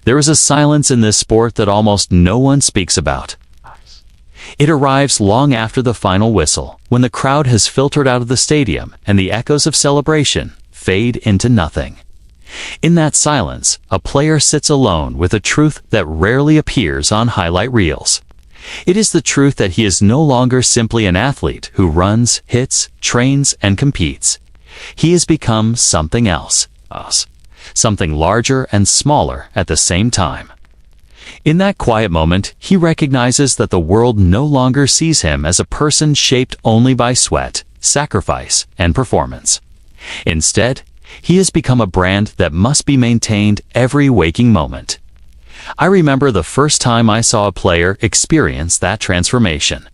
There is a silence in this sport that almost no one speaks about. It arrives long after the final whistle, when the crowd has filtered out of the stadium and the echoes of celebration fade into nothing. In that silence, a player sits alone with a truth that rarely appears on highlight reels. It is the truth that he is no longer simply an athlete who runs, hits, trains, and competes. He has become something else, something larger and smaller at the same time. In that quiet moment, he recognizes that the world no longer sees him as a person shaped only by sweat, sacrifice, and performance. Instead, he has become a brand that must be maintained every waking moment. I remember the first time I saw a player experience that transformation.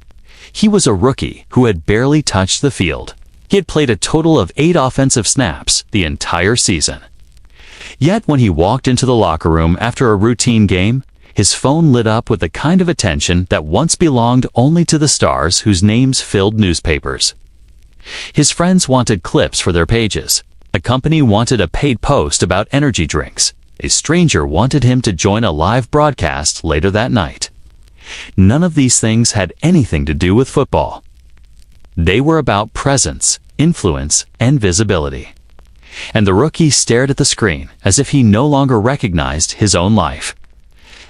He was a rookie who had barely touched the field. He had played a total of 8 offensive snaps the entire season. Yet when he walked into the locker room after a routine game, his phone lit up with the kind of attention that once belonged only to the stars whose names filled newspapers. His friends wanted clips for their pages. A company wanted a paid post about energy drinks. A stranger wanted him to join a live broadcast later that night. None of these things had anything to do with football. They were about presence, influence, and visibility. And the rookie stared at the screen as if he no longer recognized his own life.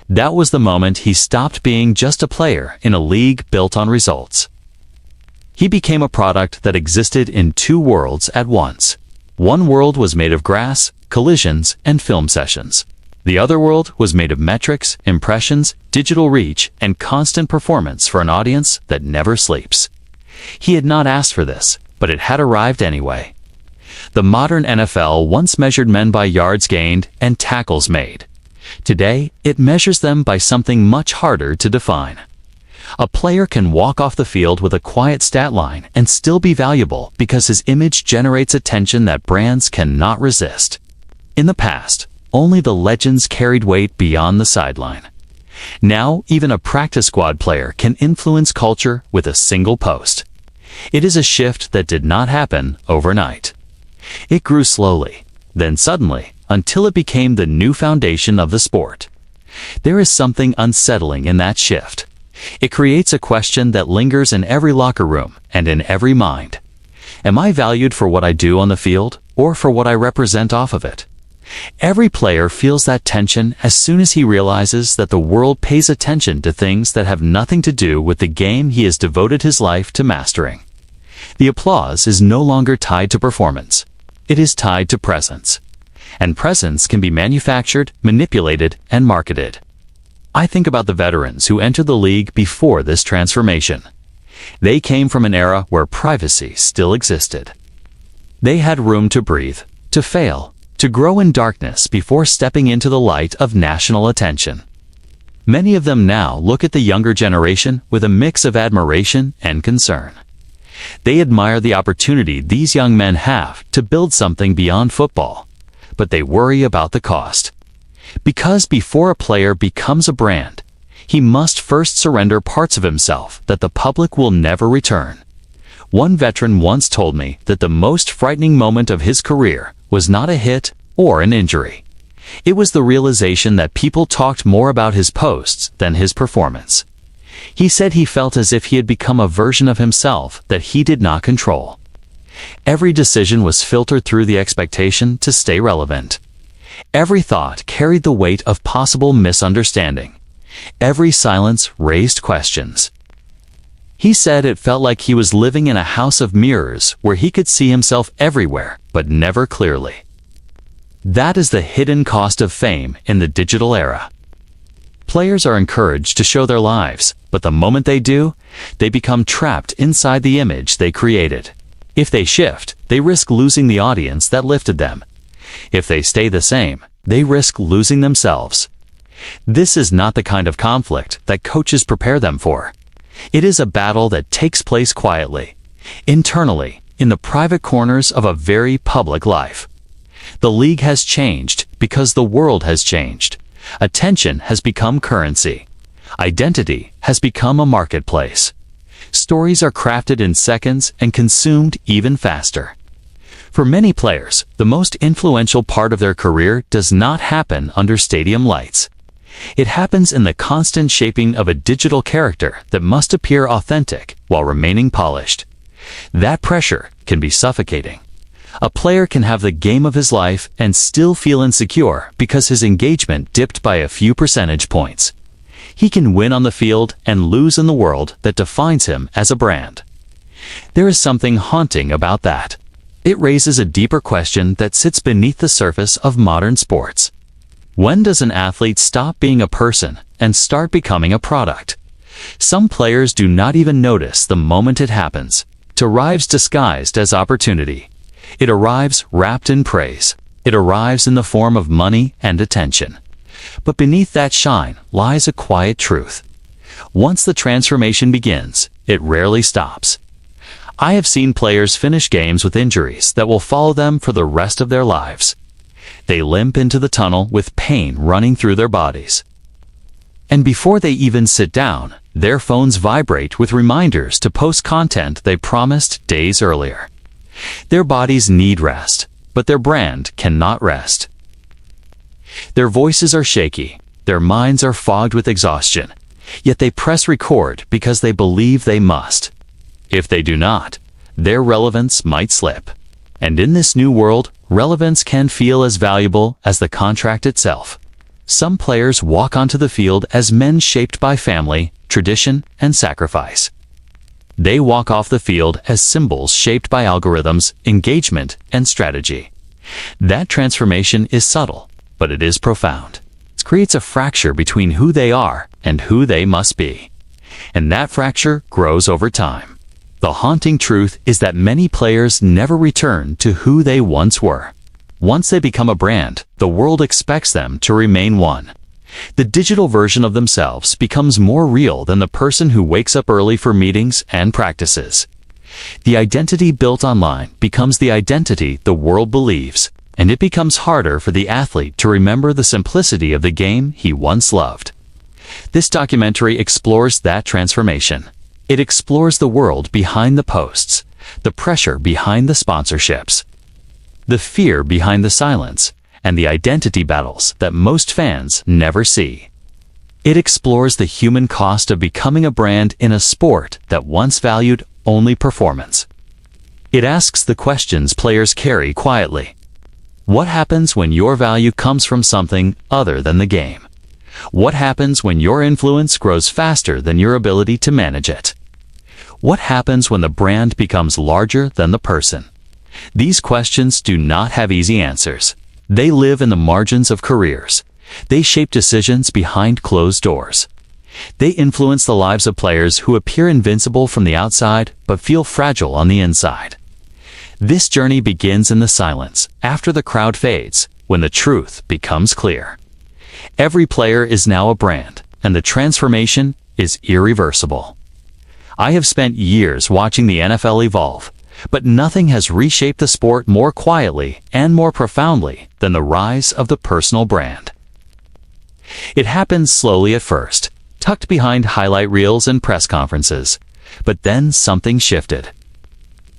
That was the moment he stopped being just a player in a league built on results. He became a product that existed in 2 worlds at once. One world was made of grass, collisions, and film sessions. The other world was made of metrics, impressions, digital reach, and constant performance for an audience that never sleeps. He had not asked for this, but it had arrived anyway. The modern NFL once measured men by yards gained and tackles made. Today, it measures them by something much harder to define. A player can walk off the field with a quiet stat line and still be valuable because his image generates attention that brands cannot resist. In the past, only the legends carried weight beyond the sideline. Now, even a practice squad player can influence culture with a single post. It is a shift that did not happen overnight. It grew slowly, then suddenly, until it became the new foundation of the sport. There is something unsettling in that shift. It creates a question that lingers in every locker room and in every mind. Am I valued for what I do on the field or for what I represent off of it? Every player feels that tension as soon as he realizes that the world pays attention to things that have nothing to do with the game he has devoted his life to mastering. The applause is no longer tied to performance. It is tied to presence. And presence can be manufactured, manipulated, and marketed. I think about the veterans who entered the league before this transformation. They came from an era where privacy still existed. They had room to breathe, to fail, to grow in darkness before stepping into the light of national attention. Many of them now look at the younger generation with a mix of admiration and concern. They admire the opportunity these young men have to build something beyond football, but they worry about the cost. Because before a player becomes a brand, he must first surrender parts of himself that the public will never return. One veteran once told me that the most frightening moment of his career was not a hit or an injury. It was the realization that people talked more about his posts than his performance. He said he felt as if he had become a version of himself that he did not control. Every decision was filtered through the expectation to stay relevant. Every thought carried the weight of possible misunderstanding. Every silence raised questions. He said it felt like he was living in a house of mirrors where he could see himself everywhere, but never clearly. That is the hidden cost of fame in the digital era. Players are encouraged to show their lives, but the moment they do, they become trapped inside the image they created. If they shift, they risk losing the audience that lifted them. If they stay the same, they risk losing themselves. This is not the kind of conflict that coaches prepare them for. It is a battle that takes place quietly, internally, in the private corners of a very public life. The league has changed because the world has changed. Attention has become currency. Identity has become a marketplace. Stories are crafted in seconds and consumed even faster. For many players, the most influential part of their career does not happen under stadium lights. It happens in the constant shaping of a digital character that must appear authentic while remaining polished. That pressure can be suffocating. A player can have the game of his life and still feel insecure because his engagement dipped by a few percentage points. He can win on the field and lose in the world that defines him as a brand. There is something haunting about that. It raises a deeper question that sits beneath the surface of modern sports. When does an athlete stop being a person and start becoming a product? Some players do not even notice the moment it happens. It arrives disguised as opportunity. It arrives wrapped in praise. It arrives in the form of money and attention. But beneath that shine lies a quiet truth. Once the transformation begins, it rarely stops. I have seen players finish games with injuries that will follow them for the rest of their lives. They limp into the tunnel with pain running through their bodies. And before they even sit down, their phones vibrate with reminders to post content they promised days earlier. Their bodies need rest, but their brand cannot rest. Their voices are shaky, their minds are fogged with exhaustion, yet they press record because they believe they must. If they do not, their relevance might slip. And in this new world, relevance can feel as valuable as the contract itself. Some players walk onto the field as men shaped by family, tradition, and sacrifice. They walk off the field as symbols shaped by algorithms, engagement, and strategy. That transformation is subtle, but it is profound. It creates a fracture between who they are and who they must be. And that fracture grows over time. The haunting truth is that many players never return to who they once were. Once they become a brand, the world expects them to remain one. The digital version of themselves becomes more real than the person who wakes up early for meetings and practices. The identity built online becomes the identity the world believes, and it becomes harder for the athlete to remember the simplicity of the game he once loved. This documentary explores that transformation. It explores the world behind the posts, the pressure behind the sponsorships, the fear behind the silence, and the identity battles that most fans never see. It explores the human cost of becoming a brand in a sport that once valued only performance. It asks the questions players carry quietly. What happens when your value comes from something other than the game? What happens when your influence grows faster than your ability to manage it? What happens when the brand becomes larger than the person? These questions do not have easy answers. They live in the margins of careers. They shape decisions behind closed doors. They influence the lives of players who appear invincible from the outside but feel fragile on the inside. This journey begins in the silence, after the crowd fades, when the truth becomes clear. Every player is now a brand, and the transformation is irreversible. I have spent years watching the NFL evolve, but nothing has reshaped the sport more quietly and more profoundly than the rise of the personal brand. It happens slowly at first, tucked behind highlight reels and press conferences, but then something shifted.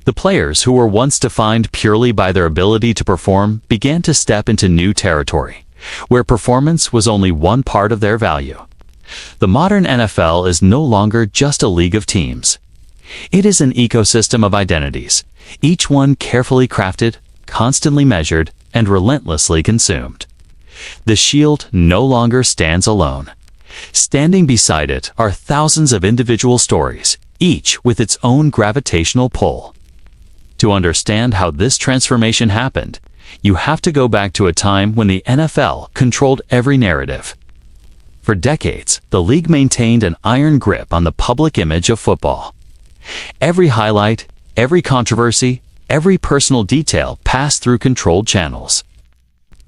The players who were once defined purely by their ability to perform began to step into new territory, where performance was only one part of their value. The modern NFL is no longer just a league of teams. It is an ecosystem of identities, each one carefully crafted, constantly measured, and relentlessly consumed. The shield no longer stands alone. Standing beside it are thousands of individual stories, each with its own gravitational pull. To understand how this transformation happened, you have to go back to a time when the NFL controlled every narrative. For decades, the league maintained an iron grip on the public image of football. Every highlight, every controversy, every personal detail passed through controlled channels.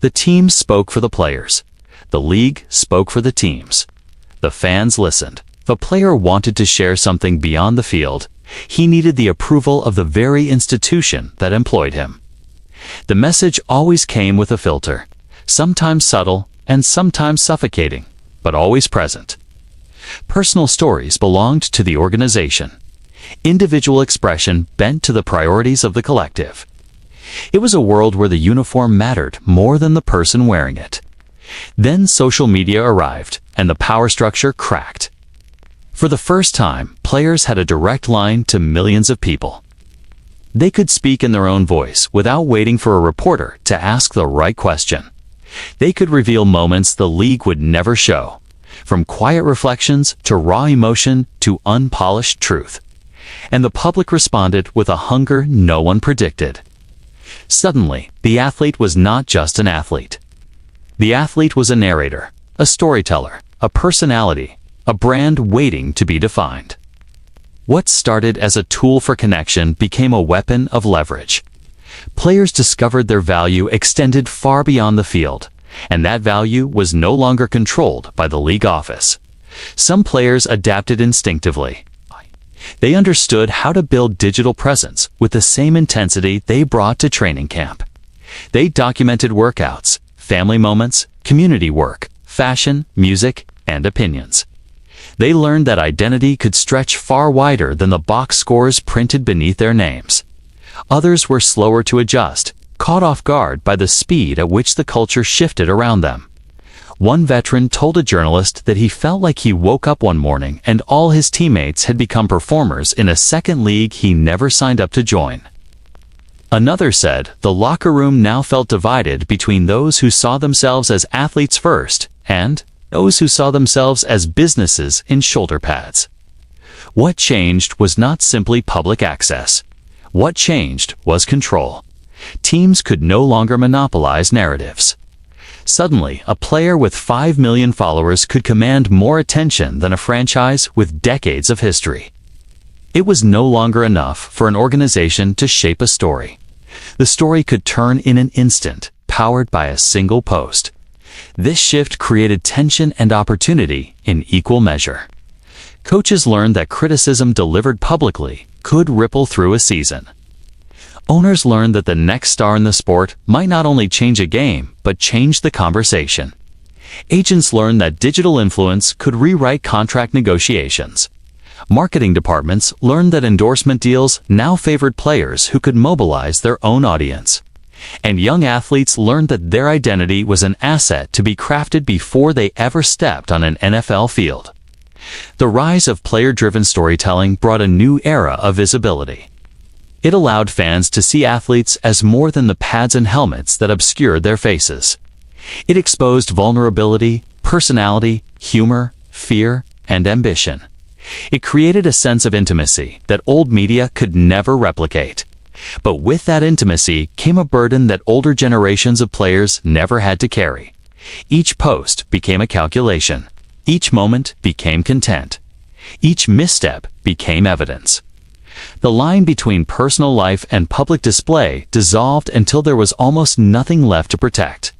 The teams spoke for the players. The league spoke for the teams. The fans listened. If a player wanted to share something beyond the field, he needed the approval of the very institution that employed him. The message always came with a filter, sometimes subtle and sometimes suffocating, but always present. Personal stories belonged to the organization. Individual expression bent to the priorities of the collective. It was a world where the uniform mattered more than the person wearing it. Then social media arrived, and the power structure cracked. For the first time, players had a direct line to millions of people. They could speak in their own voice without waiting for a reporter to ask the right question. They could reveal moments the league would never show, from quiet reflections to raw emotion to unpolished truth. And the public responded with a hunger no one predicted. Suddenly, the athlete was not just an athlete. The athlete was a narrator, a storyteller, a personality, a brand waiting to be defined. What started as a tool for connection became a weapon of leverage. Players discovered their value extended far beyond the field, and that value was no longer controlled by the league office. Some players adapted instinctively. They understood how to build digital presence with the same intensity they brought to training camp. They documented workouts, family moments, community work, fashion, music, and opinions. They learned that identity could stretch far wider than the box scores printed beneath their names. Others were slower to adjust, caught off guard by the speed at which the culture shifted around them. One veteran told a journalist that he felt like he woke up one morning and all his teammates had become performers in a second league he never signed up to join. Another said the locker room now felt divided between those who saw themselves as athletes first and those who saw themselves as businesses in shoulder pads. What changed was not simply public access. What changed was control. Teams could no longer monopolize narratives. Suddenly, a player with 5 million followers could command more attention than a franchise with decades of history. It was no longer enough for an organization to shape a story. The story could turn in an instant, powered by a single post. This shift created tension and opportunity in equal measure. Coaches learned that criticism delivered publicly could ripple through a season. Owners learned that the next star in the sport might not only change a game, but change the conversation. Agents learned that digital influence could rewrite contract negotiations. Marketing departments learned that endorsement deals now favored players who could mobilize their own audience. And young athletes learned that their identity was an asset to be crafted before they ever stepped on an NFL field. The rise of player-driven storytelling brought a new era of visibility. It allowed fans to see athletes as more than the pads and helmets that obscured their faces. It exposed vulnerability, personality, humor, fear, and ambition. It created a sense of intimacy that old media could never replicate. But with that intimacy came a burden that older generations of players never had to carry. Each post became a calculation. Each moment became content. Each misstep became evidence. The line between personal life and public display dissolved until there was almost nothing left to protect.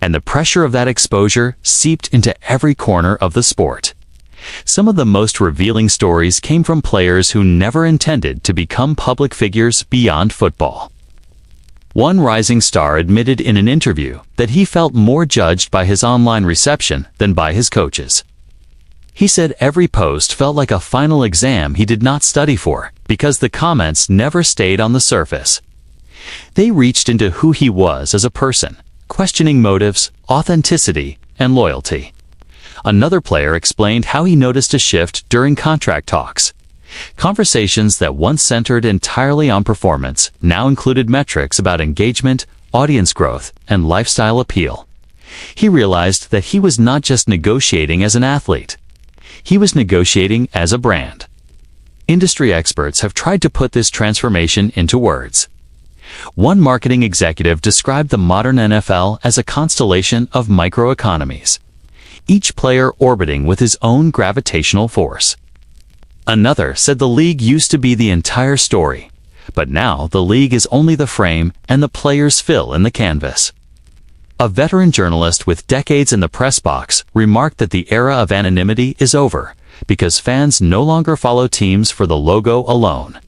And the pressure of that exposure seeped into every corner of the sport. Some of the most revealing stories came from players who never intended to become public figures beyond football. One rising star admitted in an interview that he felt more judged by his online reception than by his coaches. He said every post felt like a final exam he did not study for, because the comments never stayed on the surface. They reached into who he was as a person, questioning motives, authenticity, and loyalty. Another player explained how he noticed a shift during contract talks. Conversations that once centered entirely on performance now included metrics about engagement, audience growth, and lifestyle appeal. He realized that he was not just negotiating as an athlete. He was negotiating as a brand. Industry experts have tried to put this transformation into words. One marketing executive described the modern NFL as a constellation of microeconomies, each player orbiting with his own gravitational force. Another said the league used to be the entire story, but now the league is only the frame and the players fill in the canvas. A veteran journalist with decades in the press box remarked that the era of anonymity is over because fans no longer follow teams for the logo alone.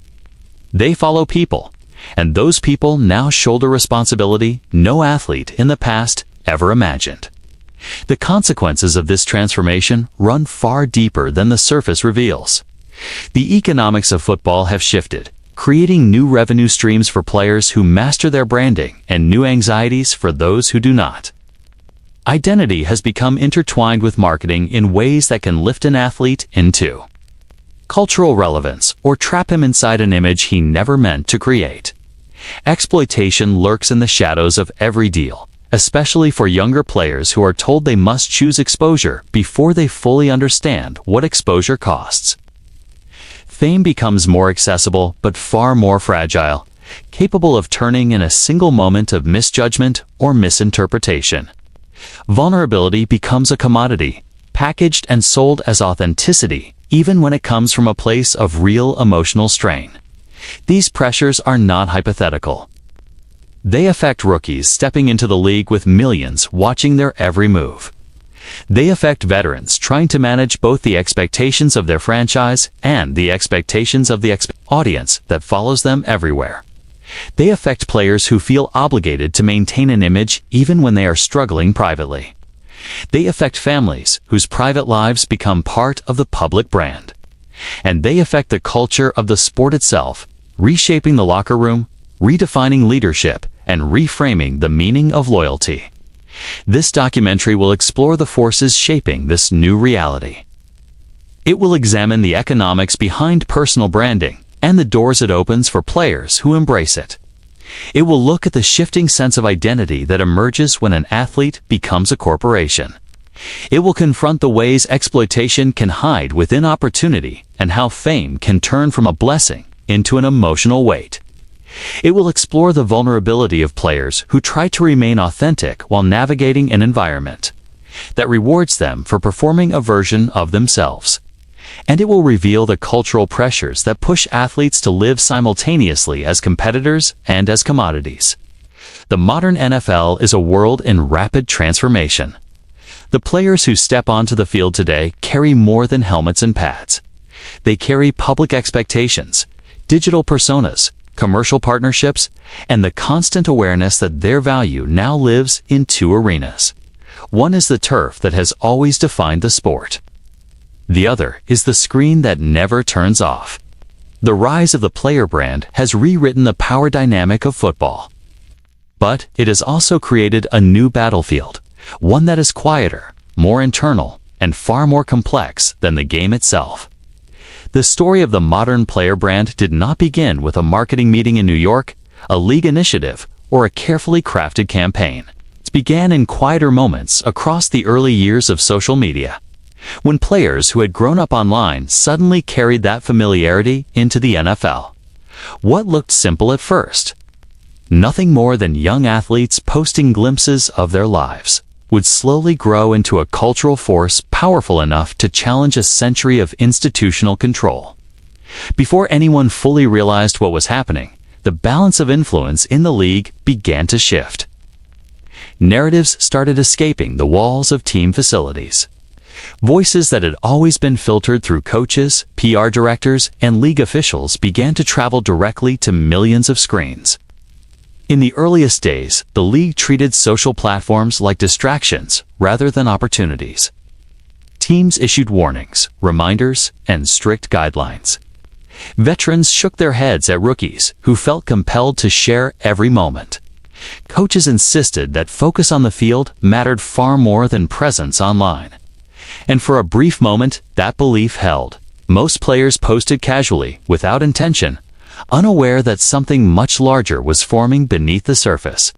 They follow people, and those people now shoulder responsibility no athlete in the past ever imagined. The consequences of this transformation run far deeper than the surface reveals. The economics of football have shifted, creating new revenue streams for players who master their branding and new anxieties for those who do not. Identity has become intertwined with marketing in ways that can lift an athlete into cultural relevance or trap him inside an image he never meant to create. Exploitation lurks in the shadows of every deal, especially for younger players who are told they must choose exposure before they fully understand what exposure costs. Fame becomes more accessible but far more fragile, capable of turning in a single moment of misjudgment or misinterpretation. Vulnerability becomes a commodity, packaged and sold as authenticity, even when it comes from a place of real emotional strain. These pressures are not hypothetical. They affect rookies stepping into the league with millions watching their every move. They affect veterans trying to manage both the expectations of their franchise and the expectations of the audience that follows them everywhere. They affect players who feel obligated to maintain an image even when they are struggling privately. They affect families whose private lives become part of the public brand. And they affect the culture of the sport itself, reshaping the locker room, redefining leadership, and reframing the meaning of loyalty. This documentary will explore the forces shaping this new reality. It will examine the economics behind personal branding and the doors it opens for players who embrace it. It will look at the shifting sense of identity that emerges when an athlete becomes a corporation. It will confront the ways exploitation can hide within opportunity and how fame can turn from a blessing into an emotional weight. It will explore the vulnerability of players who try to remain authentic while navigating an environment that rewards them for performing a version of themselves. And it will reveal the cultural pressures that push athletes to live simultaneously as competitors and as commodities. The modern NFL is a world in rapid transformation. The players who step onto the field today carry more than helmets and pads. They carry public expectations, digital personas, commercial partnerships, and the constant awareness that their value now lives in two arenas. One is the turf that has always defined the sport. The other is the screen that never turns off. The rise of the player brand has rewritten the power dynamic of football. But it has also created a new battlefield, one that is quieter, more internal, and far more complex than the game itself. The story of the modern player brand did not begin with a marketing meeting in New York, a league initiative, or a carefully crafted campaign. It began in quieter moments across the early years of social media, when players who had grown up online suddenly carried that familiarity into the NFL. What looked simple at first, nothing more than young athletes posting glimpses of their lives, would slowly grow into a cultural force powerful enough to challenge a century of institutional control. Before anyone fully realized what was happening, the balance of influence in the league began to shift. Narratives started escaping the walls of team facilities. Voices that had always been filtered through coaches, PR directors, and league officials began to travel directly to millions of screens. In the earliest days, the league treated social platforms like distractions rather than opportunities. Teams issued warnings, reminders, and strict guidelines. Veterans shook their heads at rookies who felt compelled to share every moment. Coaches insisted that focus on the field mattered far more than presence online. And for a brief moment, that belief held. Most players posted casually, without intention, unaware that something much larger was forming beneath the surface.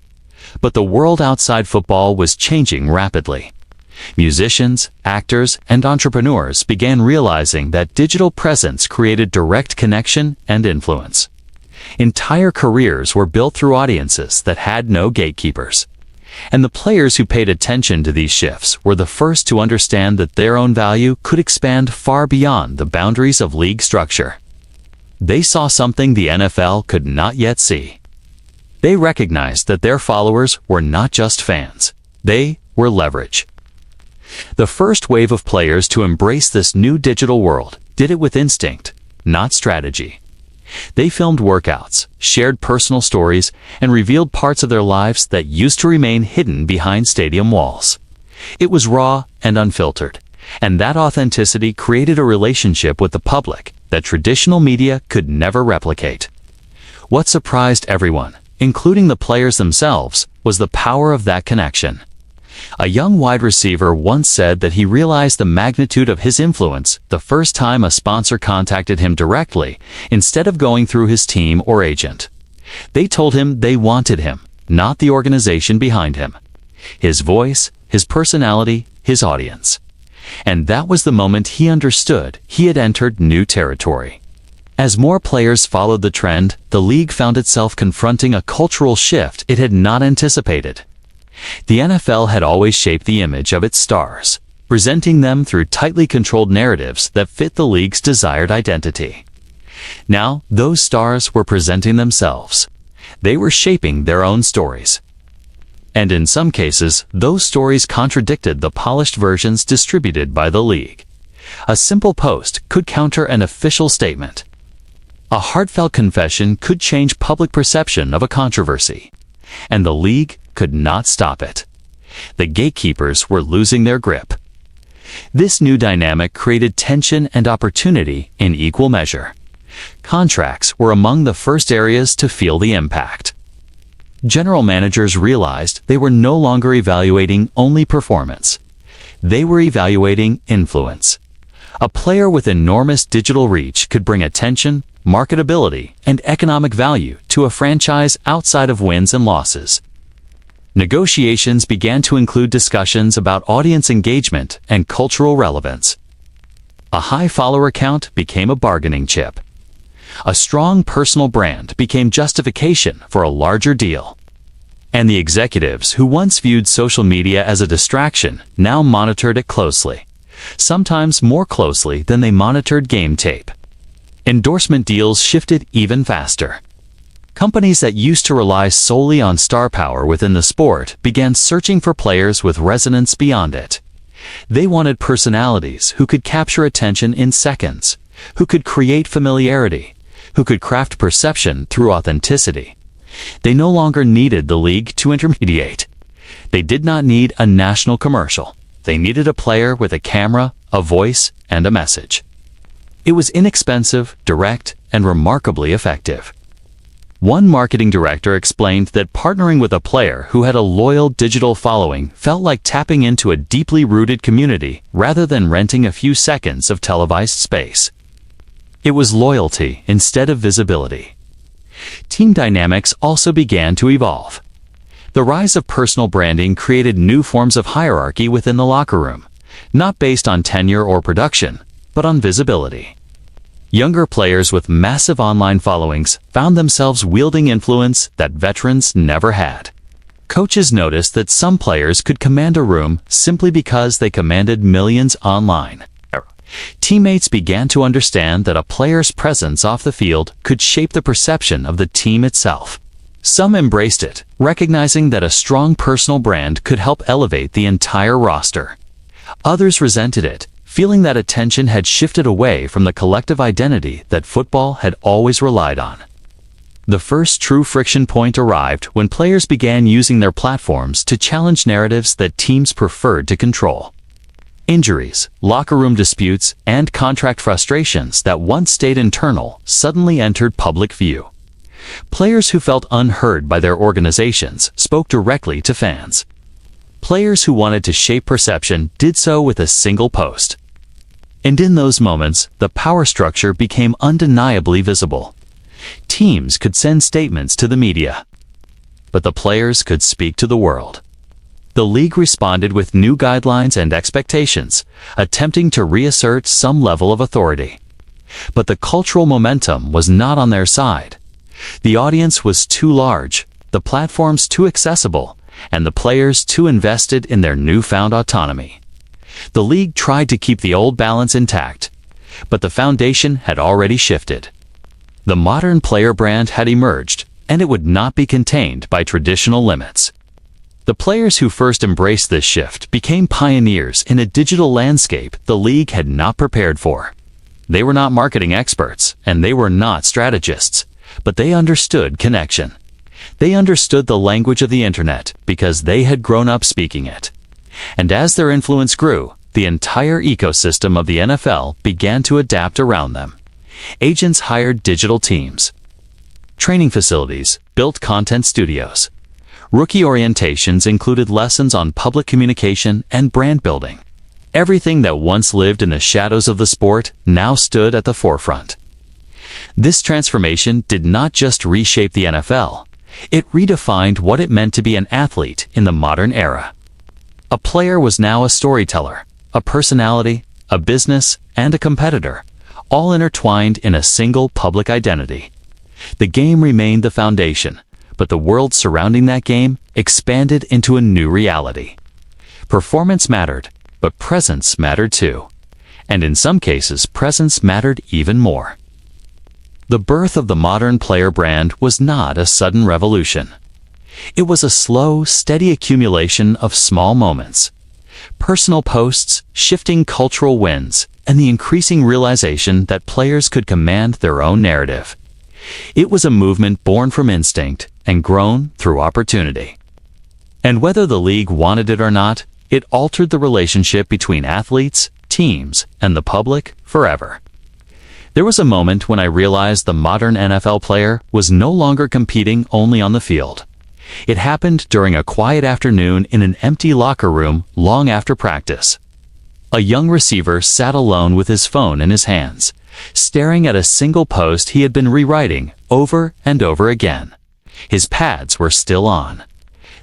But the world outside football was changing rapidly. Musicians, actors, and entrepreneurs began realizing that digital presence created direct connection and influence. Entire careers were built through audiences that had no gatekeepers. And the players who paid attention to these shifts were the first to understand that their own value could expand far beyond the boundaries of league structure. They saw something the NFL could not yet see. They recognized that their followers were not just fans. They were leverage. The first wave of players to embrace this new digital world did it with instinct, not strategy. They filmed workouts, shared personal stories, and revealed parts of their lives that used to remain hidden behind stadium walls. It was raw and unfiltered, and that authenticity created a relationship with the public that traditional media could never replicate. What surprised everyone, including the players themselves, was the power of that connection. A young wide receiver once said that he realized the magnitude of his influence the first time a sponsor contacted him directly instead of going through his team or agent. They told him they wanted him, not the organization behind him. His voice, his personality, his audience. And that was the moment he understood he had entered new territory. As more players followed the trend, the league found itself confronting a cultural shift it had not anticipated. The NFL had always shaped the image of its stars, presenting them through tightly controlled narratives that fit the league's desired identity. Now, those stars were presenting themselves. They were shaping their own stories. And in some cases, those stories contradicted the polished versions distributed by the league. A simple post could counter an official statement. A heartfelt confession could change public perception of a controversy. And the league could not stop it. The gatekeepers were losing their grip. This new dynamic created tension and opportunity in equal measure. Contracts were among the first areas to feel the impact. General managers realized they were no longer evaluating only performance. They were evaluating influence. A player with enormous digital reach could bring attention, marketability, and economic value to a franchise outside of wins and losses. Negotiations began to include discussions about audience engagement and cultural relevance. A high follower count became a bargaining chip. A strong personal brand became justification for a larger deal. And the executives who once viewed social media as a distraction now monitored it closely, sometimes more closely than they monitored game tape. Endorsement deals shifted even faster. Companies that used to rely solely on star power within the sport began searching for players with resonance beyond it. They wanted personalities who could capture attention in seconds, who could create familiarity, who could craft perception through authenticity. They no longer needed the league to intermediate. They did not need a national commercial. They needed a player with a camera, a voice, and a message. It was inexpensive, direct, and remarkably effective. One marketing director explained that partnering with a player who had a loyal digital following felt like tapping into a deeply rooted community rather than renting a few seconds of televised space. It was loyalty instead of visibility. Team dynamics also began to evolve. The rise of personal branding created new forms of hierarchy within the locker room, not based on tenure or production, but on visibility. Younger players with massive online followings found themselves wielding influence that veterans never had. Coaches noticed that some players could command a room simply because they commanded millions online. Teammates began to understand that a player's presence off the field could shape the perception of the team itself. Some embraced it, recognizing that a strong personal brand could help elevate the entire roster. Others resented it, feeling that attention had shifted away from the collective identity that football had always relied on. The first true friction point arrived when players began using their platforms to challenge narratives that teams preferred to control. Injuries, locker room disputes, and contract frustrations that once stayed internal suddenly entered public view. Players who felt unheard by their organizations spoke directly to fans. Players who wanted to shape perception did so with a single post. And in those moments, the power structure became undeniably visible. Teams could send statements to the media, but the players could speak to the world. The league responded with new guidelines and expectations, attempting to reassert some level of authority. But the cultural momentum was not on their side. The audience was too large, the platforms too accessible, and the players too invested in their newfound autonomy. The league tried to keep the old balance intact, but the foundation had already shifted. The modern player brand had emerged, and it would not be contained by traditional limits. The players who first embraced this shift became pioneers in a digital landscape the league had not prepared for. They were not marketing experts, and they were not strategists, but they understood connection. They understood the language of the internet because they had grown up speaking it. And as their influence grew, the entire ecosystem of the NFL began to adapt around them. Agents hired digital teams. Training facilities built content studios. Rookie orientations included lessons on public communication and brand building. Everything that once lived in the shadows of the sport now stood at the forefront. This transformation did not just reshape the NFL, it redefined what it meant to be an athlete in the modern era. A player was now a storyteller, a personality, a business, and a competitor, all intertwined in a single public identity. The game remained the foundation, but the world surrounding that game expanded into a new reality. Performance mattered, but presence mattered too. And in some cases, presence mattered even more. The birth of the modern player brand was not a sudden revolution. It was a slow, steady accumulation of small moments. Personal posts, shifting cultural winds, and the increasing realization that players could command their own narrative. It was a movement born from instinct and grown through opportunity. And whether the league wanted it or not, it altered the relationship between athletes, teams, and the public forever. There was a moment when I realized the modern NFL player was no longer competing only on the field. It happened during a quiet afternoon in an empty locker room long after practice. A young receiver sat alone with his phone in his hands, staring at a single post he had been rewriting over and over again. His pads were still on.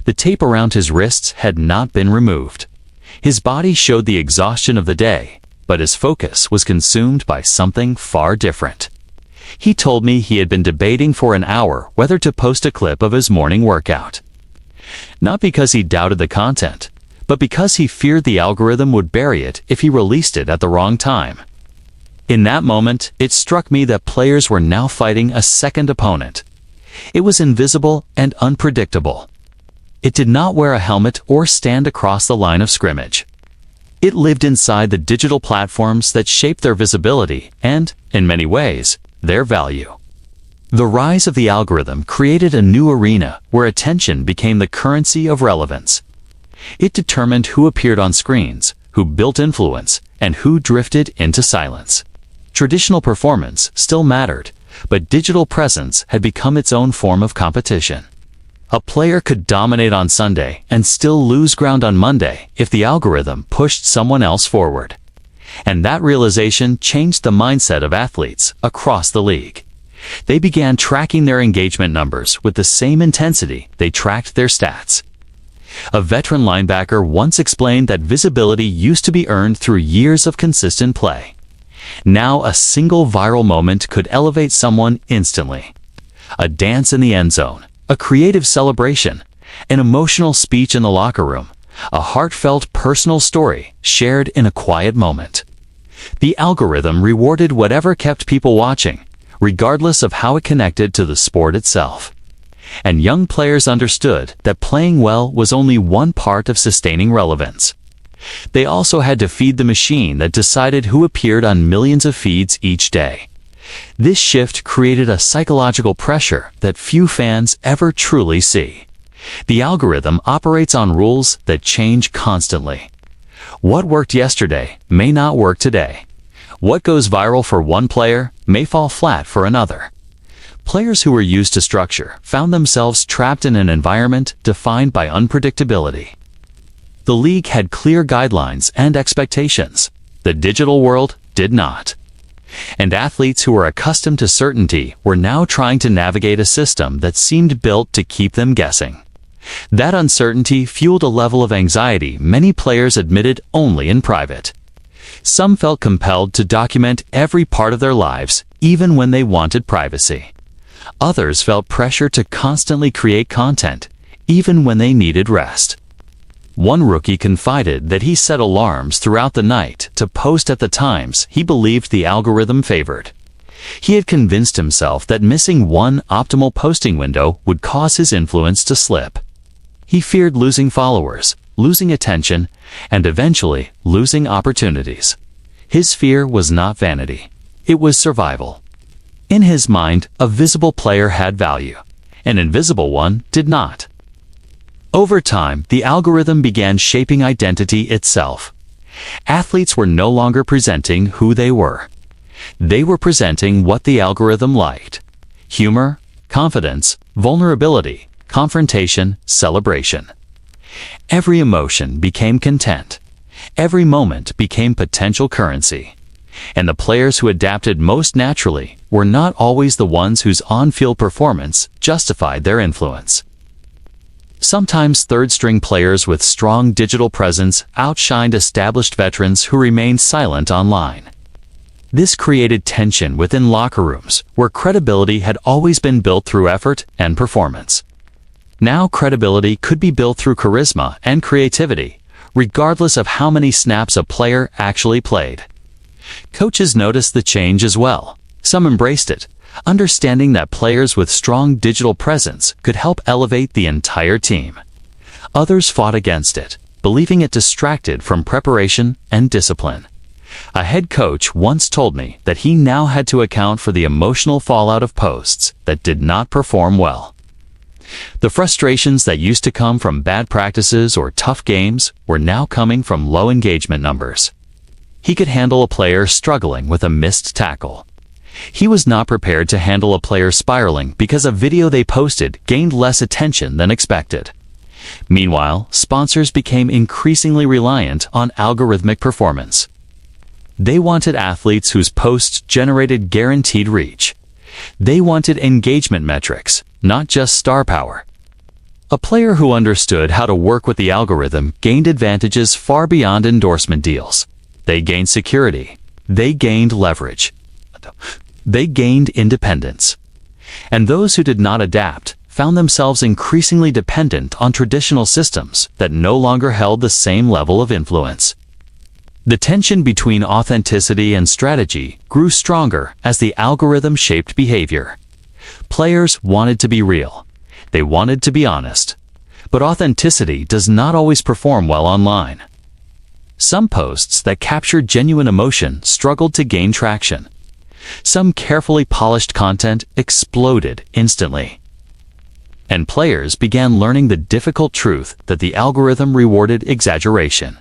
The tape around his wrists had not been removed. His body showed the exhaustion of the day, but his focus was consumed by something far different. He told me he had been debating for an hour whether to post a clip of his morning workout. Not because he doubted the content, but because he feared the algorithm would bury it if he released it at the wrong time. In that moment, it struck me that players were now fighting a second opponent. It was invisible and unpredictable. It did not wear a helmet or stand across the line of scrimmage. It lived inside the digital platforms that shaped their visibility and, in many ways, their value. The rise of the algorithm created a new arena where attention became the currency of relevance. It determined who appeared on screens, who built influence, and who drifted into silence. Traditional performance still mattered, but digital presence had become its own form of competition. A player could dominate on Sunday and still lose ground on Monday if the algorithm pushed someone else forward. And that realization changed the mindset of athletes across the league. They began tracking their engagement numbers with the same intensity they tracked their stats. A veteran linebacker once explained that visibility used to be earned through years of consistent play. Now a single viral moment could elevate someone instantly. A dance in the end zone, a creative celebration, an emotional speech in the locker room, a heartfelt personal story shared in a quiet moment. The algorithm rewarded whatever kept people watching, regardless of how it connected to the sport itself. And young players understood that playing well was only one part of sustaining relevance. They also had to feed the machine that decided who appeared on millions of feeds each day. This shift created a psychological pressure that few fans ever truly see. The algorithm operates on rules that change constantly. What worked yesterday may not work today. What goes viral for one player may fall flat for another. Players who were used to structure found themselves trapped in an environment defined by unpredictability. The league had clear guidelines and expectations. The digital world did not. And athletes who were accustomed to certainty were now trying to navigate a system that seemed built to keep them guessing. That uncertainty fueled a level of anxiety many players admitted only in private. Some felt compelled to document every part of their lives, even when they wanted privacy. Others felt pressure to constantly create content, even when they needed rest. One rookie confided that he set alarms throughout the night to post at the times he believed the algorithm favored. He had convinced himself that missing one optimal posting window would cause his influence to slip. He feared losing followers, losing attention, and eventually losing opportunities. His fear was not vanity. It was survival. In his mind, a visible player had value. An invisible one did not. Over time, the algorithm began shaping identity itself. Athletes were no longer presenting who they were. They were presenting what the algorithm liked. Humor, confidence, vulnerability, confrontation, celebration. Every emotion became content. Every moment became potential currency. And the players who adapted most naturally were not always the ones whose on-field performance justified their influence. Sometimes third-string players with strong digital presence outshined established veterans who remained silent online. This created tension within locker rooms where credibility had always been built through effort and performance. Now credibility could be built through charisma and creativity, regardless of how many snaps a player actually played. Coaches noticed the change as well. Some embraced it, understanding that players with strong digital presence could help elevate the entire team. Others fought against it, believing it distracted from preparation and discipline. A head coach once told me that he now had to account for the emotional fallout of posts that did not perform well. The frustrations that used to come from bad practices or tough games were now coming from low engagement numbers. He could handle a player struggling with a missed tackle. He was not prepared to handle a player spiraling because a video they posted gained less attention than expected. Meanwhile, sponsors became increasingly reliant on algorithmic performance. They wanted athletes whose posts generated guaranteed reach. They wanted engagement metrics, not just star power. A player who understood how to work with the algorithm gained advantages far beyond endorsement deals. They gained security. They gained leverage. They gained independence. And those who did not adapt found themselves increasingly dependent on traditional systems that no longer held the same level of influence. The tension between authenticity and strategy grew stronger as the algorithm shaped behavior. Players wanted to be real. They wanted to be honest. But authenticity does not always perform well online. Some posts that captured genuine emotion struggled to gain traction. Some carefully polished content exploded instantly. And players began learning the difficult truth that the algorithm rewarded exaggeration.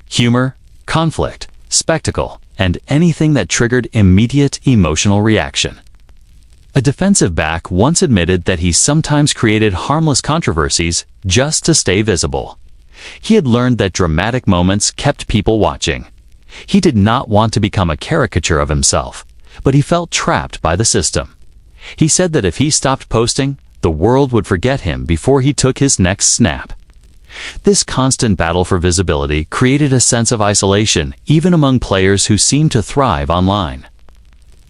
Humor, conflict, spectacle, and anything that triggered immediate emotional reaction. A defensive back once admitted that he sometimes created harmless controversies just to stay visible. He had learned that dramatic moments kept people watching. He did not want to become a caricature of himself, but he felt trapped by the system. He said that if he stopped posting, the world would forget him before he took his next snap. This constant battle for visibility created a sense of isolation even among players who seemed to thrive online.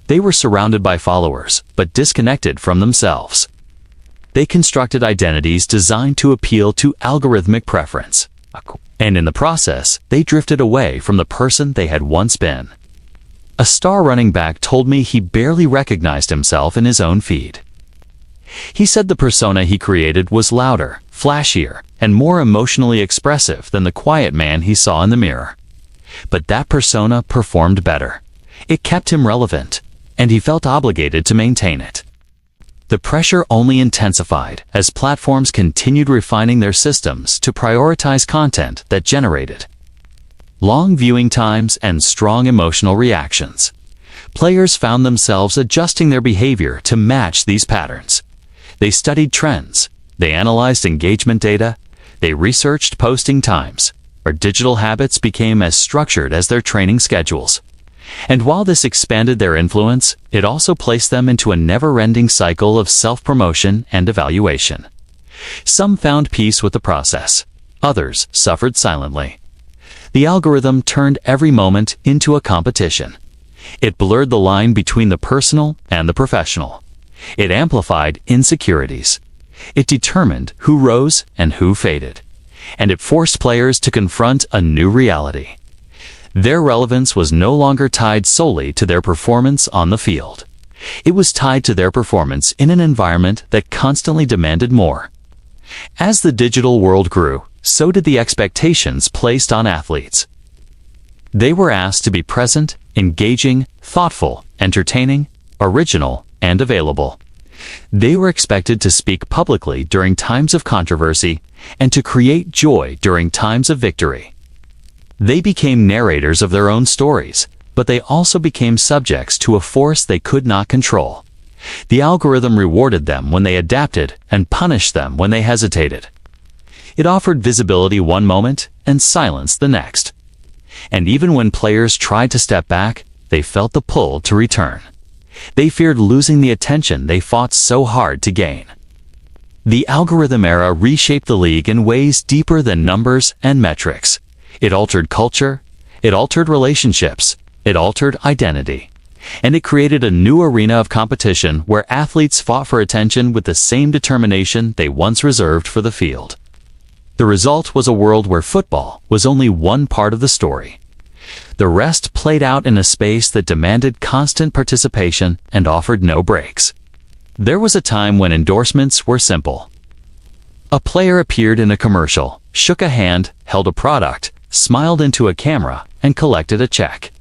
They were surrounded by followers, but disconnected from themselves. They constructed identities designed to appeal to algorithmic preference. And in the process, they drifted away from the person they had once been. A star running back told me he barely recognized himself in his own feed. He said the persona he created was louder, flashier, and more emotionally expressive than the quiet man he saw in the mirror. But that persona performed better. It kept him relevant, and he felt obligated to maintain it. The pressure only intensified as platforms continued refining their systems to prioritize content that generated long viewing times and strong emotional reactions. Players found themselves adjusting their behavior to match these patterns. They studied trends. They analyzed engagement data. They researched posting times. Our digital habits became as structured as their training schedules. And while this expanded their influence, it also placed them into a never-ending cycle of self-promotion and evaluation. Some found peace with the process. Others suffered silently. The algorithm turned every moment into a competition. It blurred the line between the personal and the professional. It amplified insecurities. It determined who rose and who faded. And it forced players to confront a new reality. Their relevance was no longer tied solely to their performance on the field. It was tied to their performance in an environment that constantly demanded more. As the digital world grew, so did the expectations placed on athletes. They were asked to be present, engaging, thoughtful, entertaining, original, and available. They were expected to speak publicly during times of controversy and to create joy during times of victory. They became narrators of their own stories, but they also became subjects to a force they could not control. The algorithm rewarded them when they adapted and punished them when they hesitated. It offered visibility one moment and silence the next. And even when players tried to step back, they felt the pull to return. They feared losing the attention they fought so hard to gain. The algorithm era reshaped the league in ways deeper than numbers and metrics. It altered culture, it altered relationships, it altered identity. And it created a new arena of competition where athletes fought for attention with the same determination they once reserved for the field. The result was a world where football was only one part of the story. The rest played out in a space that demanded constant participation and offered no breaks. There was a time when endorsements were simple. A player appeared in a commercial, shook a hand, held a product, smiled into a camera, and collected a check.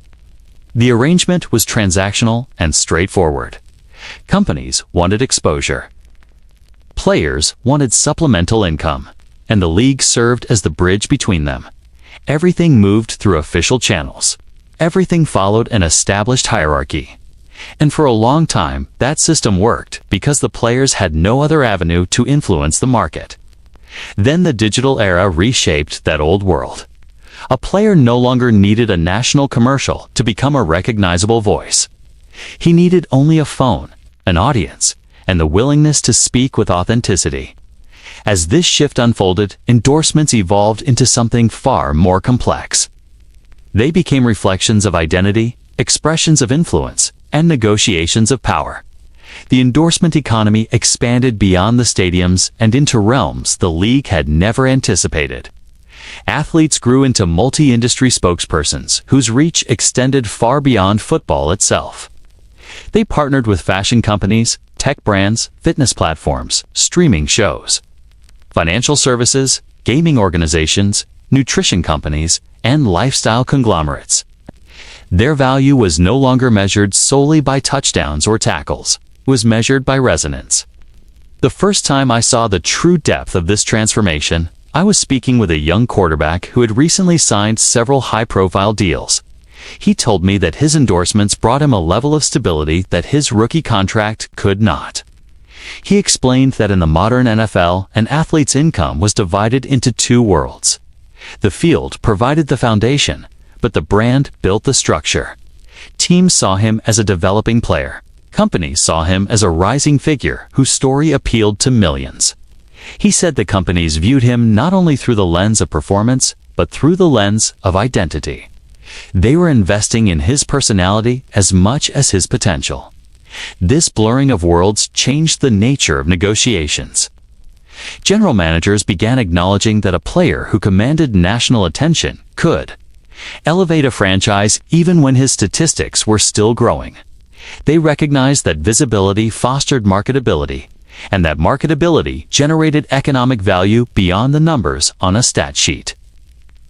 The arrangement was transactional and straightforward. Companies wanted exposure. Players wanted supplemental income, and the league served as the bridge between them. Everything moved through official channels. Everything followed an established hierarchy. And for a long time, that system worked because the players had no other avenue to influence the market. Then the digital era reshaped that old world. A player no longer needed a national commercial to become a recognizable voice. He needed only a phone, an audience, and the willingness to speak with authenticity. As this shift unfolded, endorsements evolved into something far more complex. They became reflections of identity, expressions of influence, and negotiations of power. The endorsement economy expanded beyond the stadiums and into realms the league had never anticipated. Athletes grew into multi-industry spokespersons whose reach extended far beyond football itself. They partnered with fashion companies, tech brands, fitness platforms, streaming shows, financial services, gaming organizations, nutrition companies, and lifestyle conglomerates. Their value was no longer measured solely by touchdowns or tackles. It was measured by resonance. The first time I saw the true depth of this transformation, I was speaking with a young quarterback who had recently signed several high-profile deals. He told me that his endorsements brought him a level of stability that his rookie contract could not. He explained that in the modern NFL, an athlete's income was divided into two worlds. The field provided the foundation, but the brand built the structure. Teams saw him as a developing player. Companies saw him as a rising figure whose story appealed to millions. He said the companies viewed him not only through the lens of performance, but through the lens of identity. They were investing in his personality as much as his potential. This blurring of worlds changed the nature of negotiations. General managers began acknowledging that a player who commanded national attention could elevate a franchise even when his statistics were still growing. They recognized that visibility fostered marketability, and that marketability generated economic value beyond the numbers on a stat sheet.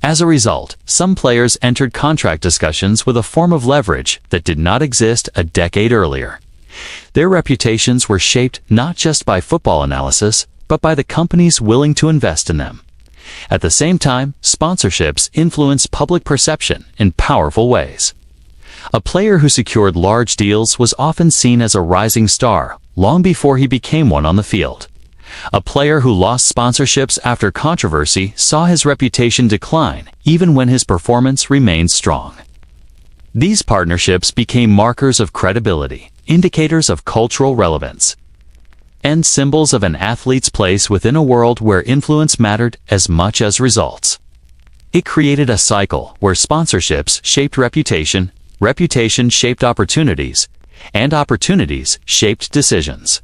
As a result, some players entered contract discussions with a form of leverage that did not exist a decade earlier. Their reputations were shaped not just by football analysis, but by the companies willing to invest in them. At the same time, sponsorships influenced public perception in powerful ways. A player who secured large deals was often seen as a rising star long before he became one on the field. A player who lost sponsorships after controversy saw his reputation decline even when his performance remained strong. These partnerships became markers of credibility, indicators of cultural relevance, and symbols of an athlete's place within a world where influence mattered as much as results. It created a cycle where sponsorships shaped reputation, reputation shaped opportunities, and opportunities shaped decisions.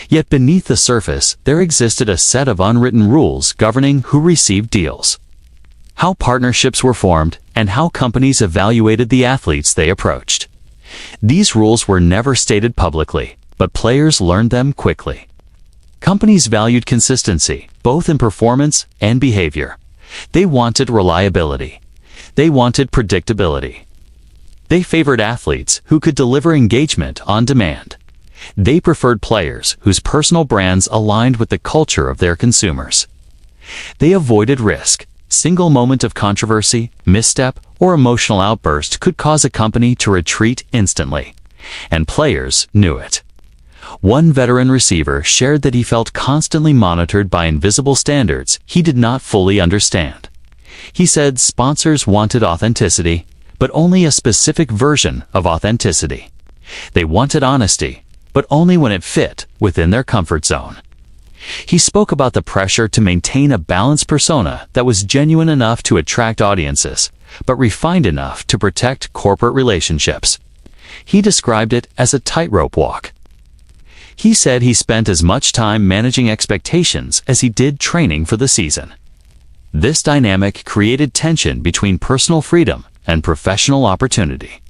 Yet beneath the surface, there existed a set of unwritten rules governing who received deals, how partnerships were formed, and how companies evaluated the athletes they approached. These rules were never stated publicly, but players learned them quickly. Companies valued consistency, both in performance and behavior. They wanted reliability. They wanted predictability. They favored athletes who could deliver engagement on demand. They preferred players whose personal brands aligned with the culture of their consumers. They avoided risk. Single moment of controversy, misstep, or emotional outburst could cause a company to retreat instantly, and players knew it. One veteran receiver shared that he felt constantly monitored by invisible standards he did not fully understand. He said sponsors wanted authenticity, but only a specific version of authenticity. They wanted honesty, but only when it fit within their comfort zone. He spoke about the pressure to maintain a balanced persona that was genuine enough to attract audiences, but refined enough to protect corporate relationships. He described it as a tightrope walk. He said he spent as much time managing expectations as he did training for the season. This dynamic created tension between personal freedom and professional opportunity.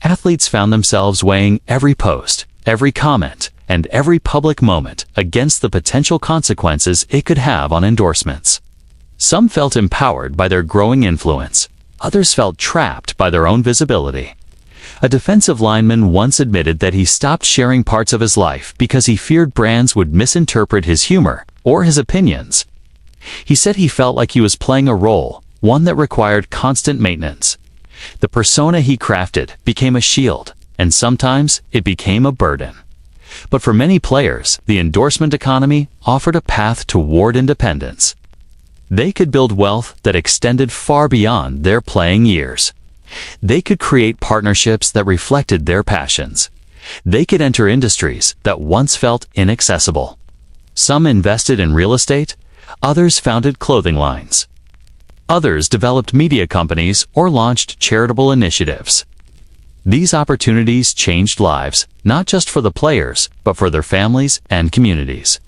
Athletes found themselves weighing every post, every comment, and every public moment against the potential consequences it could have on endorsements. Some felt empowered by their growing influence. Others felt trapped by their own visibility. A defensive lineman once admitted that he stopped sharing parts of his life because he feared brands would misinterpret his humor or his opinions. He said he felt like he was playing a role, one that required constant maintenance. The persona he crafted became a shield, and sometimes it became a burden. But for many players, the endorsement economy offered a path toward independence. They could build wealth that extended far beyond their playing years. They could create partnerships that reflected their passions. They could enter industries that once felt inaccessible. Some invested in real estate, others founded clothing lines. Others developed media companies or launched charitable initiatives. These opportunities changed lives, not just for the players, but for their families and communities.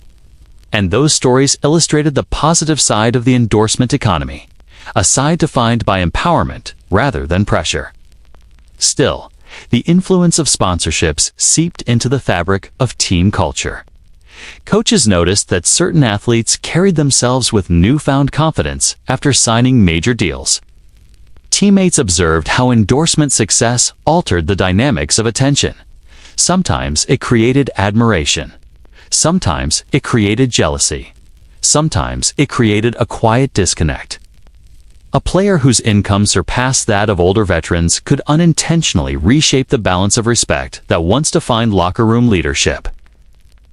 And those stories illustrated the positive side of the endorsement economy, a side defined by empowerment rather than pressure. Still, the influence of sponsorships seeped into the fabric of team culture. Coaches noticed that certain athletes carried themselves with newfound confidence after signing major deals. Teammates observed how endorsement success altered the dynamics of attention. Sometimes it created admiration. Sometimes it created jealousy. Sometimes it created a quiet disconnect. A player whose income surpassed that of older veterans could unintentionally reshape the balance of respect that once defined locker room leadership.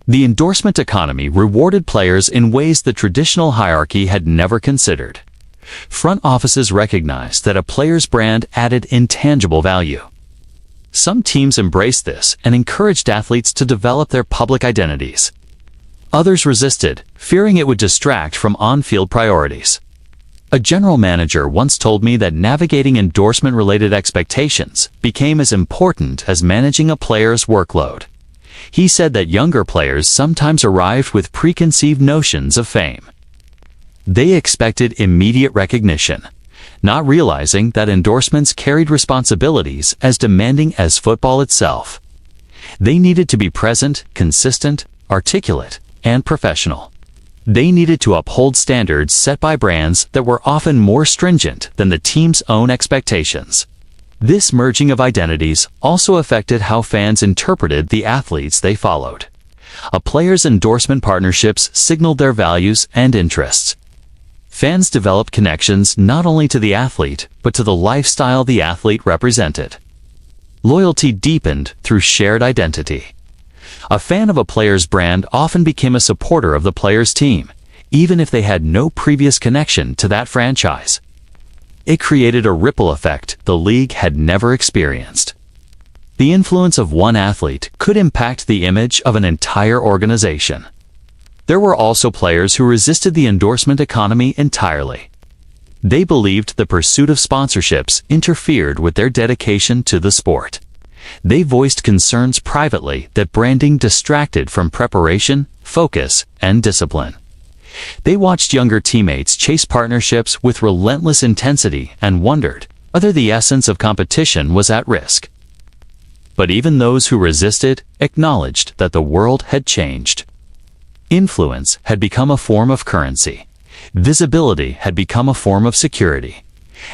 The endorsement economy rewarded players in ways the traditional hierarchy had never considered. Front offices recognized that a player's brand added intangible value. Some teams embraced this and encouraged athletes to develop their public identities. Others resisted, fearing it would distract from on-field priorities. A general manager once told me that navigating endorsement-related expectations became as important as managing a player's workload. He said that younger players sometimes arrived with preconceived notions of fame. They expected immediate recognition, not realizing that endorsements carried responsibilities as demanding as football itself. They needed to be present, consistent, articulate, and professional. They needed to uphold standards set by brands that were often more stringent than the team's own expectations. This merging of identities also affected how fans interpreted the athletes they followed. A player's endorsement partnerships signaled their values and interests. Fans developed connections not only to the athlete, but to the lifestyle the athlete represented. Loyalty deepened through shared identity. A fan of a player's brand often became a supporter of the player's team, even if they had no previous connection to that franchise. It created a ripple effect the league had never experienced. The influence of one athlete could impact the image of an entire organization. There were also players who resisted the endorsement economy entirely. They believed the pursuit of sponsorships interfered with their dedication to the sport. They voiced concerns privately that branding distracted from preparation, focus, and discipline. They watched younger teammates chase partnerships with relentless intensity and wondered whether the essence of competition was at risk. But even those who resisted acknowledged that the world had changed. Influence had become a form of currency. Visibility had become a form of security.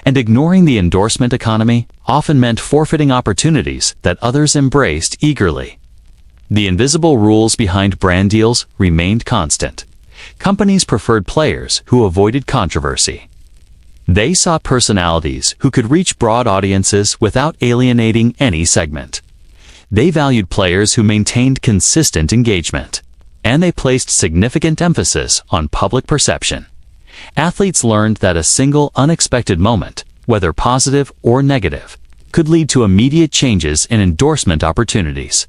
And ignoring the endorsement economy often meant forfeiting opportunities that others embraced eagerly. The invisible rules behind brand deals remained constant. Companies preferred players who avoided controversy. They sought personalities who could reach broad audiences without alienating any segment. They valued players who maintained consistent engagement, and they placed significant emphasis on public perception. Athletes learned that a single unexpected moment, whether positive or negative, could lead to immediate changes in endorsement opportunities.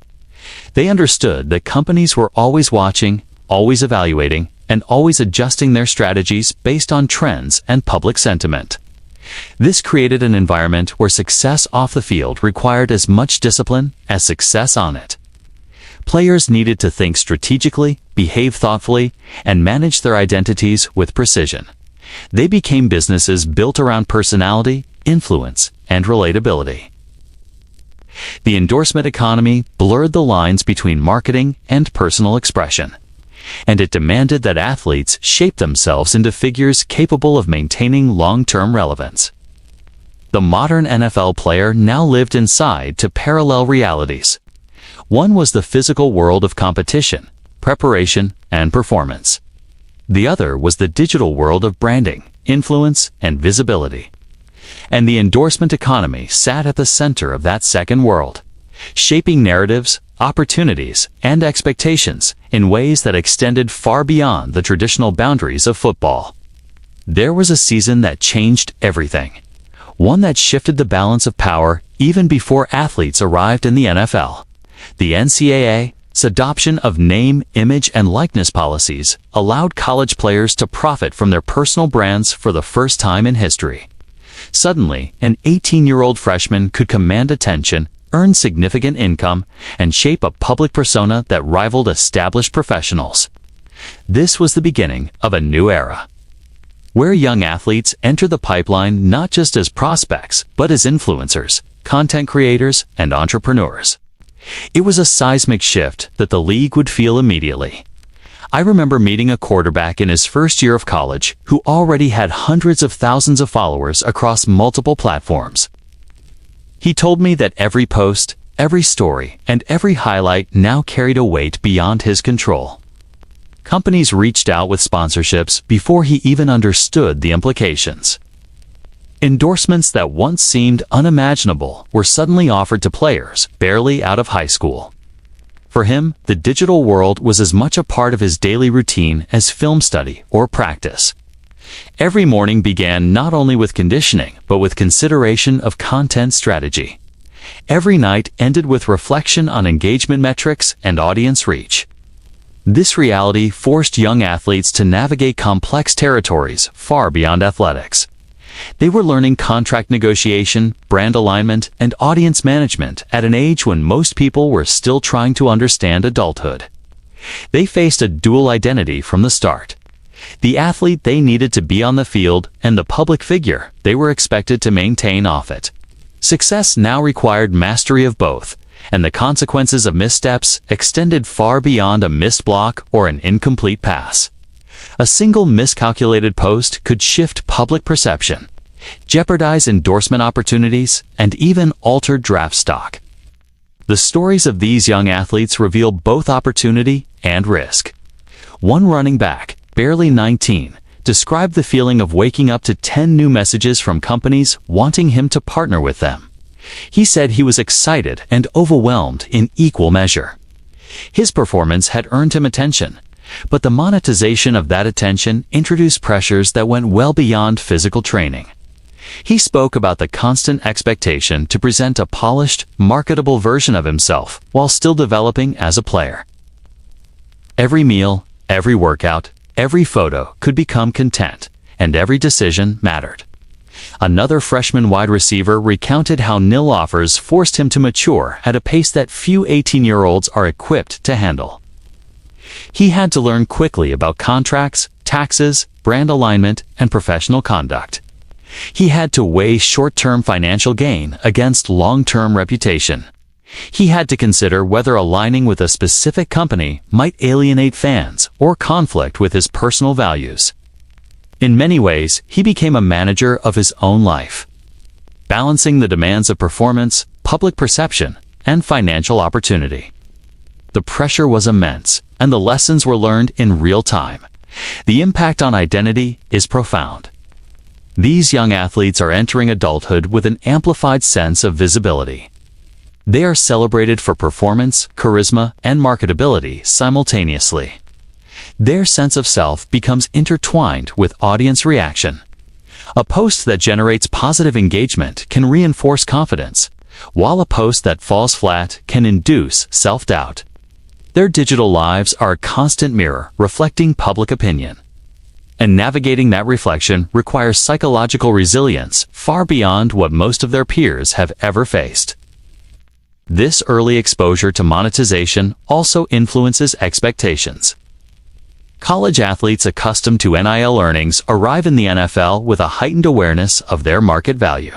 They understood that companies were always watching, always evaluating, and always adjusting their strategies based on trends and public sentiment. This created an environment where success off the field required as much discipline as success on it. Players needed to think strategically, behave thoughtfully, and manage their identities with precision. They became businesses built around personality, influence, and relatability. The endorsement economy blurred the lines between marketing and personal expression, and it demanded that athletes shape themselves into figures capable of maintaining long-term relevance. The modern NFL player now lived inside two parallel realities. One was the physical world of competition, preparation, and performance. The other was the digital world of branding, influence, and visibility. And the endorsement economy sat at the center of that second world, shaping narratives, opportunities, and expectations in ways that extended far beyond the traditional boundaries of football. There was a season that changed everything, one that shifted the balance of power even before athletes arrived in the NFL. The NCAA's adoption of name, image, and likeness policies allowed college players to profit from their personal brands for the first time in history. Suddenly, an 18-year-old freshman could command attention, earn significant income, and shape a public persona that rivaled established professionals. This was the beginning of a new era, where young athletes enter the pipeline not just as prospects, but as influencers, content creators, and entrepreneurs. It was a seismic shift that the league would feel immediately. I remember meeting a quarterback in his first year of college who already had hundreds of thousands of followers across multiple platforms. He told me that every post, every story, and every highlight now carried a weight beyond his control. Companies reached out with sponsorships before he even understood the implications. Endorsements that once seemed unimaginable were suddenly offered to players barely out of high school. For him, the digital world was as much a part of his daily routine as film study or practice. Every morning began not only with conditioning, but with consideration of content strategy. Every night ended with reflection on engagement metrics and audience reach. This reality forced young athletes to navigate complex territories far beyond athletics. They were learning contract negotiation, brand alignment, and audience management at an age when most people were still trying to understand adulthood. They faced a dual identity from the start: the athlete they needed to be on the field and the public figure they were expected to maintain off it. Success now required mastery of both, and the consequences of missteps extended far beyond a missed block or an incomplete pass. A single miscalculated post could shift public perception, jeopardize endorsement opportunities, and even alter draft stock. The stories of these young athletes reveal both opportunity and risk. One running back, barely 19, described the feeling of waking up to 10 new messages from companies wanting him to partner with them. He said he was excited and overwhelmed in equal measure. His performance had earned him attention, but the monetization of that attention introduced pressures that went well beyond physical training. He spoke about the constant expectation to present a polished, marketable version of himself while still developing as a player. Every meal, every workout, every photo could become content, and every decision mattered. Another freshman wide receiver recounted how NIL offers forced him to mature at a pace that few 18-year-olds are equipped to handle. He had to learn quickly about contracts, taxes, brand alignment, and professional conduct. He had to weigh short-term financial gain against long-term reputation. He had to consider whether aligning with a specific company might alienate fans or conflict with his personal values. In many ways, he became a manager of his own life, balancing the demands of performance, public perception, and financial opportunity. The pressure was immense, and the lessons were learned in real time. The impact on identity is profound. These young athletes are entering adulthood with an amplified sense of visibility. They are celebrated for performance, charisma, and marketability simultaneously. Their sense of self becomes intertwined with audience reaction. A post that generates positive engagement can reinforce confidence, while a post that falls flat can induce self-doubt. Their digital lives are a constant mirror reflecting public opinion. And navigating that reflection requires psychological resilience far beyond what most of their peers have ever faced. This early exposure to monetization also influences expectations. College athletes accustomed to NIL earnings arrive in the NFL with a heightened awareness of their market value.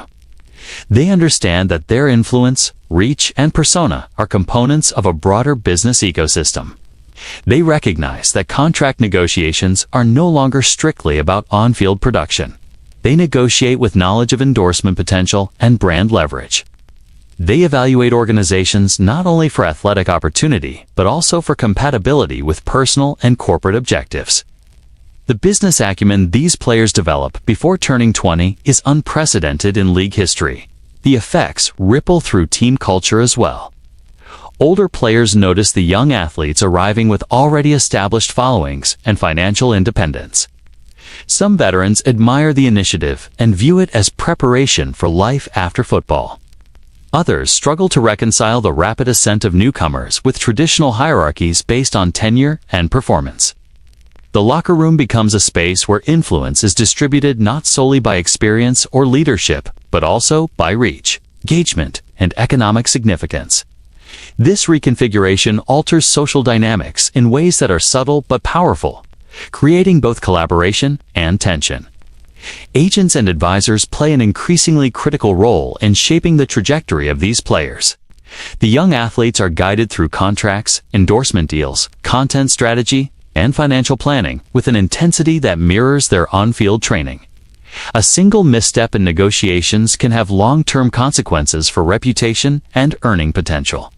They understand that their influence, reach, and persona are components of a broader business ecosystem. They recognize that contract negotiations are no longer strictly about on-field production. They negotiate with knowledge of endorsement potential and brand leverage. They evaluate organizations not only for athletic opportunity, but also for compatibility with personal and corporate objectives. The business acumen these players develop before turning 20 is unprecedented in league history. The effects ripple through team culture as well. Older players notice the young athletes arriving with already established followings and financial independence. Some veterans admire the initiative and view it as preparation for life after football. Others struggle to reconcile the rapid ascent of newcomers with traditional hierarchies based on tenure and performance. The locker room becomes a space where influence is distributed not solely by experience or leadership, but also by reach, engagement, and economic significance. This reconfiguration alters social dynamics in ways that are subtle but powerful, creating both collaboration and tension. Agents and advisors play an increasingly critical role in shaping the trajectory of these players. The young athletes are guided through contracts, endorsement deals, content strategy, and financial planning with an intensity that mirrors their on-field training. A single misstep in negotiations can have long-term consequences for reputation and earning potential.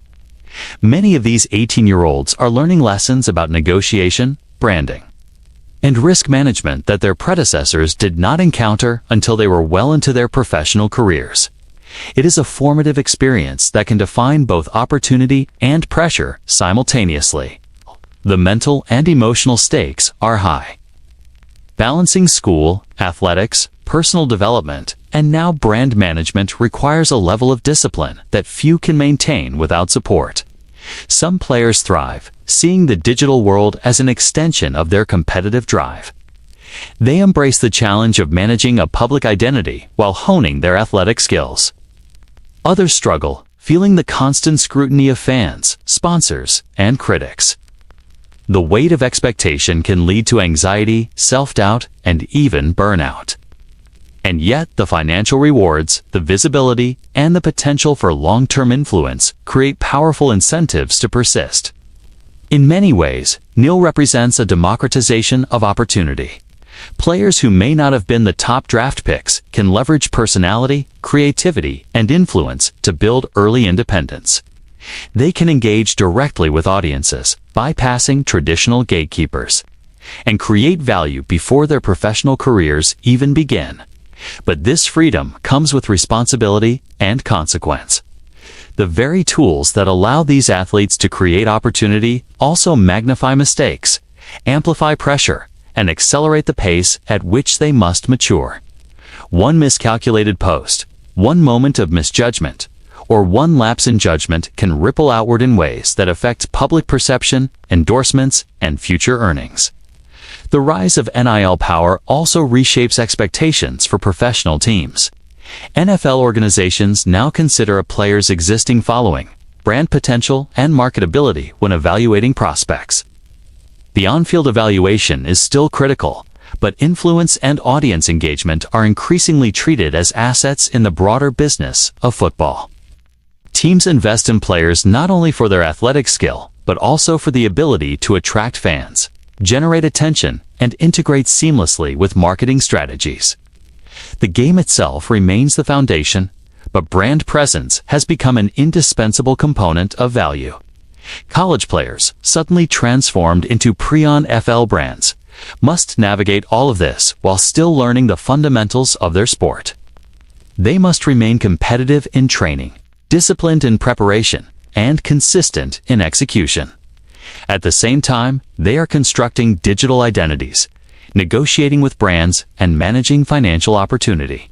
Many of these 18-year-olds are learning lessons about negotiation, branding, and risk management that their predecessors did not encounter until they were well into their professional careers. It is a formative experience that can define both opportunity and pressure simultaneously. The mental and emotional stakes are high. Balancing school, athletics, personal development, and now brand management requires a level of discipline that few can maintain without support. Some players thrive, seeing the digital world as an extension of their competitive drive. They embrace the challenge of managing a public identity while honing their athletic skills. Others struggle, feeling the constant scrutiny of fans, sponsors, and critics. The weight of expectation can lead to anxiety, self-doubt, and even burnout. And yet, the financial rewards, the visibility, and the potential for long-term influence create powerful incentives to persist. In many ways, NIL represents a democratization of opportunity. Players who may not have been the top draft picks can leverage personality, creativity, and influence to build early independence. They can engage directly with audiences, bypassing traditional gatekeepers, and create value before their professional careers even begin. But this freedom comes with responsibility and consequence. The very tools that allow these athletes to create opportunity also magnify mistakes, amplify pressure, and accelerate the pace at which they must mature. One miscalculated post, one moment of misjudgment, or one lapse in judgment can ripple outward in ways that affect public perception, endorsements, and future earnings. The rise of NIL power also reshapes expectations for professional teams. NFL organizations now consider a player's existing following, brand potential, and marketability when evaluating prospects. The on-field evaluation is still critical, but influence and audience engagement are increasingly treated as assets in the broader business of football. Teams invest in players not only for their athletic skill, but also for the ability to attract fans, generate attention, and integrate seamlessly with marketing strategies. The game itself remains the foundation, but brand presence has become an indispensable component of value. College players, suddenly transformed into pre-NFL brands, must navigate all of this while still learning the fundamentals of their sport. They must remain competitive in training, disciplined in preparation, and consistent in execution. At the same time, they are constructing digital identities, negotiating with brands, and managing financial opportunity.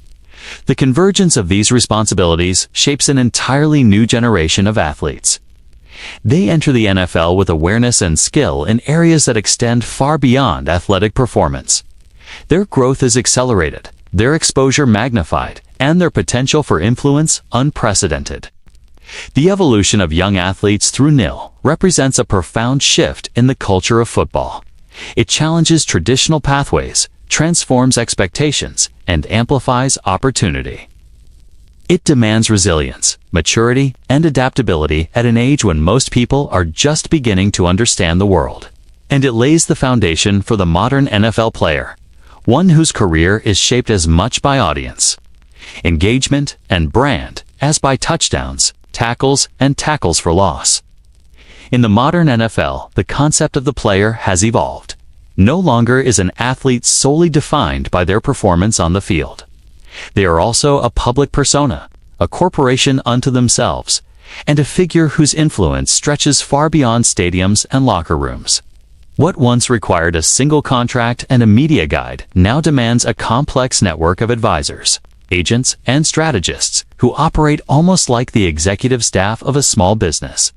The convergence of these responsibilities shapes an entirely new generation of athletes. They enter the NFL with awareness and skill in areas that extend far beyond athletic performance. Their growth is accelerated, their exposure magnified, and their potential for influence unprecedented. The evolution of young athletes through NIL represents a profound shift in the culture of football. It challenges traditional pathways, transforms expectations, and amplifies opportunity. It demands resilience, maturity, and adaptability at an age when most people are just beginning to understand the world. And it lays the foundation for the modern NFL player, one whose career is shaped as much by audience, engagement, and brand as by touchdowns, tackles, and tackles for loss. In the modern NFL, the concept of the player has evolved. No longer is an athlete solely defined by their performance on the field. They are also a public persona, a corporation unto themselves, and a figure whose influence stretches far beyond stadiums and locker rooms. What once required a single contract and a media guide now demands a complex network of advisors, agents, and strategists who operate almost like the executive staff of a small business.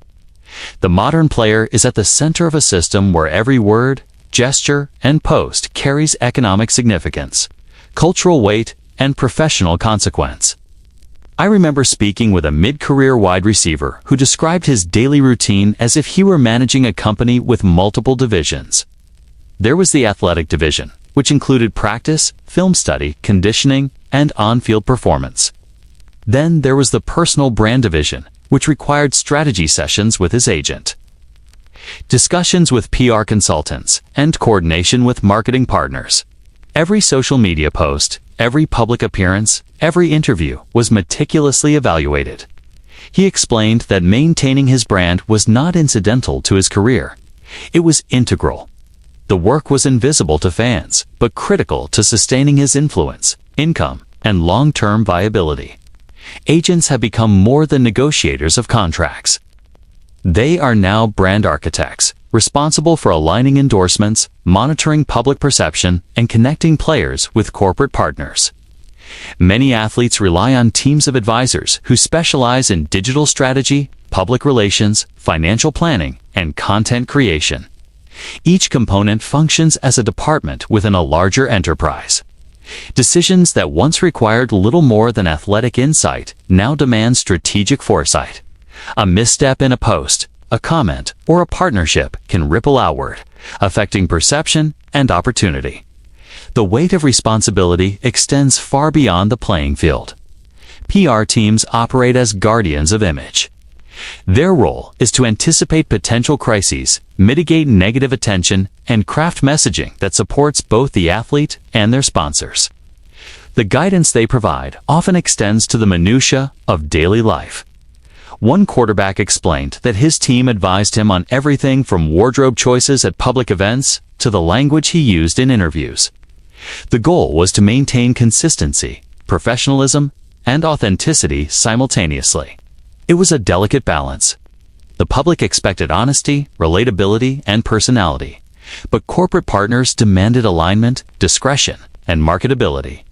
The modern player is at the center of a system where every word, gesture, and post carries economic significance, cultural weight, and professional consequence. I remember speaking with a mid-career wide receiver who described his daily routine as if he were managing a company with multiple divisions. There was the athletic division, which included practice, film study, conditioning, and on-field performance. Then there was the personal brand division, which required strategy sessions with his agent, discussions with PR consultants, and coordination with marketing partners. Every social media post, every public appearance, every interview was meticulously evaluated. He explained that maintaining his brand was not incidental to his career. It was integral. The work was invisible to fans, but critical to sustaining his influence, income, and long-term viability. Agents have become more than negotiators of contracts. They are now brand architects, responsible for aligning endorsements, monitoring public perception, and connecting players with corporate partners. Many athletes rely on teams of advisors who specialize in digital strategy, public relations, financial planning, and content creation. Each component functions as a department within a larger enterprise. Decisions that once required little more than athletic insight now demand strategic foresight. A misstep in a post, a comment, or a partnership can ripple outward, affecting perception and opportunity. The weight of responsibility extends far beyond the playing field. PR teams operate as guardians of image. Their role is to anticipate potential crises, mitigate negative attention, and craft messaging that supports both the athlete and their sponsors. The guidance they provide often extends to the minutiae of daily life. One quarterback explained that his team advised him on everything from wardrobe choices at public events to the language he used in interviews. The goal was to maintain consistency, professionalism, and authenticity simultaneously. It was a delicate balance. The public expected honesty, relatability, and personality, but corporate partners demanded alignment, discretion, and marketability.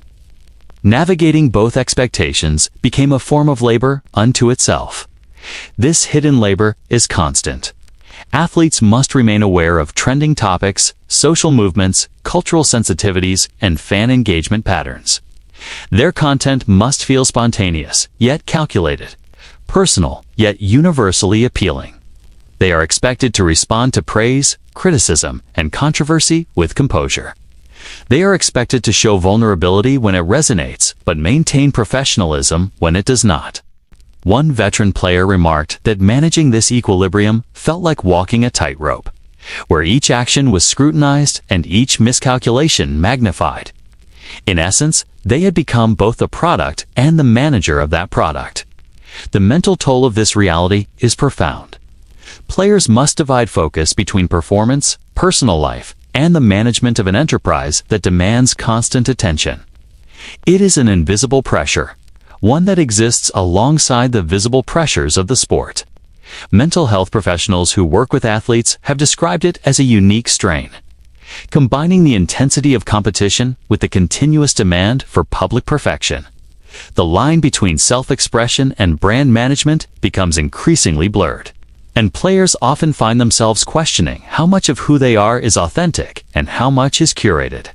Navigating both expectations became a form of labor unto itself. This hidden labor is constant. Athletes must remain aware of trending topics, social movements, cultural sensitivities, and fan engagement patterns. Their content must feel spontaneous, yet calculated, personal, yet universally appealing. They are expected to respond to praise, criticism, and controversy with composure. They are expected to show vulnerability when it resonates, but maintain professionalism when it does not. One veteran player remarked that managing this equilibrium felt like walking a tightrope, where each action was scrutinized and each miscalculation magnified. In essence, they had become both the product and the manager of that product. The mental toll of this reality is profound. Players must divide focus between performance, personal life, and the management of an enterprise that demands constant attention. It is an invisible pressure, one that exists alongside the visible pressures of the sport. Mental health professionals who work with athletes have described it as a unique strain, combining the intensity of competition with the continuous demand for public perfection. The line between self-expression and brand management becomes increasingly blurred, and players often find themselves questioning how much of who they are is authentic and how much is curated.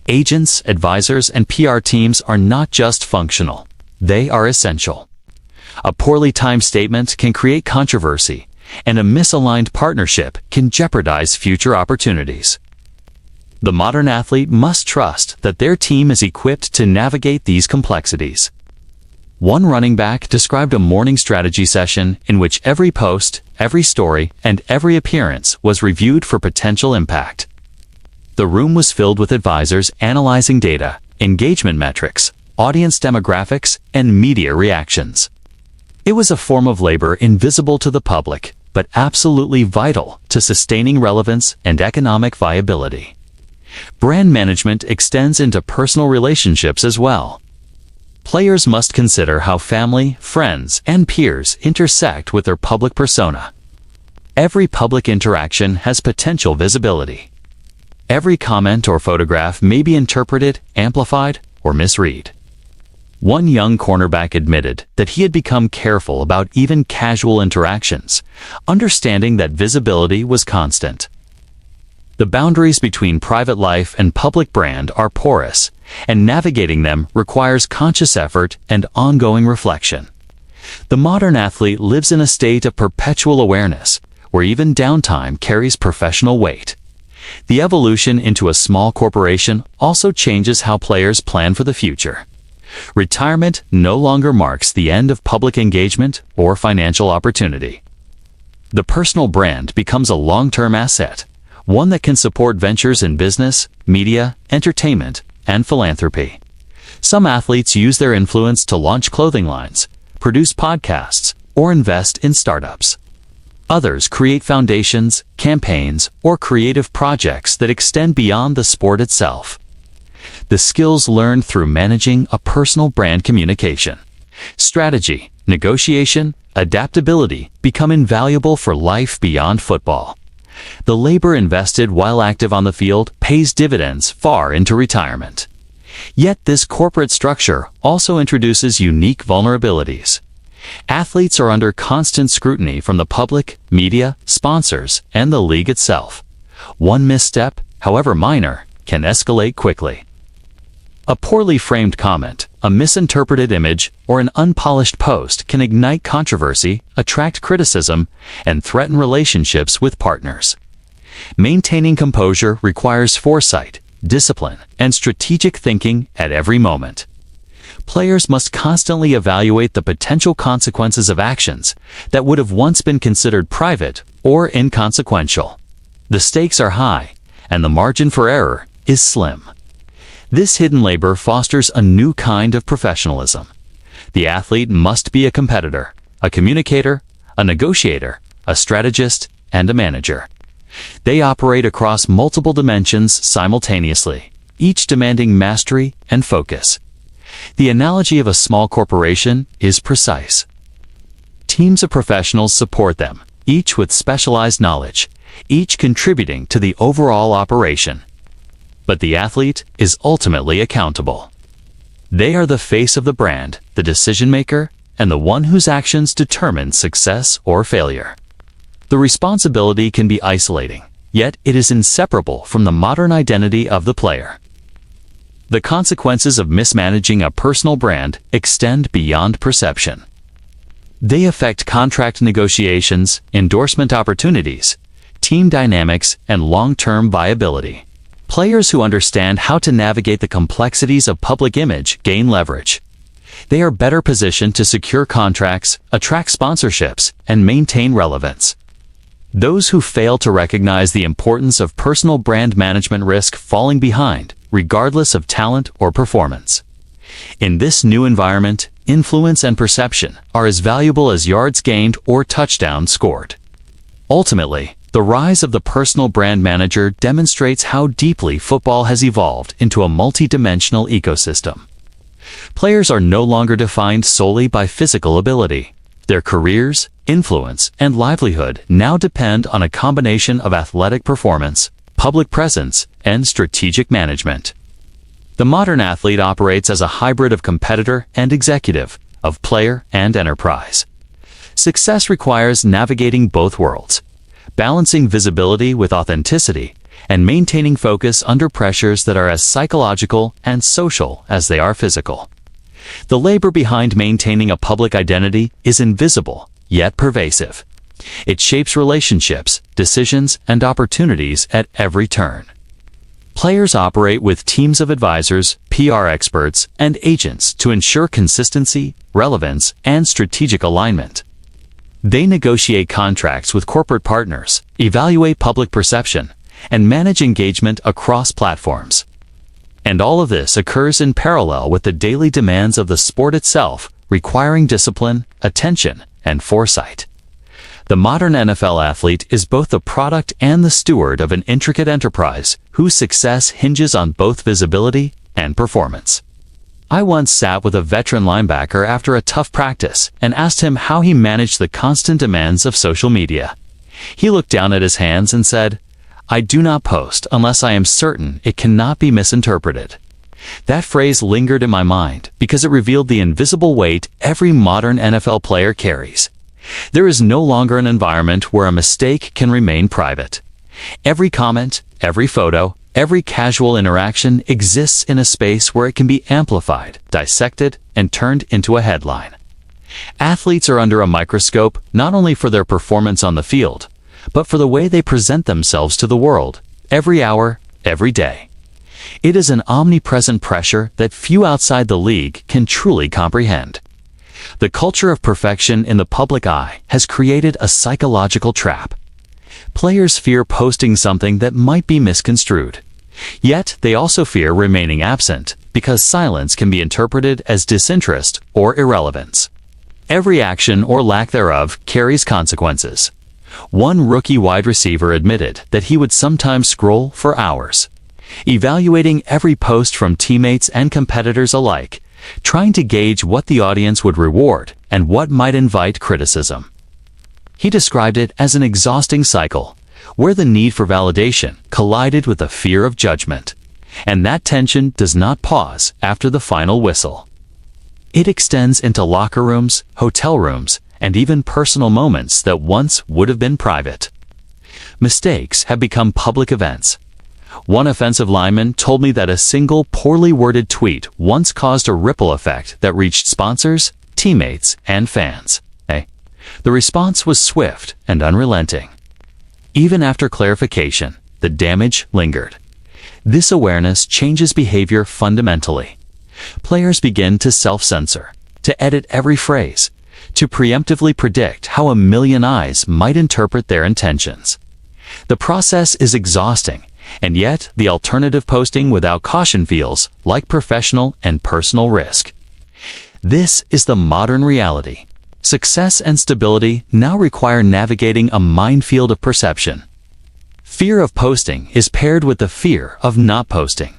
Agents, advisors, and PR teams are not just functional, they are essential. A poorly timed statement can create controversy, and a misaligned partnership can jeopardize future opportunities. The modern athlete must trust that their team is equipped to navigate these complexities. One running back described a morning strategy session in which every post, every story, and every appearance was reviewed for potential impact. The room was filled with advisors analyzing data, engagement metrics, audience demographics, and media reactions. It was a form of labor invisible to the public, but absolutely vital to sustaining relevance and economic viability. Brand management extends into personal relationships as well. Players must consider how family, friends, and peers intersect with their public persona. Every public interaction has potential visibility. Every comment or photograph may be interpreted, amplified, or misread. One young cornerback admitted that he had become careful about even casual interactions, understanding that visibility was constant. The boundaries between private life and public brand are porous, and navigating them requires conscious effort and ongoing reflection. The modern athlete lives in a state of perpetual awareness, where even downtime carries professional weight. The evolution into a small corporation also changes how players plan for the future. Retirement no longer marks the end of public engagement or financial opportunity. The personal brand becomes a long-term asset, one that can support ventures in business, media, entertainment, and philanthropy. Some athletes use their influence to launch clothing lines, produce podcasts, or invest in startups. Others create foundations, campaigns, or creative projects that extend beyond the sport itself. The skills learned through managing a personal brand communication, strategy, negotiation, adaptability become invaluable for life beyond football. The labor invested while active on the field pays dividends far into retirement. Yet this corporate structure also introduces unique vulnerabilities. Athletes are under constant scrutiny from the public, media, sponsors, and the league itself. One misstep, however minor, can escalate quickly. A poorly framed comment, a misinterpreted image, or an unpolished post can ignite controversy, attract criticism, and threaten relationships with partners. Maintaining composure requires foresight, discipline, and strategic thinking at every moment. Players must constantly evaluate the potential consequences of actions that would have once been considered private or inconsequential. The stakes are high, and the margin for error is slim. This hidden labor fosters a new kind of professionalism. The athlete must be a competitor, a communicator, a negotiator, a strategist, and a manager. They operate across multiple dimensions simultaneously, each demanding mastery and focus. The analogy of a small corporation is precise. Teams of professionals support them, each with specialized knowledge, each contributing to the overall operation. But the athlete is ultimately accountable. They are the face of the brand, the decision-maker, and the one whose actions determine success or failure. The responsibility can be isolating, yet it is inseparable from the modern identity of the player. The consequences of mismanaging a personal brand extend beyond perception. They affect contract negotiations, endorsement opportunities, team dynamics, and long-term viability. Players who understand how to navigate the complexities of public image gain leverage. They are better positioned to secure contracts, attract sponsorships, and maintain relevance. Those who fail to recognize the importance of personal brand management risk falling behind, regardless of talent or performance. In this new environment, influence and perception are as valuable as yards gained or touchdowns scored. Ultimately, the rise of the personal brand manager demonstrates how deeply football has evolved into a multi-dimensional ecosystem. Players are no longer defined solely by physical ability. Their careers, influence, and livelihood now depend on a combination of athletic performance, public presence, and strategic management. The modern athlete operates as a hybrid of competitor and executive, of player and enterprise. Success requires navigating both worlds, balancing visibility with authenticity, and maintaining focus under pressures that are as psychological and social as they are physical. The labor behind maintaining a public identity is invisible, yet pervasive. It shapes relationships, decisions, and opportunities at every turn. Players operate with teams of advisors, PR experts, and agents to ensure consistency, relevance, and strategic alignment. They negotiate contracts with corporate partners, evaluate public perception, and manage engagement across platforms. And all of this occurs in parallel with the daily demands of the sport itself, requiring discipline, attention, and foresight. The modern NFL athlete is both the product and the steward of an intricate enterprise whose success hinges on both visibility and performance. I once sat with a veteran linebacker after a tough practice and asked him how he managed the constant demands of social media. He looked down at his hands and said, "I do not post unless I am certain it cannot be misinterpreted." That phrase lingered in my mind because it revealed the invisible weight every modern NFL player carries. There is no longer an environment where a mistake can remain private. Every comment, every photo, every casual interaction exists in a space where it can be amplified, dissected, and turned into a headline. Athletes are under a microscope not only for their performance on the field, but for the way they present themselves to the world, every hour, every day. It is an omnipresent pressure that few outside the league can truly comprehend. The culture of perfection in the public eye has created a psychological trap. Players fear posting something that might be misconstrued. Yet, they also fear remaining absent, because silence can be interpreted as disinterest or irrelevance. Every action or lack thereof carries consequences. One rookie wide receiver admitted that he would sometimes scroll for hours, evaluating every post from teammates and competitors alike, trying to gauge what the audience would reward and what might invite criticism. He described it as an exhausting cycle, where the need for validation collided with the fear of judgment, and that tension does not pause after the final whistle. It extends into locker rooms, hotel rooms, and even personal moments that once would have been private. Mistakes have become public events. One offensive lineman told me that a single poorly worded tweet once caused a ripple effect that reached sponsors, teammates, and fans. The response was swift and unrelenting. Even after clarification, the damage lingered. This awareness changes behavior fundamentally. Players begin to self-censor, to edit every phrase, to preemptively predict how a million eyes might interpret their intentions. The process is exhausting, and yet the alternative posting without caution feels like professional and personal risk. This is the modern reality. Success and stability now require navigating a minefield of perception. Fear of posting is paired with the fear of not posting.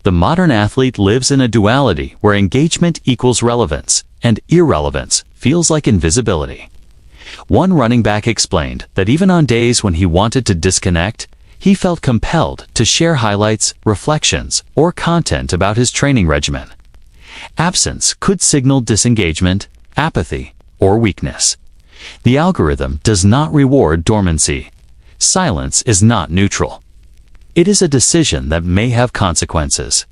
The modern athlete lives in a duality where engagement equals relevance, and irrelevance feels like invisibility. One running back explained that even on days when he wanted to disconnect, he felt compelled to share highlights, reflections, or content about his training regimen. Absence could signal disengagement, apathy, or weakness. The algorithm does not reward dormancy. Silence is not neutral. It is a decision that may have consequences.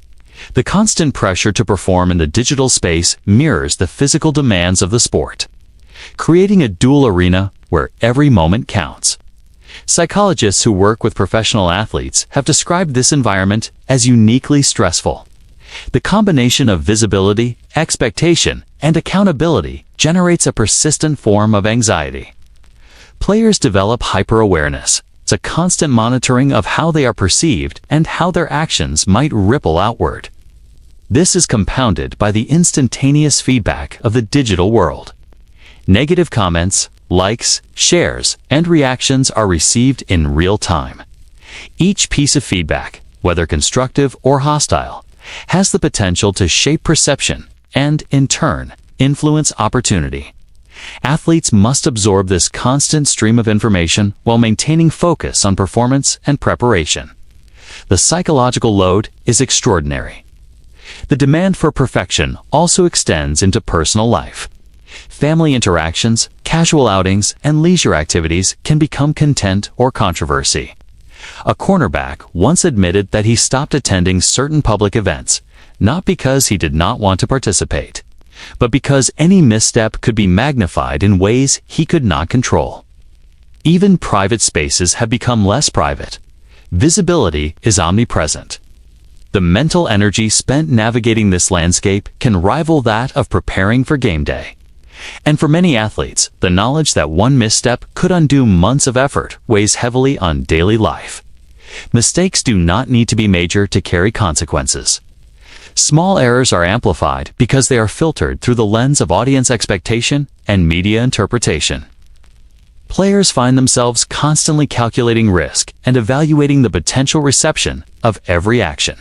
The constant pressure to perform in the digital space mirrors the physical demands of the sport, creating a dual arena where every moment counts. Psychologists who work with professional athletes have described this environment as uniquely stressful. The combination of visibility, expectation, and accountability generates a persistent form of anxiety. Players develop hyper-awareness. It's a constant monitoring of how they are perceived and how their actions might ripple outward. This is compounded by the instantaneous feedback of the digital world. Negative comments, likes, shares, and reactions are received in real time. Each piece of feedback, whether constructive or hostile, has the potential to shape perception and, in turn, influence opportunity. Athletes must absorb this constant stream of information while maintaining focus on performance and preparation. The psychological load is extraordinary. The demand for perfection also extends into personal life. Family interactions, casual outings, and leisure activities can become content or controversy. A cornerback once admitted that he stopped attending certain public events, not because he did not want to participate, but because any misstep could be magnified in ways he could not control. Even private spaces have become less private. Visibility is omnipresent. The mental energy spent navigating this landscape can rival that of preparing for game day. And for many athletes, the knowledge that one misstep could undo months of effort weighs heavily on daily life. Mistakes do not need to be major to carry consequences. Small errors are amplified because they are filtered through the lens of audience expectation and media interpretation. Players find themselves constantly calculating risk and evaluating the potential reception of every action.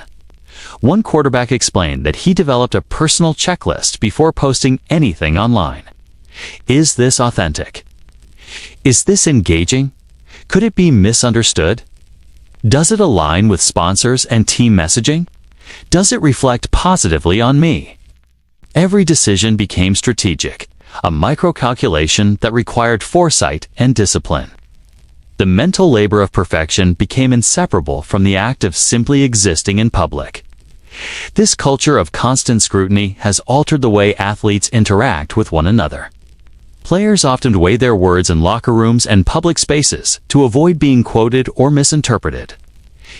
One quarterback explained that he developed a personal checklist before posting anything online. Is this authentic? Is this engaging? Could it be misunderstood? Does it align with sponsors and team messaging? Does it reflect positively on me? Every decision became strategic, a micro-calculation that required foresight and discipline. The mental labor of perfection became inseparable from the act of simply existing in public. This culture of constant scrutiny has altered the way athletes interact with one another. Players often weigh their words in locker rooms and public spaces to avoid being quoted or misinterpreted.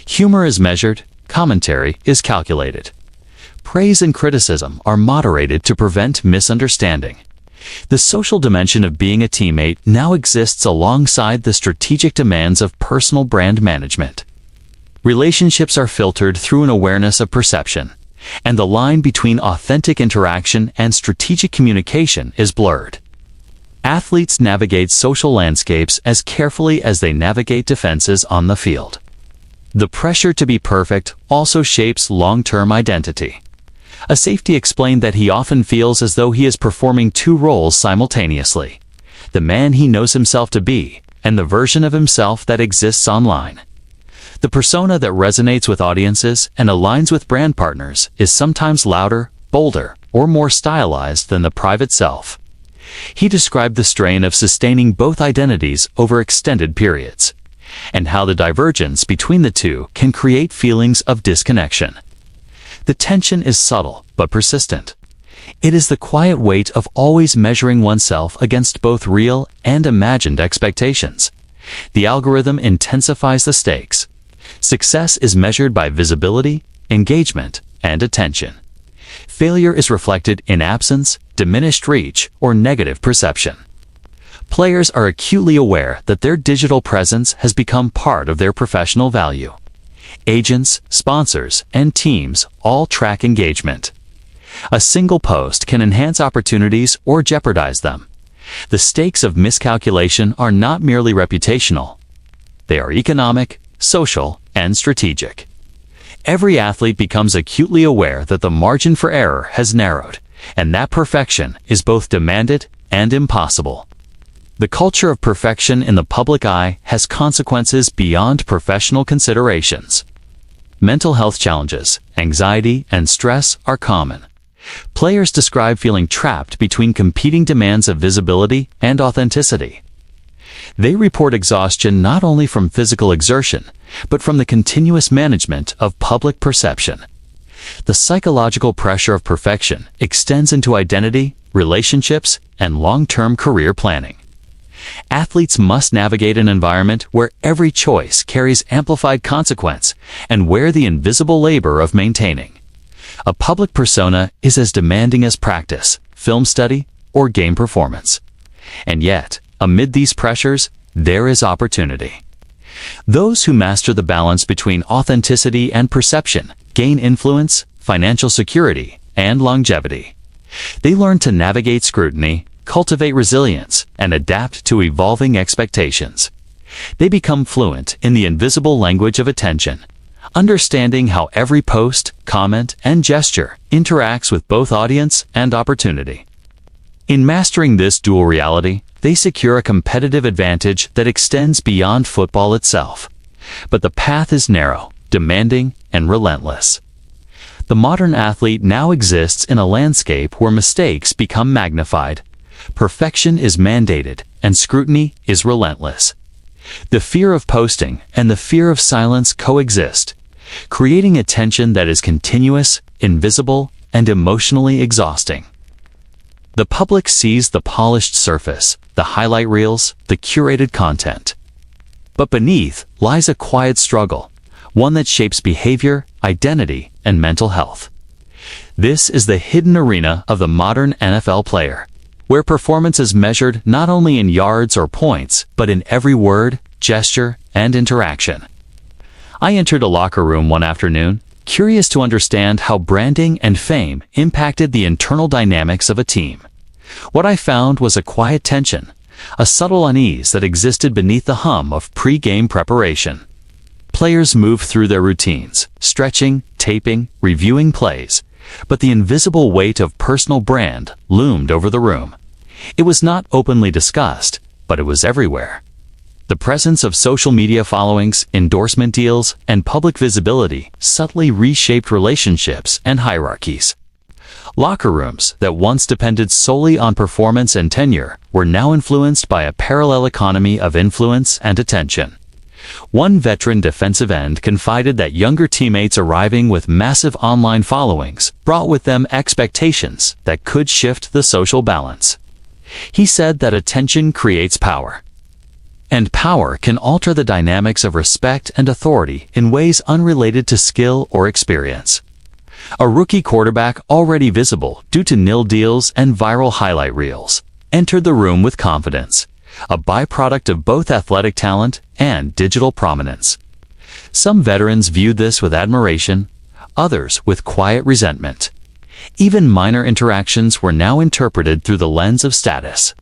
Humor is measured, commentary is calculated. Praise and criticism are moderated to prevent misunderstanding. The social dimension of being a teammate now exists alongside the strategic demands of personal brand management. Relationships are filtered through an awareness of perception, and the line between authentic interaction and strategic communication is blurred. Athletes navigate social landscapes as carefully as they navigate defenses on the field. The pressure to be perfect also shapes long-term identity. A safety explained that he often feels as though he is performing two roles simultaneously: the man he knows himself to be, and the version of himself that exists online. The persona that resonates with audiences and aligns with brand partners is sometimes louder, bolder, or more stylized than the private self. He described the strain of sustaining both identities over extended periods, and how the divergence between the two can create feelings of disconnection. The tension is subtle but persistent. It is the quiet weight of always measuring oneself against both real and imagined expectations. The algorithm intensifies the stakes. Success is measured by visibility, engagement, and attention. Failure is reflected in absence, diminished reach, or negative perception. Players are acutely aware that their digital presence has become part of their professional value. Agents, sponsors, and teams all track engagement. A single post can enhance opportunities or jeopardize them. The stakes of miscalculation are not merely reputational. They are economic, social, and strategic. Every athlete becomes acutely aware that the margin for error has narrowed, and that perfection is both demanded and impossible. The culture of perfection in the public eye has consequences beyond professional considerations. Mental health challenges, anxiety, and stress are common. Players describe feeling trapped between competing demands of visibility and authenticity. They report exhaustion not only from physical exertion, but from the continuous management of public perception. The psychological pressure of perfection extends into identity, relationships, and long-term career planning. Athletes must navigate an environment where every choice carries amplified consequence and where the invisible labor of maintaining a public persona is as demanding as practice, film study, or game performance. And yet, amid these pressures, there is opportunity. Those who master the balance between authenticity and perception gain influence, financial security, and longevity. They learn to navigate scrutiny, cultivate resilience, and adapt to evolving expectations. They become fluent in the invisible language of attention, understanding how every post, comment, and gesture interacts with both audience and opportunity. In mastering this dual reality, they secure a competitive advantage that extends beyond football itself. But the path is narrow, demanding, and relentless. The modern athlete now exists in a landscape where mistakes become magnified, perfection is mandated, and scrutiny is relentless. The fear of posting and the fear of silence coexist, creating a tension that is continuous, invisible, and emotionally exhausting. The public sees the polished surface, the highlight reels, the curated content. But beneath lies a quiet struggle, one that shapes behavior, identity, and mental health. This is the hidden arena of the modern NFL player, where performance is measured not only in yards or points, but in every word, gesture, and interaction. I entered a locker room one afternoon, curious to understand how branding and fame impacted the internal dynamics of a team. What I found was a quiet tension, a subtle unease that existed beneath the hum of pre-game preparation. Players moved through their routines, stretching, taping, reviewing plays, but the invisible weight of personal brand loomed over the room. It was not openly discussed, but it was everywhere. The presence of social media followings, endorsement deals, and public visibility subtly reshaped relationships and hierarchies. Locker rooms that once depended solely on performance and tenure were now influenced by a parallel economy of influence and attention. One veteran defensive end confided that younger teammates arriving with massive online followings brought with them expectations that could shift the social balance. He said that attention creates power, and power can alter the dynamics of respect and authority in ways unrelated to skill or experience. A rookie quarterback already visible due to NIL deals and viral highlight reels entered the room with confidence, a byproduct of both athletic talent and digital prominence. Some veterans viewed this with admiration, others with quiet resentment. Even minor interactions were now interpreted through the lens of status,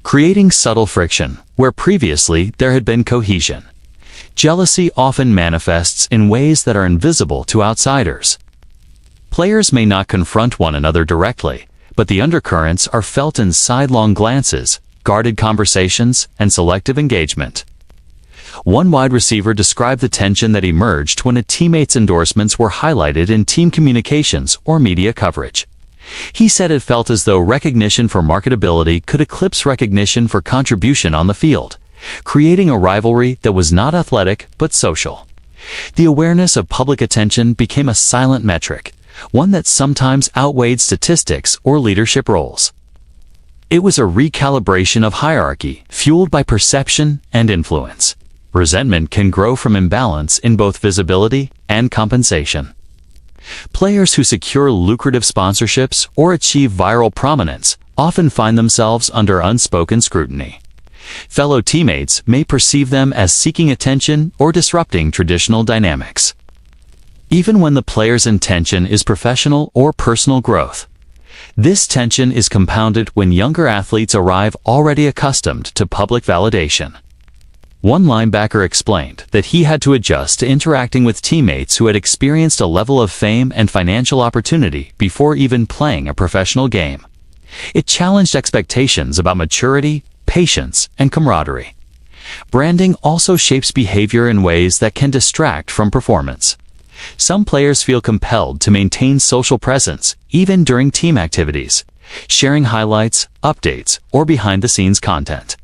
creating subtle friction where previously there had been cohesion. Jealousy often manifests in ways that are invisible to outsiders. Players may not confront one another directly, but the undercurrents are felt in sidelong glances, guarded conversations, and selective engagement. One wide receiver described the tension that emerged when a teammate's endorsements were highlighted in team communications or media coverage. He said it felt as though recognition for marketability could eclipse recognition for contribution on the field, creating a rivalry that was not athletic but social. The awareness of public attention became a silent metric, one that sometimes outweighed statistics or leadership roles. It was a recalibration of hierarchy, fueled by perception and influence. Resentment can grow from imbalance in both visibility and compensation. Players who secure lucrative sponsorships or achieve viral prominence often find themselves under unspoken scrutiny. Fellow teammates may perceive them as seeking attention or disrupting traditional dynamics. Even when the player's intention is professional or personal growth, this tension is compounded when younger athletes arrive already accustomed to public validation. One linebacker explained that he had to adjust to interacting with teammates who had experienced a level of fame and financial opportunity before even playing a professional game. It challenged expectations about maturity, patience, and camaraderie. Branding also shapes behavior in ways that can distract from performance. Some players feel compelled to maintain social presence even during team activities, sharing highlights, updates, or behind-the-scenes content.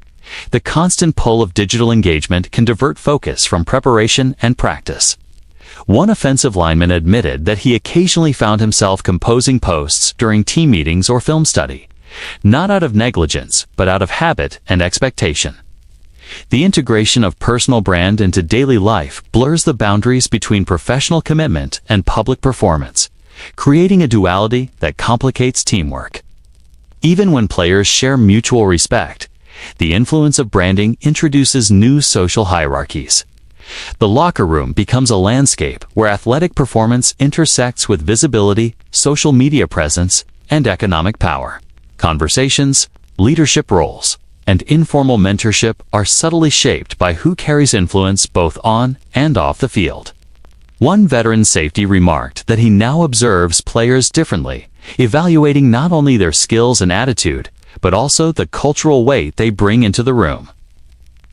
The constant pull of digital engagement can divert focus from preparation and practice. One offensive lineman admitted that he occasionally found himself composing posts during team meetings or film study, not out of negligence, but out of habit and expectation. The integration of personal brand into daily life blurs the boundaries between professional commitment and public performance, creating a duality that complicates teamwork. Even when players share mutual respect, the influence of branding introduces new social hierarchies. The locker room becomes a landscape where athletic performance intersects with visibility, social media presence, and economic power. Conversations, leadership roles, and informal mentorship are subtly shaped by who carries influence both on and off the field. One veteran safety remarked that he now observes players differently, evaluating not only their skills and attitude, but also the cultural weight they bring into the room.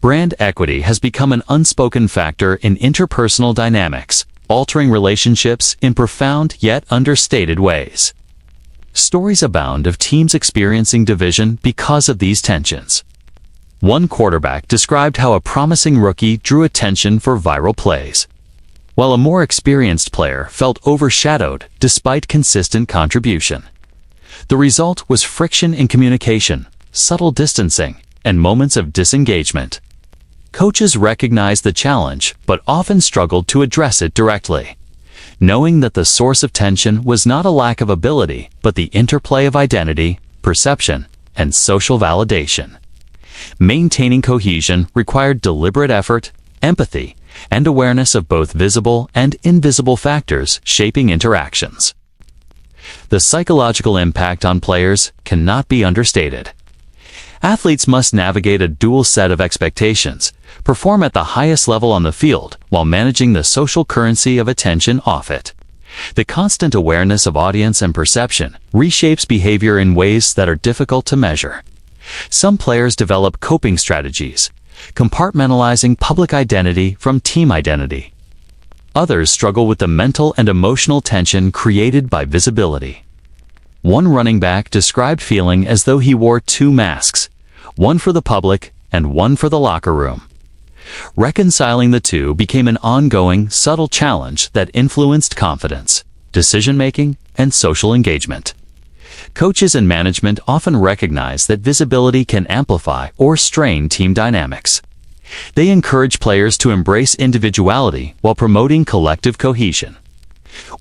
Brand equity has become an unspoken factor in interpersonal dynamics, altering relationships in profound yet understated ways. Stories abound of teams experiencing division because of these tensions. One quarterback described how a promising rookie drew attention for viral plays, while a more experienced player felt overshadowed despite consistent contribution. The result was friction in communication, subtle distancing, and moments of disengagement. Coaches recognized the challenge but often struggled to address it directly, knowing that the source of tension was not a lack of ability but the interplay of identity, perception, and social validation. Maintaining cohesion required deliberate effort, empathy, and awareness of both visible and invisible factors shaping interactions. The psychological impact on players cannot be understated. Athletes must navigate a dual set of expectations, perform at the highest level on the field while managing the social currency of attention off it. The constant awareness of audience and perception reshapes behavior in ways that are difficult to measure. Some players develop coping strategies, compartmentalizing public identity from team identity. Others struggle with the mental and emotional tension created by visibility. One running back described feeling as though he wore two masks, one for the public and one for the locker room. Reconciling the two became an ongoing, subtle challenge that influenced confidence, decision-making, and social engagement. Coaches and management often recognize that visibility can amplify or strain team dynamics. They encourage players to embrace individuality while promoting collective cohesion.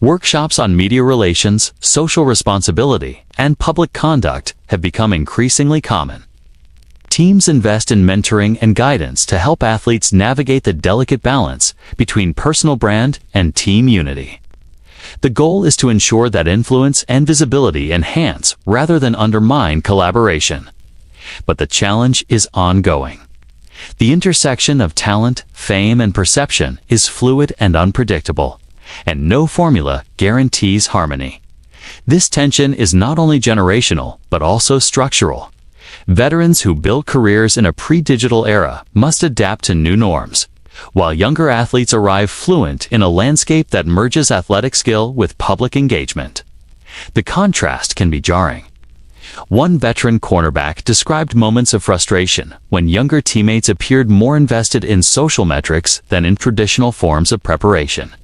Workshops on media relations, social responsibility, and public conduct have become increasingly common. Teams invest in mentoring and guidance to help athletes navigate the delicate balance between personal brand and team unity. The goal is to ensure that influence and visibility enhance rather than undermine collaboration. But the challenge is ongoing. The intersection of talent, fame, and perception is fluid and unpredictable, and no formula guarantees harmony. This tension is not only generational, but also structural. Veterans who built careers in a pre-digital era must adapt to new norms, while younger athletes arrive fluent in a landscape that merges athletic skill with public engagement. The contrast can be jarring. One veteran cornerback described moments of frustration when younger teammates appeared more invested in social metrics than in traditional forms of preparation.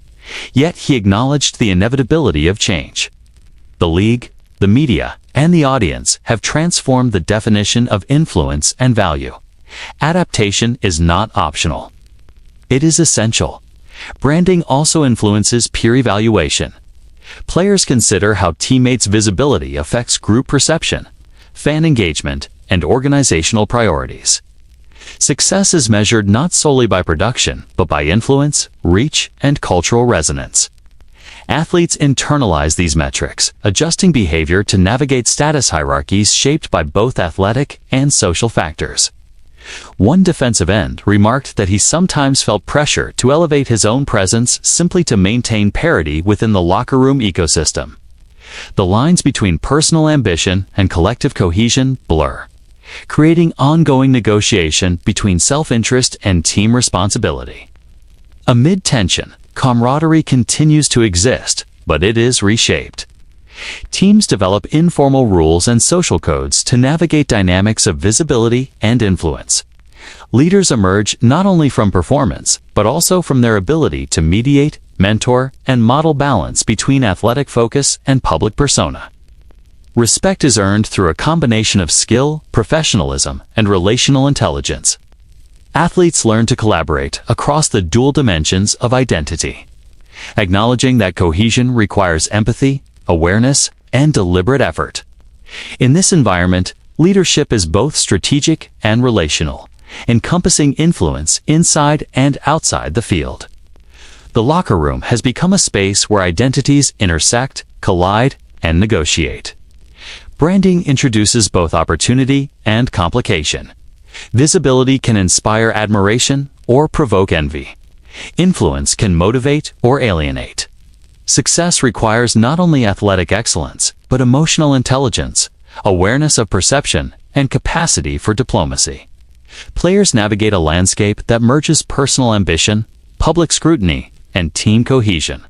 Yet he acknowledged the inevitability of change. The league, the media, and the audience have transformed the definition of influence and value. Adaptation is not optional. It is essential. Branding also influences peer evaluation. Players consider how teammates' visibility affects group perception, fan engagement, and organizational priorities. Success is measured not solely by production, but by influence, reach, and cultural resonance. Athletes internalize these metrics, adjusting behavior to navigate status hierarchies shaped by both athletic and social factors. One defensive end remarked that he sometimes felt pressure to elevate his own presence simply to maintain parity within the locker room ecosystem. The lines between personal ambition and collective cohesion blur, creating ongoing negotiation between self-interest and team responsibility. Amid tension, camaraderie continues to exist, but it is reshaped. Teams develop informal rules and social codes to navigate dynamics of visibility and influence. Leaders emerge not only from performance, but also from their ability to mediate, mentor, and model balance between athletic focus and public persona. Respect is earned through a combination of skill, professionalism, and relational intelligence. Athletes learn to collaborate across the dual dimensions of identity, acknowledging that cohesion requires empathy, awareness, and deliberate effort. In this environment, leadership is both strategic and relational, encompassing influence inside and outside the field. The locker room has become a space where identities intersect, collide, and negotiate. Branding introduces both opportunity and complication. Visibility can inspire admiration or provoke envy. Influence can motivate or alienate. Success requires not only athletic excellence, but emotional intelligence, awareness of perception, and capacity for diplomacy. Players navigate a landscape that merges personal ambition, public scrutiny, and team cohesion.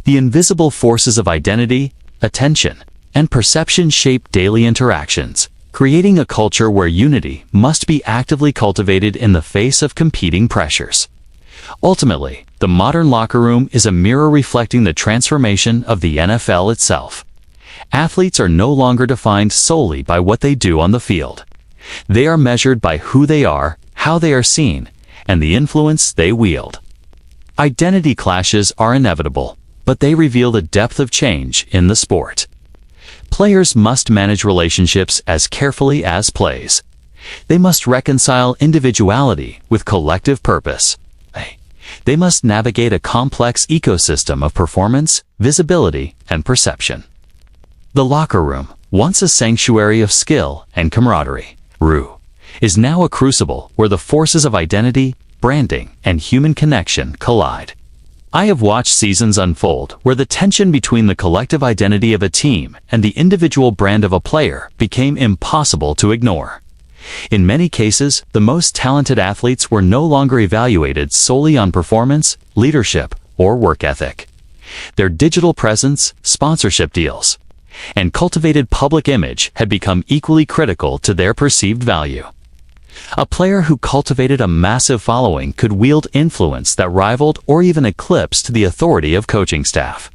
The invisible forces of identity, attention, and perception shape daily interactions, creating a culture where unity must be actively cultivated in the face of competing pressures. Ultimately, the modern locker room is a mirror reflecting the transformation of the NFL itself. Athletes are no longer defined solely by what they do on the field. They are measured by who they are, how they are seen, and the influence they wield. Identity clashes are inevitable, but they reveal the depth of change in the sport. Players must manage relationships as carefully as plays. They must reconcile individuality with collective purpose. They must navigate a complex ecosystem of performance, visibility, and perception. The locker room, once a sanctuary of skill and camaraderie, is now a crucible where the forces of identity, branding, and human connection collide. I have watched seasons unfold where the tension between the collective identity of a team and the individual brand of a player became impossible to ignore. In many cases, the most talented athletes were no longer evaluated solely on performance, leadership, or work ethic. Their digital presence, sponsorship deals, and cultivated public image had become equally critical to their perceived value. A player who cultivated a massive following could wield influence that rivaled or even eclipsed the authority of coaching staff,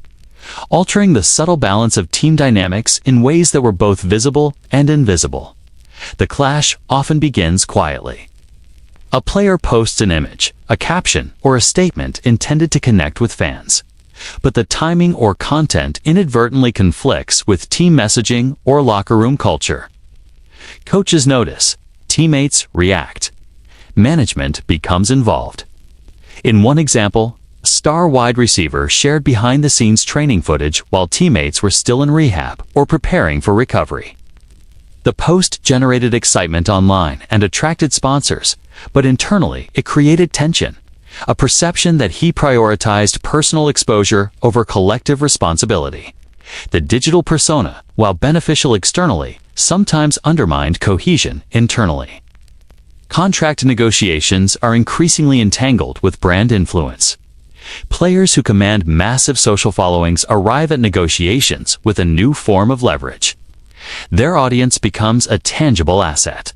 altering the subtle balance of team dynamics in ways that were both visible and invisible. The clash often begins quietly. A player posts an image, a caption, or a statement intended to connect with fans, but the timing or content inadvertently conflicts with team messaging or locker room culture. Coaches notice, teammates react. Management becomes involved. In one example, a star wide receiver shared behind-the-scenes training footage while teammates were still in rehab or preparing for recovery. The post generated excitement online and attracted sponsors, but internally it created tension, a perception that he prioritized personal exposure over collective responsibility. The digital persona, while beneficial externally, sometimes undermined cohesion internally. Contract negotiations are increasingly entangled with brand influence. Players who command massive social followings arrive at negotiations with a new form of leverage. Their audience becomes a tangible asset.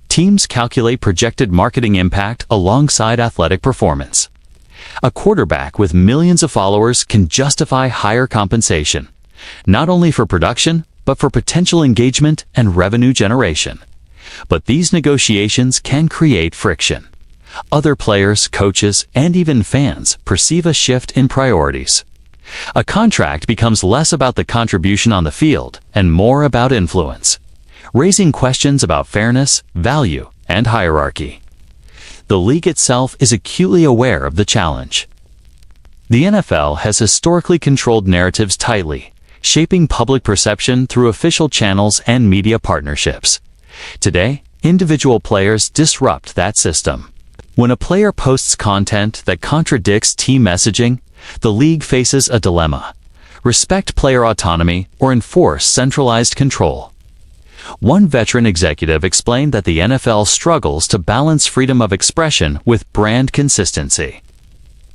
Teams calculate projected marketing impact alongside athletic performance. A quarterback with millions of followers can justify higher compensation, not only for production, but for potential engagement and revenue generation. But these negotiations can create friction. Other players, coaches, and even fans perceive a shift in priorities. A contract becomes less about the contribution on the field and more about influence, raising questions about fairness, value, and hierarchy. The league itself is acutely aware of the challenge. The NFL has historically controlled narratives tightly, shaping public perception through official channels and media partnerships. Today, individual players disrupt that system. When a player posts content that contradicts team messaging, the league faces a dilemma: respect player autonomy or enforce centralized control. One veteran executive explained that the NFL struggles to balance freedom of expression with brand consistency,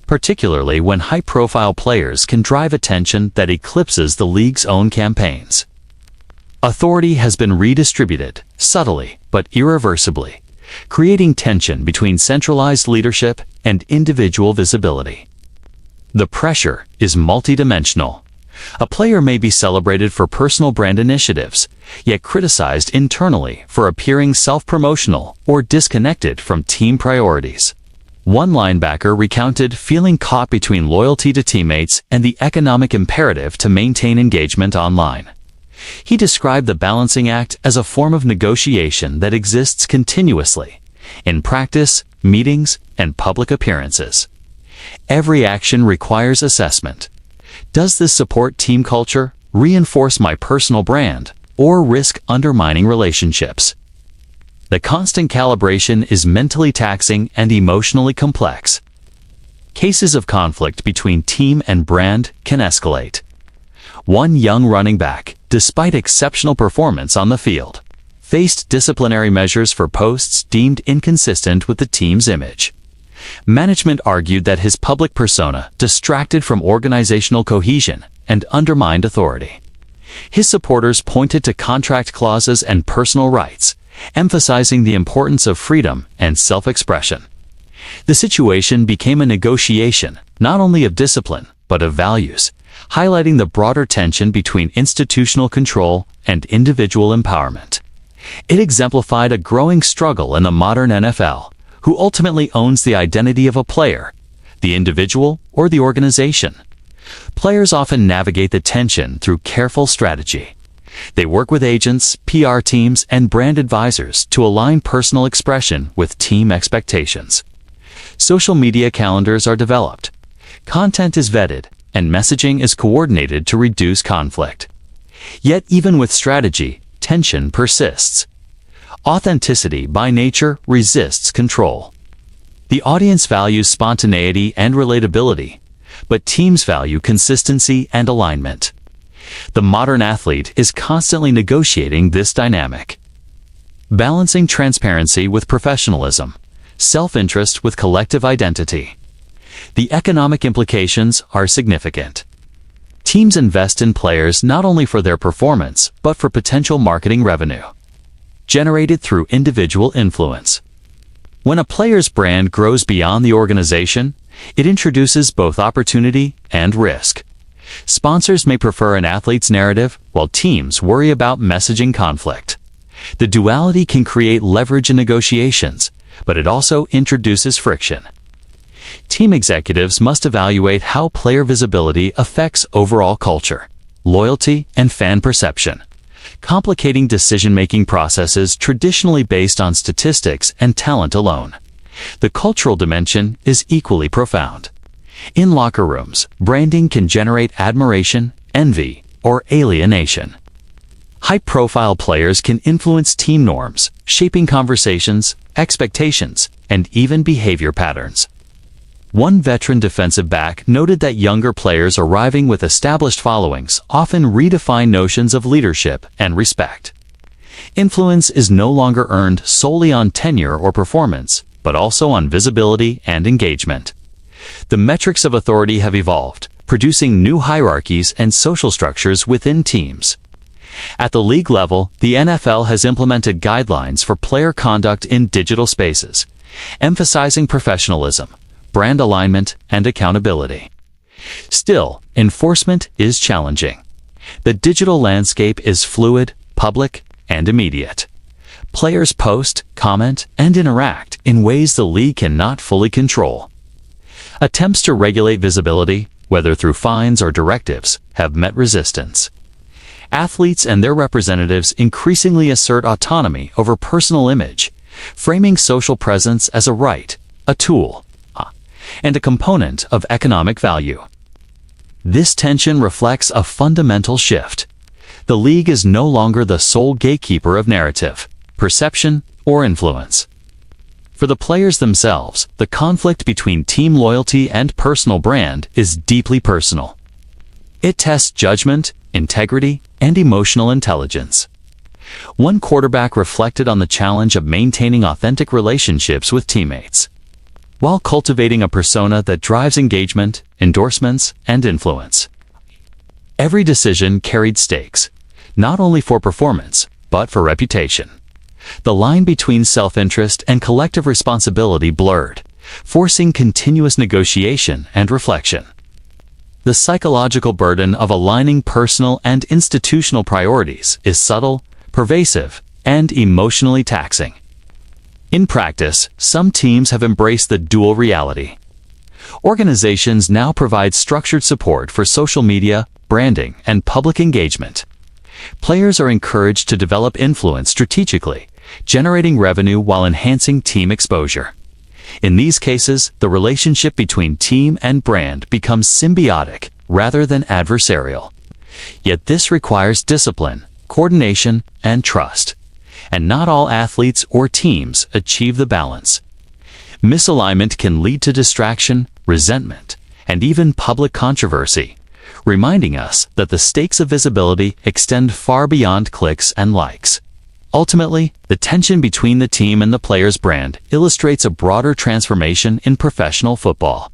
particularly when high-profile players can drive attention that eclipses the league's own campaigns. Authority has been redistributed, subtly but irreversibly, creating tension between centralized leadership and individual visibility. The pressure is multidimensional. A player may be celebrated for personal brand initiatives, yet criticized internally for appearing self-promotional or disconnected from team priorities. One linebacker recounted feeling caught between loyalty to teammates and the economic imperative to maintain engagement online. He described the balancing act as a form of negotiation that exists continuously, in practice, meetings, and public appearances. Every action requires assessment. Does this support team culture, reinforce my personal brand, or risk undermining relationships? The constant calibration is mentally taxing and emotionally complex. cases of conflict between team and brand can escalate. One young running back, despite exceptional performance on the field, faced disciplinary measures for posts deemed inconsistent with the team's image. Management argued that his public persona distracted from organizational cohesion and undermined authority. His supporters pointed to contract clauses and personal rights, emphasizing the importance of freedom and self-expression. The situation became a negotiation not only of discipline, but of values, highlighting the broader tension between institutional control and individual empowerment. It exemplified a growing struggle in the modern NFL, who ultimately owns the identity of a player, the individual or the organization. Players often navigate the tension through careful strategy. They work with agents, PR teams, and brand advisors to align personal expression with team expectations. Social media calendars are developed. Content is vetted, and messaging is coordinated to reduce conflict. Yet even with strategy, tension persists. Authenticity by nature resists control. The audience values spontaneity and relatability, but teams value consistency and alignment. The modern athlete is constantly negotiating this dynamic, balancing transparency with professionalism, self-interest with collective identity. The economic implications are significant. Teams invest in players not only for their performance, but for potential marketing revenue, generated through individual influence. When a player's brand grows beyond the organization, it introduces both opportunity and risk. Sponsors may prefer an athlete's narrative, while teams worry about messaging conflict. The duality can create leverage in negotiations, but it also introduces friction. Team executives must evaluate how player visibility affects overall culture, loyalty, and fan perception, complicating decision-making processes traditionally based on statistics and talent alone. The cultural dimension is equally profound. In locker rooms, branding can generate admiration, envy, or alienation. High-profile players can influence team norms, shaping conversations, expectations, and even behavior patterns. One veteran defensive back noted that younger players arriving with established followings often redefine notions of leadership and respect. Influence is no longer earned solely on tenure or performance, but also on visibility and engagement. The metrics of authority have evolved, producing new hierarchies and social structures within teams. At the league level, the NFL has implemented guidelines for player conduct in digital spaces, emphasizing professionalism, brand alignment, and accountability. Still, enforcement is challenging. The digital landscape is fluid, public, and immediate. Players post, comment, and interact in ways the league cannot fully control. Attempts to regulate visibility, whether through fines or directives, have met resistance. Athletes and their representatives increasingly assert autonomy over personal image, framing social presence as a right, a tool, and a component of economic value. This tension reflects a fundamental shift. The league is no longer the sole gatekeeper of narrative, perception, or influence. For the players themselves, the conflict between team loyalty and personal brand is deeply personal. It tests judgment, integrity, and emotional intelligence. One quarterback reflected on the challenge of maintaining authentic relationships with teammates, while cultivating a persona that drives engagement, endorsements, and influence. Every decision carried stakes, not only for performance, but for reputation. The line between self-interest and collective responsibility blurred, forcing continuous negotiation and reflection. The psychological burden of aligning personal and institutional priorities is subtle, pervasive, and emotionally taxing. In practice, some teams have embraced the dual reality. Organizations now provide structured support for social media, branding, and public engagement. Players are encouraged to develop influence strategically, generating revenue while enhancing team exposure. In these cases, the relationship between team and brand becomes symbiotic rather than adversarial. Yet this requires discipline, coordination, and trust. And not all athletes or teams achieve the balance. Misalignment can lead to distraction, resentment, and even public controversy, reminding us that the stakes of visibility extend far beyond clicks and likes. Ultimately, the tension between the team and the player's brand illustrates a broader transformation in professional football.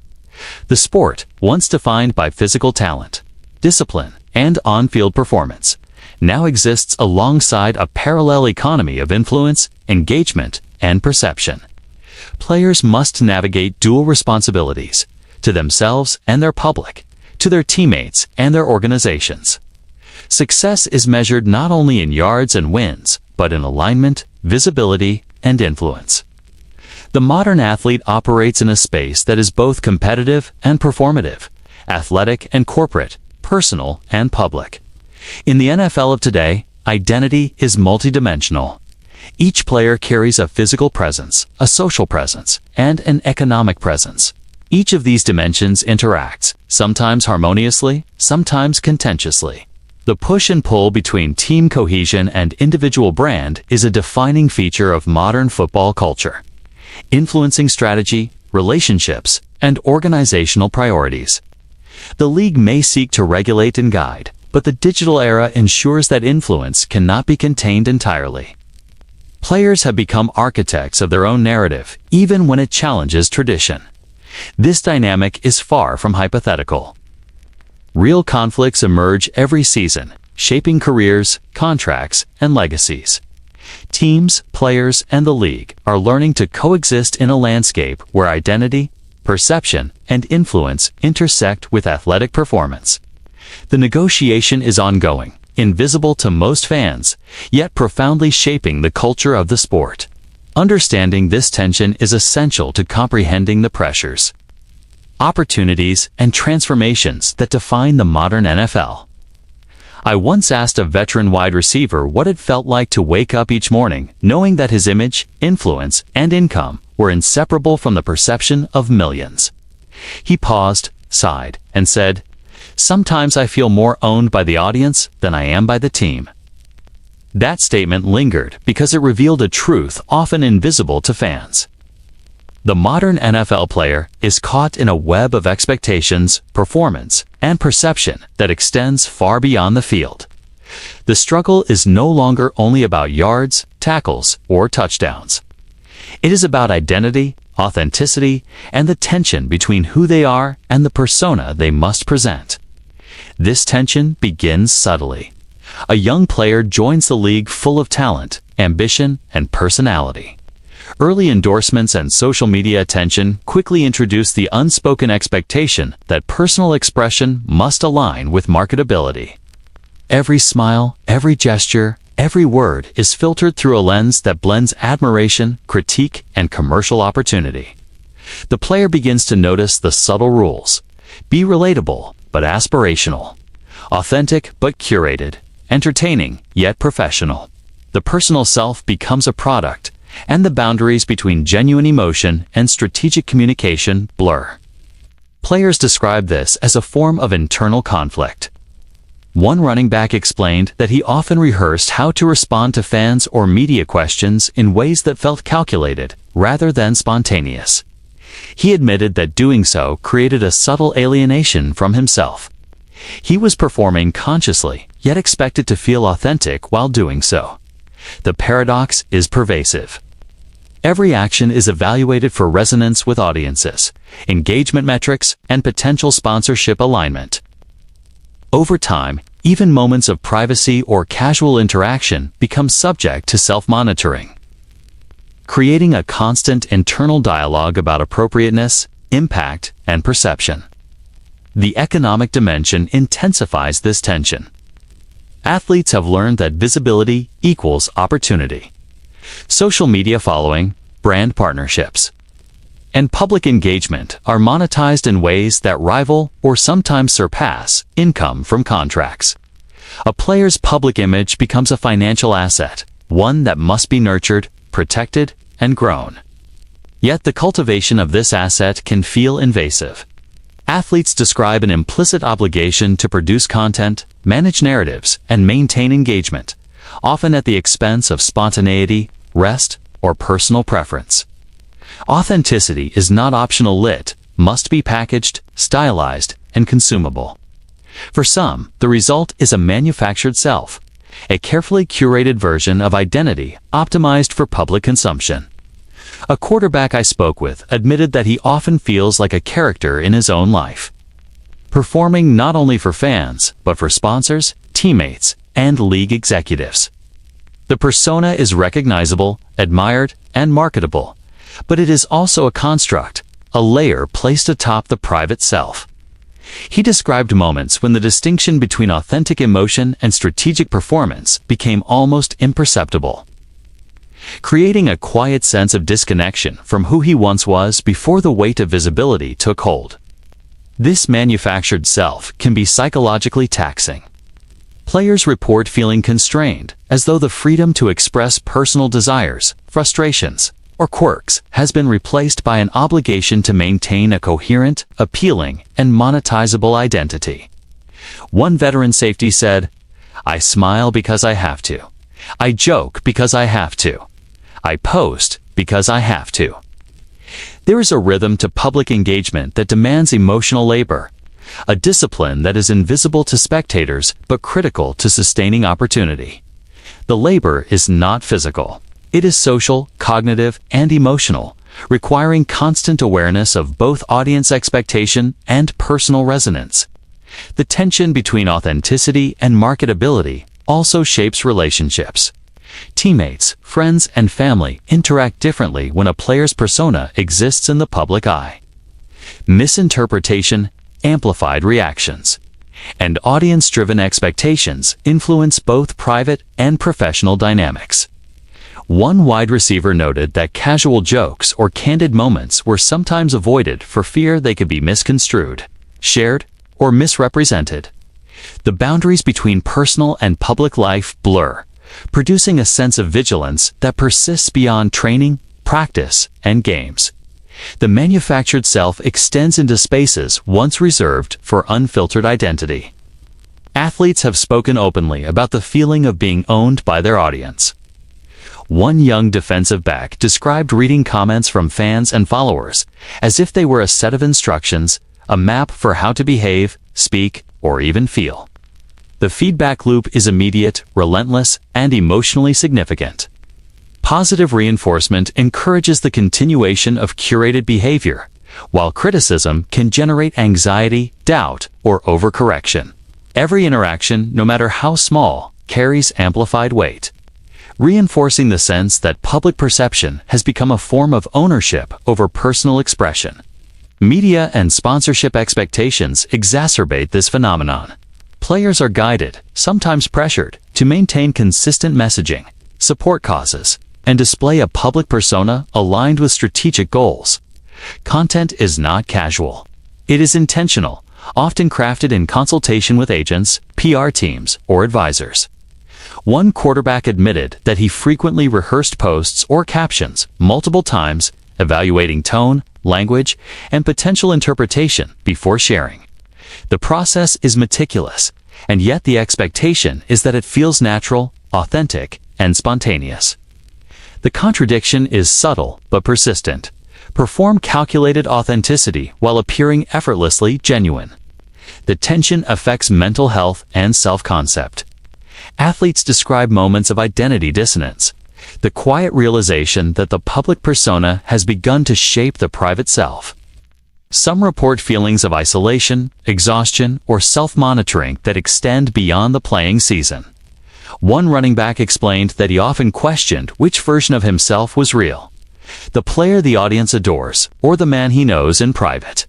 The sport, once defined by physical talent, discipline, and on-field performance, now exists alongside a parallel economy of influence, engagement, and perception. Players must navigate dual responsibilities, to themselves and their public, to their teammates and their organizations. Success is measured not only in yards and wins, but in alignment, visibility, and influence. The modern athlete operates in a space that is both competitive and performative, athletic and corporate, personal and public. In the NFL of today, identity is multidimensional. Each player carries a physical presence, a social presence, and an economic presence. Each of these dimensions interacts, sometimes harmoniously, sometimes contentiously. The push and pull between team cohesion and individual brand is a defining feature of modern football culture, influencing strategy, relationships, and organizational priorities. The league may seek to regulate and guide, but the digital era ensures that influence cannot be contained entirely. Players have become architects of their own narrative, even when it challenges tradition. This dynamic is far from hypothetical. Real conflicts emerge every season, shaping careers, contracts, and legacies. Teams, players, and the league are learning to coexist in a landscape where identity, perception, and influence intersect with athletic performance. The negotiation is ongoing, invisible to most fans, yet profoundly shaping the culture of the sport. Understanding this tension is essential to comprehending the pressures, opportunities, and transformations that define the modern NFL. I once asked a veteran wide receiver what it felt like to wake up each morning knowing that his image, influence, and income were inseparable from the perception of millions. He paused, sighed, and said, "Sometimes I feel more owned by the audience than I am by the team." That statement lingered because it revealed a truth often invisible to fans. The modern NFL player is caught in a web of expectations, performance, and perception that extends far beyond the field. The struggle is no longer only about yards, tackles, or touchdowns. It is about identity, authenticity, and the tension between who they are and the persona they must present. This tension begins subtly. A young player joins the league full of talent, ambition, and personality. Early endorsements and social media attention quickly introduce the unspoken expectation that personal expression must align with marketability. Every smile, every gesture, every word is filtered through a lens that blends admiration, critique, and commercial opportunity. The player begins to notice the subtle rules. Be relatable, but aspirational. Authentic, but curated. Entertaining, yet professional. The personal self becomes a product, and the boundaries between genuine emotion and strategic communication blur. Players describe this as a form of internal conflict. One running back explained that he often rehearsed how to respond to fans or media questions in ways that felt calculated, rather than spontaneous. He admitted that doing so created a subtle alienation from himself. He was performing consciously, yet expected to feel authentic while doing so. The paradox is pervasive. Every action is evaluated for resonance with audiences, engagement metrics, and potential sponsorship alignment. Over time, even moments of privacy or casual interaction become subject to self-monitoring, creating a constant internal dialogue about appropriateness, impact, and perception. The economic dimension intensifies this tension. Athletes have learned that visibility equals opportunity. Social media following, brand partnerships, and public engagement are monetized in ways that rival or sometimes surpass income from contracts. A player's public image becomes a financial asset, one that must be nurtured, protected, and grown. Yet the cultivation of this asset can feel invasive. Athletes describe an implicit obligation to produce content, manage narratives, and maintain engagement, often at the expense of spontaneity, rest, or personal preference. Authenticity is not optional lit, must be packaged, stylized, and consumable. For some, the result is a manufactured self, a carefully curated version of identity optimized for public consumption. A quarterback I spoke with admitted that he often feels like a character in his own life, performing not only for fans, but for sponsors, teammates, and league executives. The persona is recognizable, admired, and marketable, but it is also a construct, a layer placed atop the private self. He described moments when the distinction between authentic emotion and strategic performance became almost imperceptible, creating a quiet sense of disconnection from who he once was before the weight of visibility took hold. This manufactured self can be psychologically taxing. Players report feeling constrained, as though the freedom to express personal desires, frustrations, or quirks has been replaced by an obligation to maintain a coherent, appealing, and monetizable identity. One veteran safety said, "I smile because I have to. I joke because I have to. I post because I have to." There is a rhythm to public engagement that demands emotional labor, a discipline that is invisible to spectators but critical to sustaining opportunity. The labor is not physical. It is social, cognitive, and emotional, requiring constant awareness of both audience expectation and personal resonance. The tension between authenticity and marketability also shapes relationships. Teammates, friends, and family interact differently when a player's persona exists in the public eye. Misinterpretation, amplified reactions, and audience-driven expectations influence both private and professional dynamics. One wide receiver noted that casual jokes or candid moments were sometimes avoided for fear they could be misconstrued, shared, or misrepresented. The boundaries between personal and public life blur, producing a sense of vigilance that persists beyond training, practice, and games. The manufactured self extends into spaces once reserved for unfiltered identity. Athletes have spoken openly about the feeling of being owned by their audience. One young defensive back described reading comments from fans and followers as if they were a set of instructions, a map for how to behave, speak, or even feel. The feedback loop is immediate, relentless, and emotionally significant. Positive reinforcement encourages the continuation of curated behavior, while criticism can generate anxiety, doubt, or overcorrection. Every interaction, no matter how small, carries amplified weight, reinforcing the sense that public perception has become a form of ownership over personal expression. Media and sponsorship expectations exacerbate this phenomenon. Players are guided, sometimes pressured, to maintain consistent messaging, support causes, and display a public persona aligned with strategic goals. Content is not casual. It is intentional, often crafted in consultation with agents, PR teams, or advisors. One quarterback admitted that he frequently rehearsed posts or captions multiple times, evaluating tone, language, and potential interpretation before sharing. The process is meticulous, and yet the expectation is that it feels natural, authentic, and spontaneous. The contradiction is subtle but persistent. Perform calculated authenticity while appearing effortlessly genuine. The tension affects mental health and self-concept. Athletes describe moments of identity dissonance, the quiet realization that the public persona has begun to shape the private self. Some report feelings of isolation, exhaustion, or self-monitoring that extend beyond the playing season. One running back explained that he often questioned which version of himself was real: the player the audience adores, or the man he knows in private.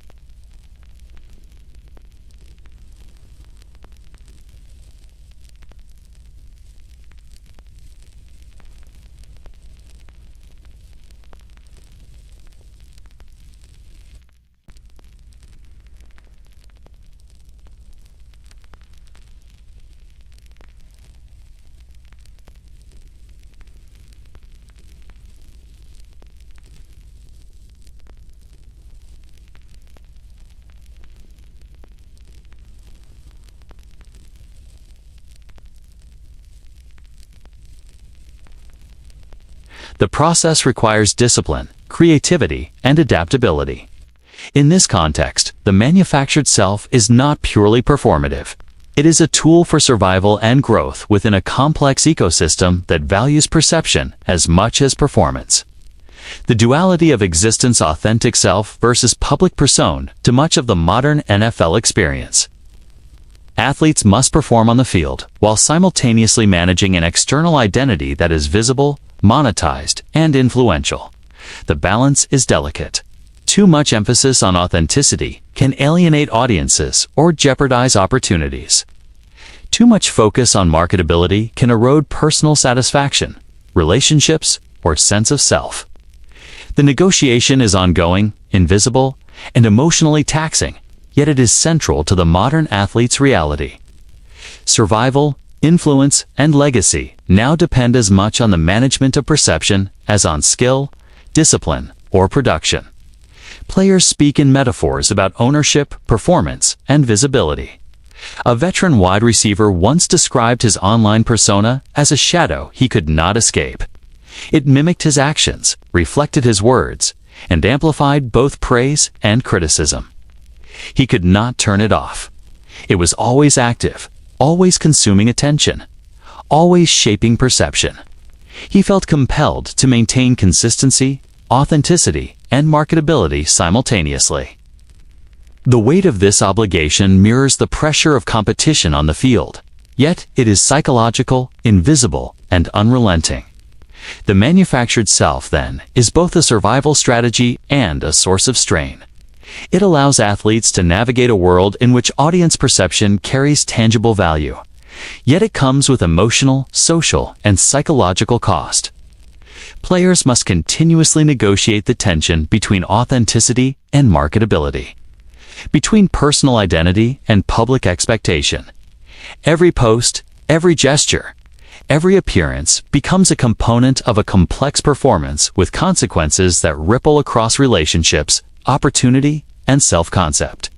The process requires discipline, creativity, and adaptability. In this context, the manufactured self is not purely performative. It is a tool for survival and growth within a complex ecosystem that values perception as much as performance. The duality of existence, authentic self versus public persona, to much of the modern NFL experience. Athletes must perform on the field while simultaneously managing an external identity that is visible, monetized, and influential. The balance is delicate. Too much emphasis on authenticity can alienate audiences or jeopardize opportunities. Too much focus on marketability can erode personal satisfaction, relationships, or sense of self. The negotiation is ongoing, invisible, and emotionally taxing, yet it is central to the modern athlete's reality. Survival, influence, and legacy now depend as much on the management of perception as on skill, discipline, or production. Players speak in metaphors about ownership, performance, and visibility. A veteran wide receiver once described his online persona as a shadow he could not escape. It mimicked his actions, reflected his words, and amplified both praise and criticism. He could not turn it off. It was always active, always consuming attention, always shaping perception. He felt compelled to maintain consistency, authenticity, and marketability simultaneously. The weight of this obligation mirrors the pressure of competition on the field, yet it is psychological, invisible, and unrelenting. The manufactured self, then, is both a survival strategy and a source of strain. It allows athletes to navigate a world in which audience perception carries tangible value, yet it comes with emotional, social, and psychological cost. Players must continuously negotiate the tension between authenticity and marketability, between personal identity and public expectation. Every post, every gesture, every appearance becomes a component of a complex performance with consequences that ripple across relationships, opportunity, and self-concept.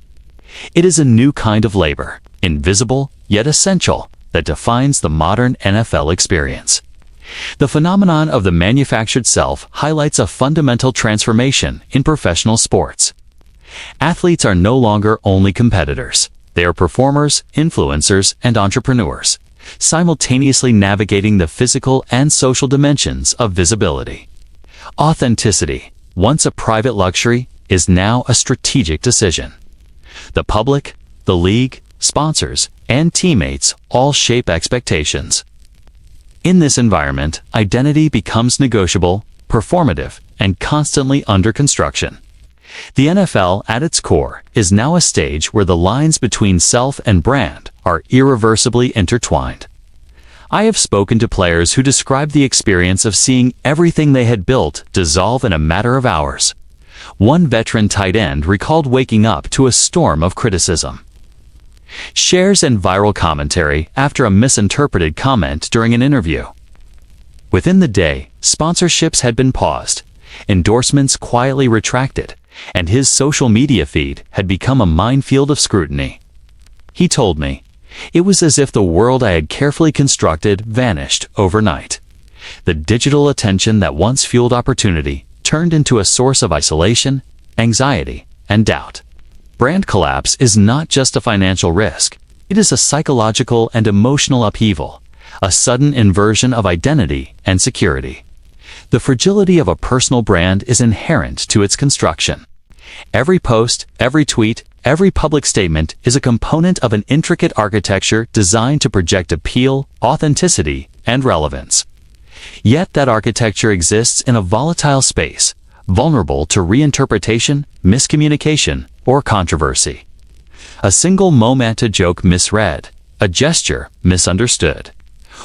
It is a new kind of labor, invisible yet essential, that defines the modern NFL experience. The phenomenon of the manufactured self highlights a fundamental transformation in professional sports. Athletes are no longer only competitors. They are performers, influencers, and entrepreneurs, simultaneously navigating the physical and social dimensions of visibility. Authenticity, once a private luxury, is now a strategic decision. The public, the league, sponsors, and teammates all shape expectations. In this environment, identity becomes negotiable, performative, and constantly under construction. The NFL, at its core, is now a stage where the lines between self and brand are irreversibly intertwined. I have spoken to players who describe the experience of seeing everything they had built dissolve in a matter of hours. One veteran tight end recalled waking up to a storm of criticism, shares, and viral commentary after a misinterpreted comment during an interview. Within the day, sponsorships had been paused, endorsements quietly retracted, and his social media feed had become a minefield of scrutiny. He told me, "It was as if the world I had carefully constructed vanished overnight. The digital attention that once fueled opportunity turned into a source of isolation, anxiety, and doubt." Brand collapse is not just a financial risk. It is a psychological and emotional upheaval, a sudden inversion of identity and security. The fragility of a personal brand is inherent to its construction. Every post, every tweet, every public statement is a component of an intricate architecture designed to project appeal, authenticity, and relevance. Yet that architecture exists in a volatile space, vulnerable to reinterpretation, miscommunication, or controversy. A single moment, a joke misread, a gesture misunderstood,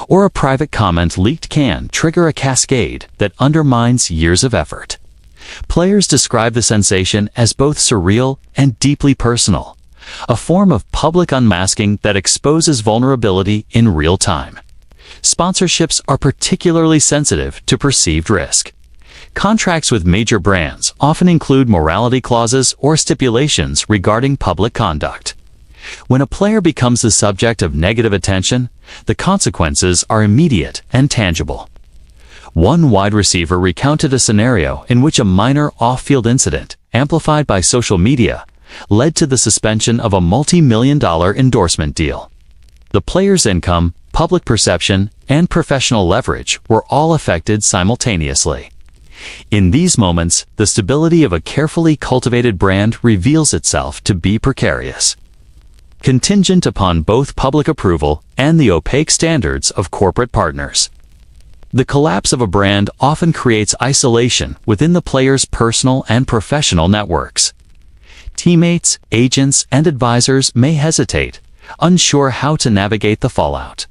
or a private comment leaked can trigger a cascade that undermines years of effort. Players describe the sensation as both surreal and deeply personal, a form of public unmasking that exposes vulnerability in real time. Sponsorships are particularly sensitive to perceived risk. Contracts with major brands often include morality clauses or stipulations regarding public conduct. When a player becomes the subject of negative attention, the consequences are immediate and tangible. One wide receiver recounted a scenario in which a minor off-field incident, amplified by social media, led to the suspension of a multi-million-dollar endorsement deal. The player's income, public perception, and professional leverage were all affected simultaneously. In these moments, the stability of a carefully cultivated brand reveals itself to be precarious, contingent upon both public approval and the opaque standards of corporate partners. The collapse of a brand often creates isolation within the player's personal and professional networks. Teammates, agents, and advisors may hesitate, unsure how to navigate the fallout.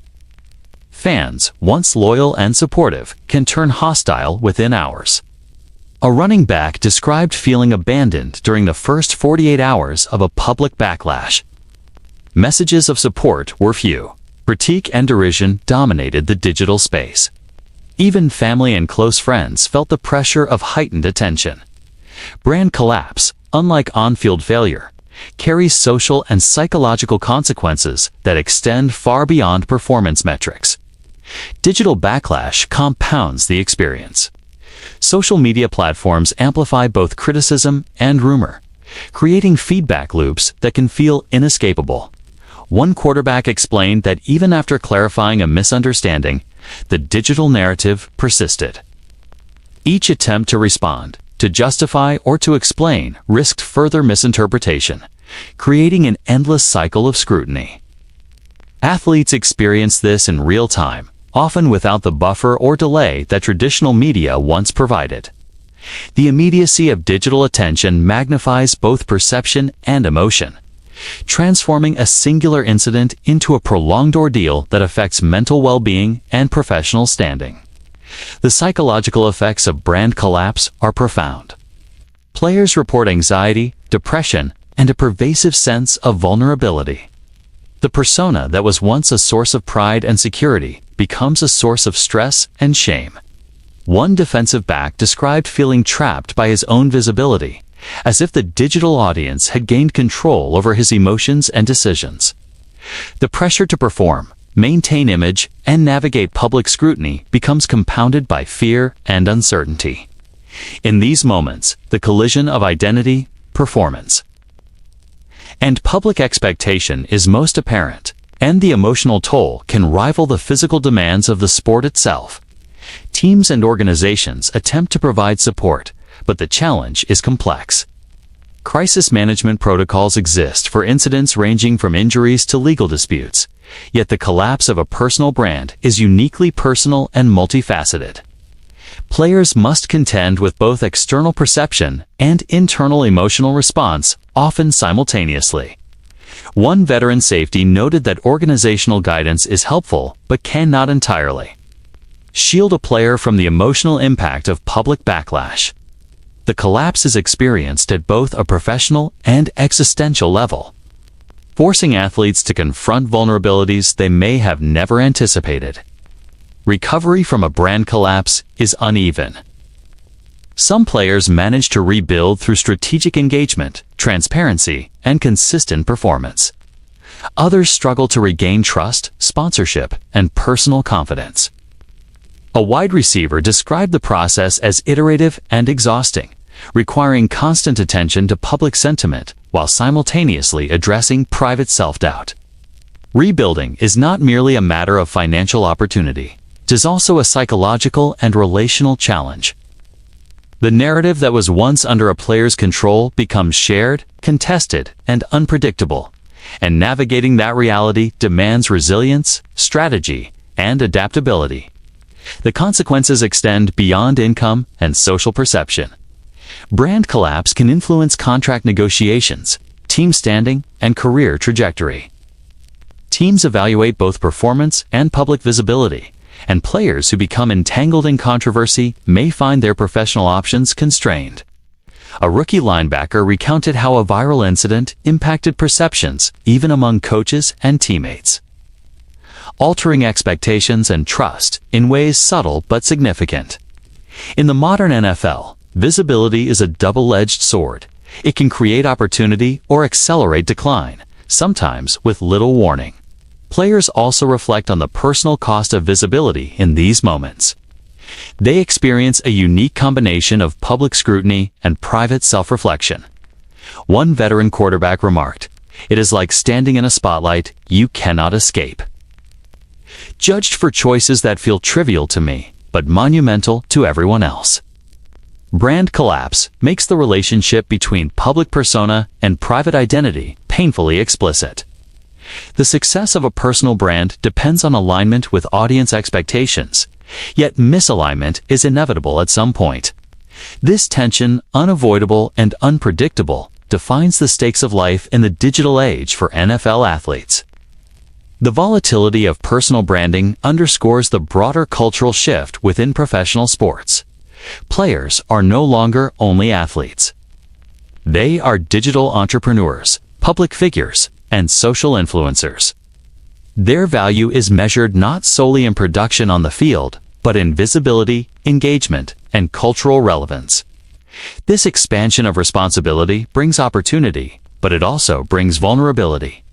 Fans, once loyal and supportive, can turn hostile within hours. A running back described feeling abandoned during the first 48 hours of a public backlash. Messages of support were few. Critique and derision dominated the digital space. Even family and close friends felt the pressure of heightened attention. Brand collapse, unlike on-field failure, carries social and psychological consequences that extend far beyond performance metrics. Digital backlash compounds the experience. Social media platforms amplify both criticism and rumor, creating feedback loops that can feel inescapable. One quarterback explained that even after clarifying a misunderstanding, the digital narrative persisted. Each attempt to respond, to justify, or to explain risked further misinterpretation, creating an endless cycle of scrutiny. Athletes experience this in real time, often without the buffer or delay that traditional media once provided. The immediacy of digital attention magnifies both perception and emotion, transforming a singular incident into a prolonged ordeal that affects mental well-being and professional standing. The psychological effects of brand collapse are profound. Players report anxiety, depression, and a pervasive sense of vulnerability. The persona that was once a source of pride and security becomes a source of stress and shame. One defensive back described feeling trapped by his own visibility, as if the digital audience had gained control over his emotions and decisions. The pressure to perform, maintain image, and navigate public scrutiny becomes compounded by fear and uncertainty. In these moments, the collision of identity, performance, and public expectation is most apparent, and the emotional toll can rival the physical demands of the sport itself. Teams and organizations attempt to provide support, but the challenge is complex. Crisis management protocols exist for incidents ranging from injuries to legal disputes, yet the collapse of a personal brand is uniquely personal and multifaceted. Players must contend with both external perception and internal emotional response, often simultaneously. One veteran safety noted that organizational guidance is helpful, but cannot entirely shield a player from the emotional impact of public backlash. The collapse is experienced at both a professional and existential level, forcing athletes to confront vulnerabilities they may have never anticipated. Recovery from a brand collapse is uneven. Some players manage to rebuild through strategic engagement, transparency, and consistent performance. Others struggle to regain trust, sponsorship, and personal confidence. A wide receiver described the process as iterative and exhausting, requiring constant attention to public sentiment while simultaneously addressing private self-doubt. Rebuilding is not merely a matter of financial opportunity. It is also a psychological and relational challenge. The narrative that was once under a player's control becomes shared, contested, and unpredictable, and navigating that reality demands resilience, strategy, and adaptability. The consequences extend beyond income and social perception. Brand collapse can influence contract negotiations, team standing, and career trajectory. Teams evaluate both performance and public visibility, and players who become entangled in controversy may find their professional options constrained. A rookie linebacker recounted how a viral incident impacted perceptions even among coaches and teammates, altering expectations and trust in ways subtle but significant. In the modern NFL, visibility is a double-edged sword. It can create opportunity or accelerate decline, sometimes with little warning. Players also reflect on the personal cost of visibility in these moments. They experience a unique combination of public scrutiny and private self-reflection. One veteran quarterback remarked, "It is like standing in a spotlight you cannot escape." Judged for choices that feel trivial to me, but monumental to everyone else. Brand collapse makes the relationship between public persona and private identity painfully explicit. The success of a personal brand depends on alignment with audience expectations, yet misalignment is inevitable at some point. This tension, unavoidable and unpredictable, defines the stakes of life in the digital age for NFL athletes. The volatility of personal branding underscores the broader cultural shift within professional sports. Players are no longer only athletes. They are digital entrepreneurs, public figures, and social influencers. Their value is measured not solely in production on the field, but in visibility, engagement, and cultural relevance. This expansion of responsibility brings opportunity, but it also brings vulnerability.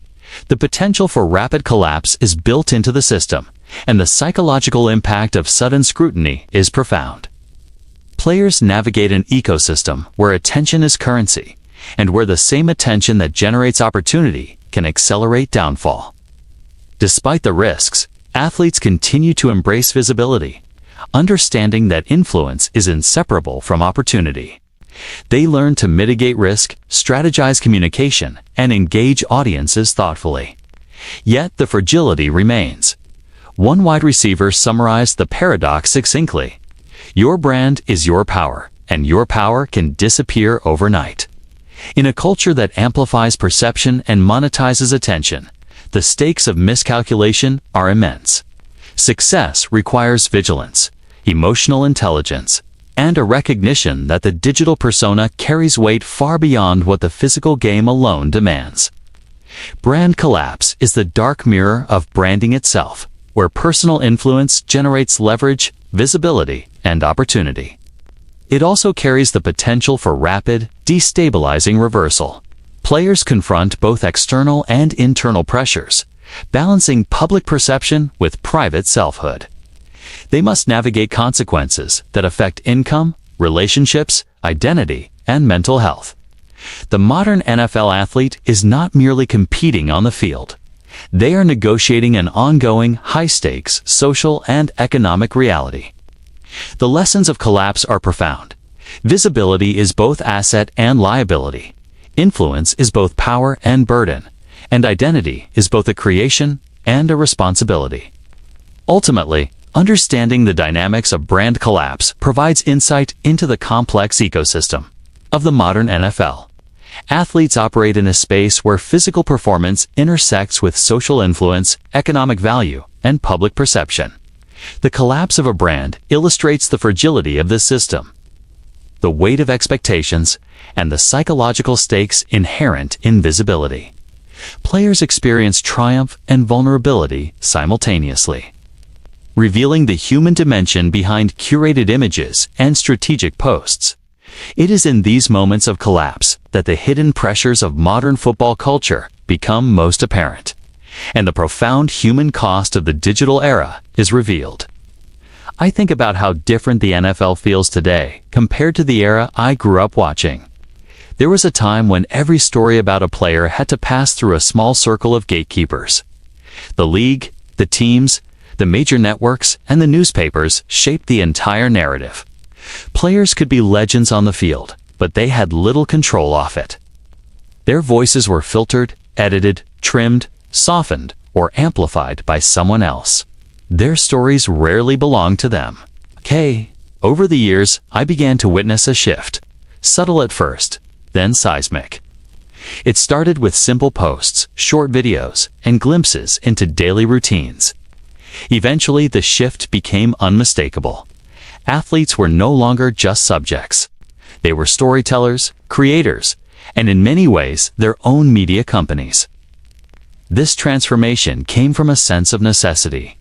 The potential for rapid collapse is built into the system, and the psychological impact of sudden scrutiny is profound. Players navigate an ecosystem where attention is currency, and where the same attention that generates opportunity can accelerate downfall. Despite the risks, athletes continue to embrace visibility, understanding that influence is inseparable from opportunity. They learn to mitigate risk, strategize communication, and engage audiences thoughtfully. Yet the fragility remains. One wide receiver summarized the paradox succinctly: "Your brand is your power, and your power can disappear overnight." In a culture that amplifies perception and monetizes attention, the stakes of miscalculation are immense. Success requires vigilance, emotional intelligence, and a recognition that the digital persona carries weight far beyond what the physical game alone demands. Brand collapse is the dark mirror of branding itself, where personal influence generates leverage, visibility, and opportunity. It also carries the potential for rapid, destabilizing reversal. Players confront both external and internal pressures, balancing public perception with private selfhood. They must navigate consequences that affect income, relationships, identity, and mental health. The modern NFL athlete is not merely competing on the field. They are negotiating an ongoing, high-stakes social and economic reality. The lessons of collapse are profound. Visibility is both asset and liability. Influence is both power and burden. And identity is both a creation and a responsibility. Ultimately, understanding the dynamics of brand collapse provides insight into the complex ecosystem of the modern NFL. Athletes operate in a space where physical performance intersects with social influence, economic value, and public perception. The collapse of a brand illustrates the fragility of this system, the weight of expectations, and the psychological stakes inherent in visibility. Players experience triumph and vulnerability simultaneously, revealing the human dimension behind curated images and strategic posts. It is in these moments of collapse that the hidden pressures of modern football culture become most apparent, and the profound human cost of the digital era is revealed. I think about how different the NFL feels today compared to the era I grew up watching. There was a time when every story about a player had to pass through a small circle of gatekeepers. The league, the teams, the major networks, and the newspapers shaped the entire narrative. Players could be legends on the field, but they had little control off it. Their voices were filtered, edited, trimmed, softened, or amplified by someone else. Their stories rarely belonged to them. Over the years, I began to witness a shift. Subtle at first, then seismic. It started with simple posts, short videos, and glimpses into daily routines. Eventually, the shift became unmistakable. Athletes were no longer just subjects. They were storytellers, creators, and in many ways, their own media companies. This transformation came from a sense of necessity.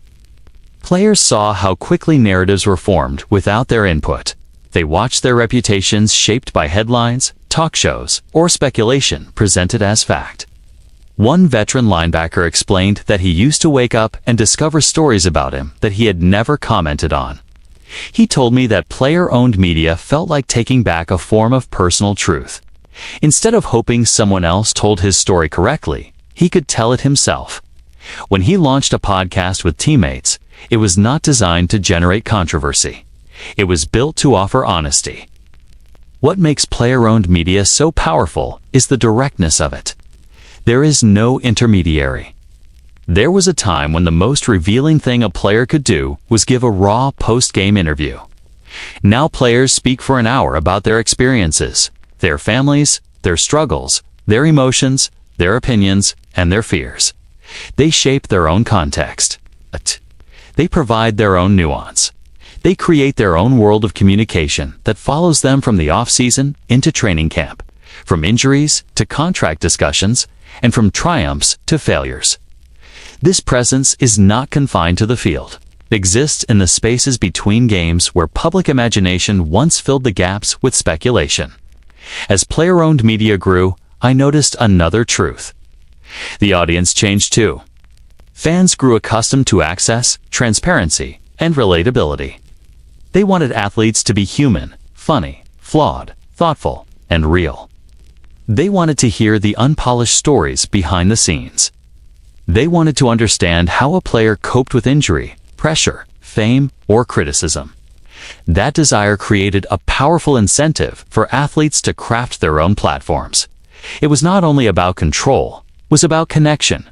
Players saw how quickly narratives were formed without their input. They watched their reputations shaped by headlines, talk shows, or speculation presented as fact. One veteran linebacker explained that he used to wake up and discover stories about him that he had never commented on. He told me that player-owned media felt like taking back a form of personal truth. Instead of hoping someone else told his story correctly, he could tell it himself. When he launched a podcast with teammates, it was not designed to generate controversy. It was built to offer honesty. What makes player-owned media so powerful is the directness of it. There is no intermediary. There was a time when the most revealing thing a player could do was give a raw post-game interview. Now players speak for an hour about their experiences, their families, their struggles, their emotions, their opinions, and their fears. They shape their own context. They provide their own nuance. They create their own world of communication that follows them from the off-season into training camp, from injuries to contract discussions, and from triumphs to failures. This presence is not confined to the field. It exists in the spaces between games where public imagination once filled the gaps with speculation. As player-owned media grew, I noticed another truth. The audience changed too. Fans grew accustomed to access, transparency, and relatability. They wanted athletes to be human, funny, flawed, thoughtful, and real. They wanted to hear the unpolished stories behind the scenes. They wanted to understand how a player coped with injury, pressure, fame, or criticism. That desire created a powerful incentive for athletes to craft their own platforms. It was not only about control, it was about connection.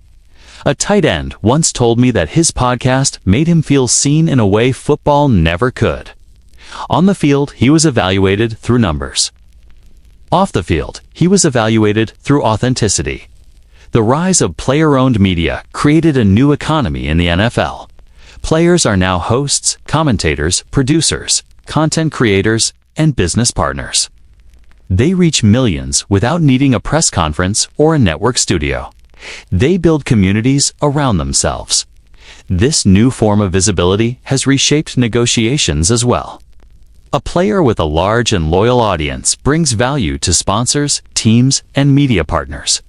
A tight end once told me that his podcast made him feel seen in a way football never could. On the field, he was evaluated through numbers. Off the field, he was evaluated through authenticity. The rise of player-owned media created a new economy in the NFL. Players are now hosts, commentators, producers, content creators, and business partners. They reach millions without needing a press conference or a network studio. They build communities around themselves. This new form of visibility has reshaped negotiations as well. A player with a large and loyal audience brings value to sponsors, teams, and media partners.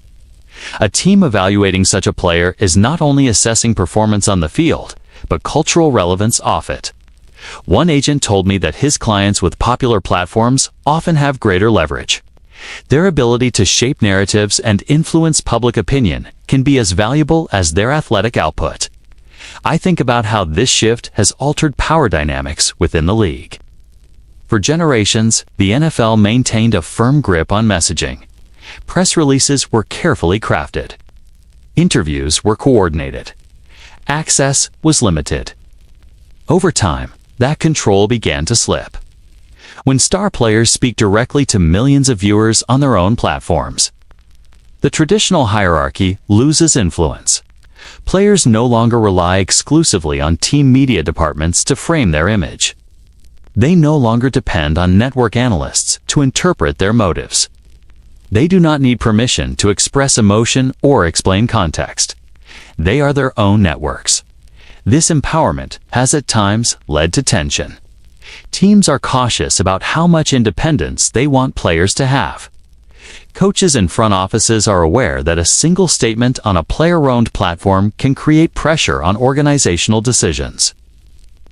A team evaluating such a player is not only assessing performance on the field, but cultural relevance off it. One agent told me that his clients with popular platforms often have greater leverage. Their ability to shape narratives and influence public opinion can be as valuable as their athletic output. I think about how this shift has altered power dynamics within the league. For generations, the NFL maintained a firm grip on messaging. Press releases were carefully crafted. Interviews were coordinated. Access was limited. Over time, that control began to slip. When star players speak directly to millions of viewers on their own platforms, the traditional hierarchy loses influence. Players no longer rely exclusively on team media departments to frame their image. They no longer depend on network analysts to interpret their motives. They do not need permission to express emotion or explain context. They are their own networks. This empowerment has at times led to tension. Teams are cautious about how much independence they want players to have. Coaches and front offices are aware that a single statement on a player-owned platform can create pressure on organizational decisions.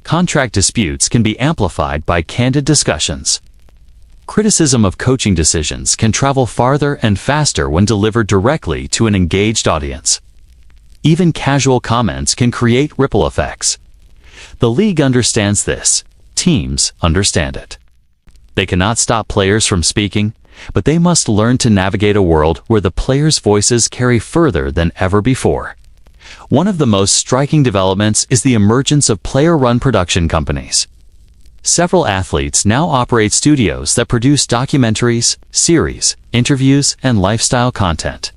Contract disputes can be amplified by candid discussions. Criticism of coaching decisions can travel farther and faster when delivered directly to an engaged audience. Even casual comments can create ripple effects. The league understands this. Teams understand it. They cannot stop players from speaking, but they must learn to navigate a world where the players' voices carry further than ever before. One of the most striking developments is the emergence of player-run production companies. Several athletes now operate studios that produce documentaries, series, interviews, and lifestyle content.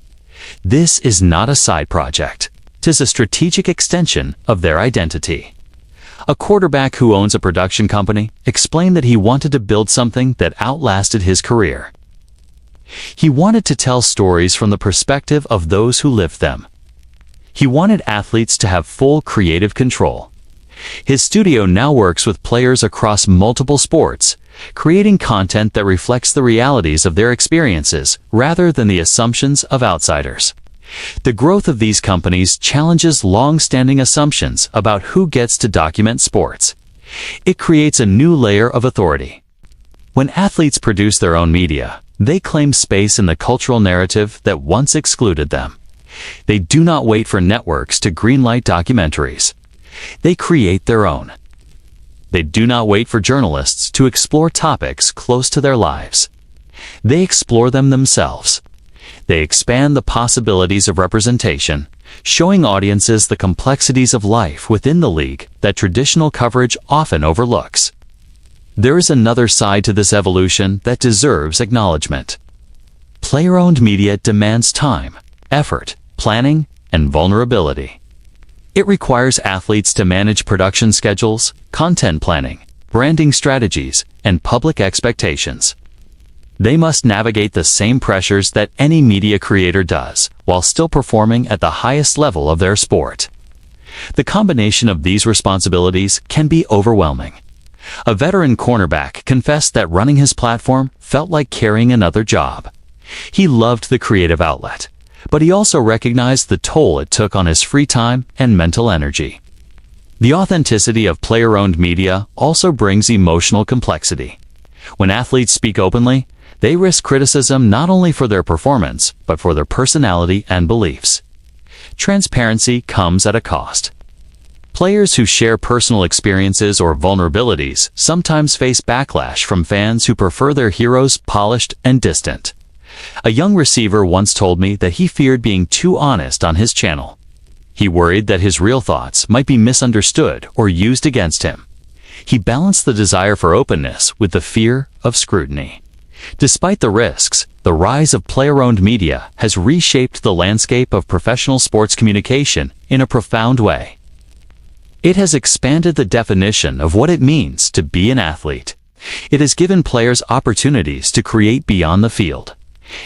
This is not a side project. It is a strategic extension of their identity. A quarterback who owns a production company explained that he wanted to build something that outlasted his career. He wanted to tell stories from the perspective of those who lived them. He wanted athletes to have full creative control. His studio now works with players across multiple sports, creating content that reflects the realities of their experiences rather than the assumptions of outsiders. The growth of these companies challenges long-standing assumptions about who gets to document sports. It creates a new layer of authority. When athletes produce their own media, they claim space in the cultural narrative that once excluded them. They do not wait for networks to greenlight documentaries. They create their own. They do not wait for journalists to explore topics close to their lives. They explore them themselves. They expand the possibilities of representation, showing audiences the complexities of life within the league that traditional coverage often overlooks. There is another side to this evolution that deserves acknowledgement. Player-owned media demands time, effort, planning, and vulnerability. It requires athletes to manage production schedules, content planning, branding strategies, and public expectations. They must navigate the same pressures that any media creator does, while still performing at the highest level of their sport. The combination of these responsibilities can be overwhelming. A veteran cornerback confessed that running his platform felt like carrying another job. He loved the creative outlet, but he also recognized the toll it took on his free time and mental energy. The authenticity of player-owned media also brings emotional complexity. When athletes speak openly, they risk criticism not only for their performance, but for their personality and beliefs. Transparency comes at a cost. Players who share personal experiences or vulnerabilities sometimes face backlash from fans who prefer their heroes polished and distant. A young receiver once told me that he feared being too honest on his channel. He worried that his real thoughts might be misunderstood or used against him. He balanced the desire for openness with the fear of scrutiny. Despite the risks, the rise of player-owned media has reshaped the landscape of professional sports communication in a profound way. It has expanded the definition of what it means to be an athlete. It has given players opportunities to create beyond the field.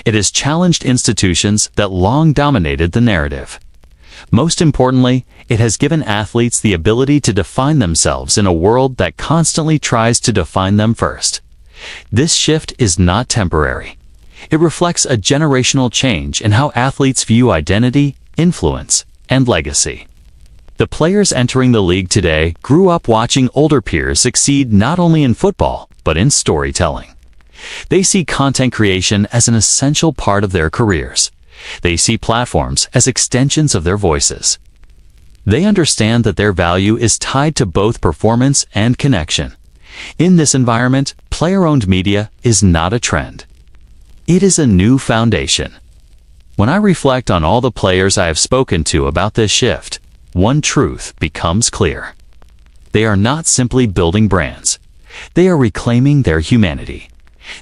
It has challenged institutions that long dominated the narrative. Most importantly, it has given athletes the ability to define themselves in a world that constantly tries to define them first. This shift is not temporary. It reflects a generational change in how athletes view identity, influence, and legacy. The players entering the league today grew up watching older peers succeed not only in football, but in storytelling. They see content creation as an essential part of their careers. They see platforms as extensions of their voices. They understand that their value is tied to both performance and connection. In this environment, player-owned media is not a trend. It is a new foundation. When I reflect on all the players I have spoken to about this shift, one truth becomes clear. They are not simply building brands. They are reclaiming their humanity.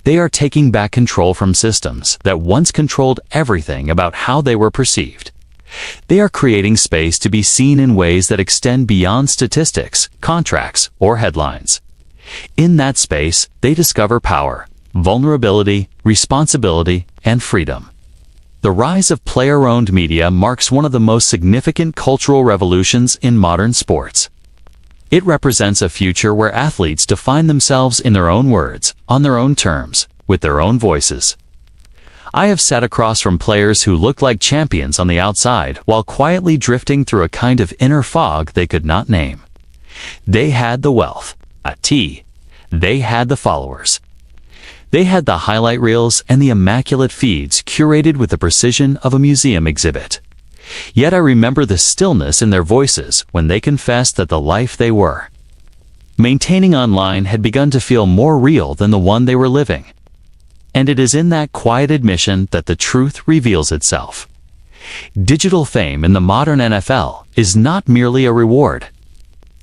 They are taking back control from systems that once controlled everything about how they were perceived. They are creating space to be seen in ways that extend beyond statistics, contracts, or headlines. In that space, they discover power, vulnerability, responsibility, and freedom. The rise of player-owned media marks one of the most significant cultural revolutions in modern sports. It represents a future where athletes define themselves in their own words, on their own terms, with their own voices. I have sat across from players who looked like champions on the outside while quietly drifting through a kind of inner fog they could not name. They had the wealth, they had the followers. They had the highlight reels and the immaculate feeds curated with the precision of a museum exhibit. Yet I remember the stillness in their voices when they confessed that the life they were maintaining online had begun to feel more real than the one they were living. And it is in that quiet admission that the truth reveals itself. Digital fame in the modern NFL is not merely a reward.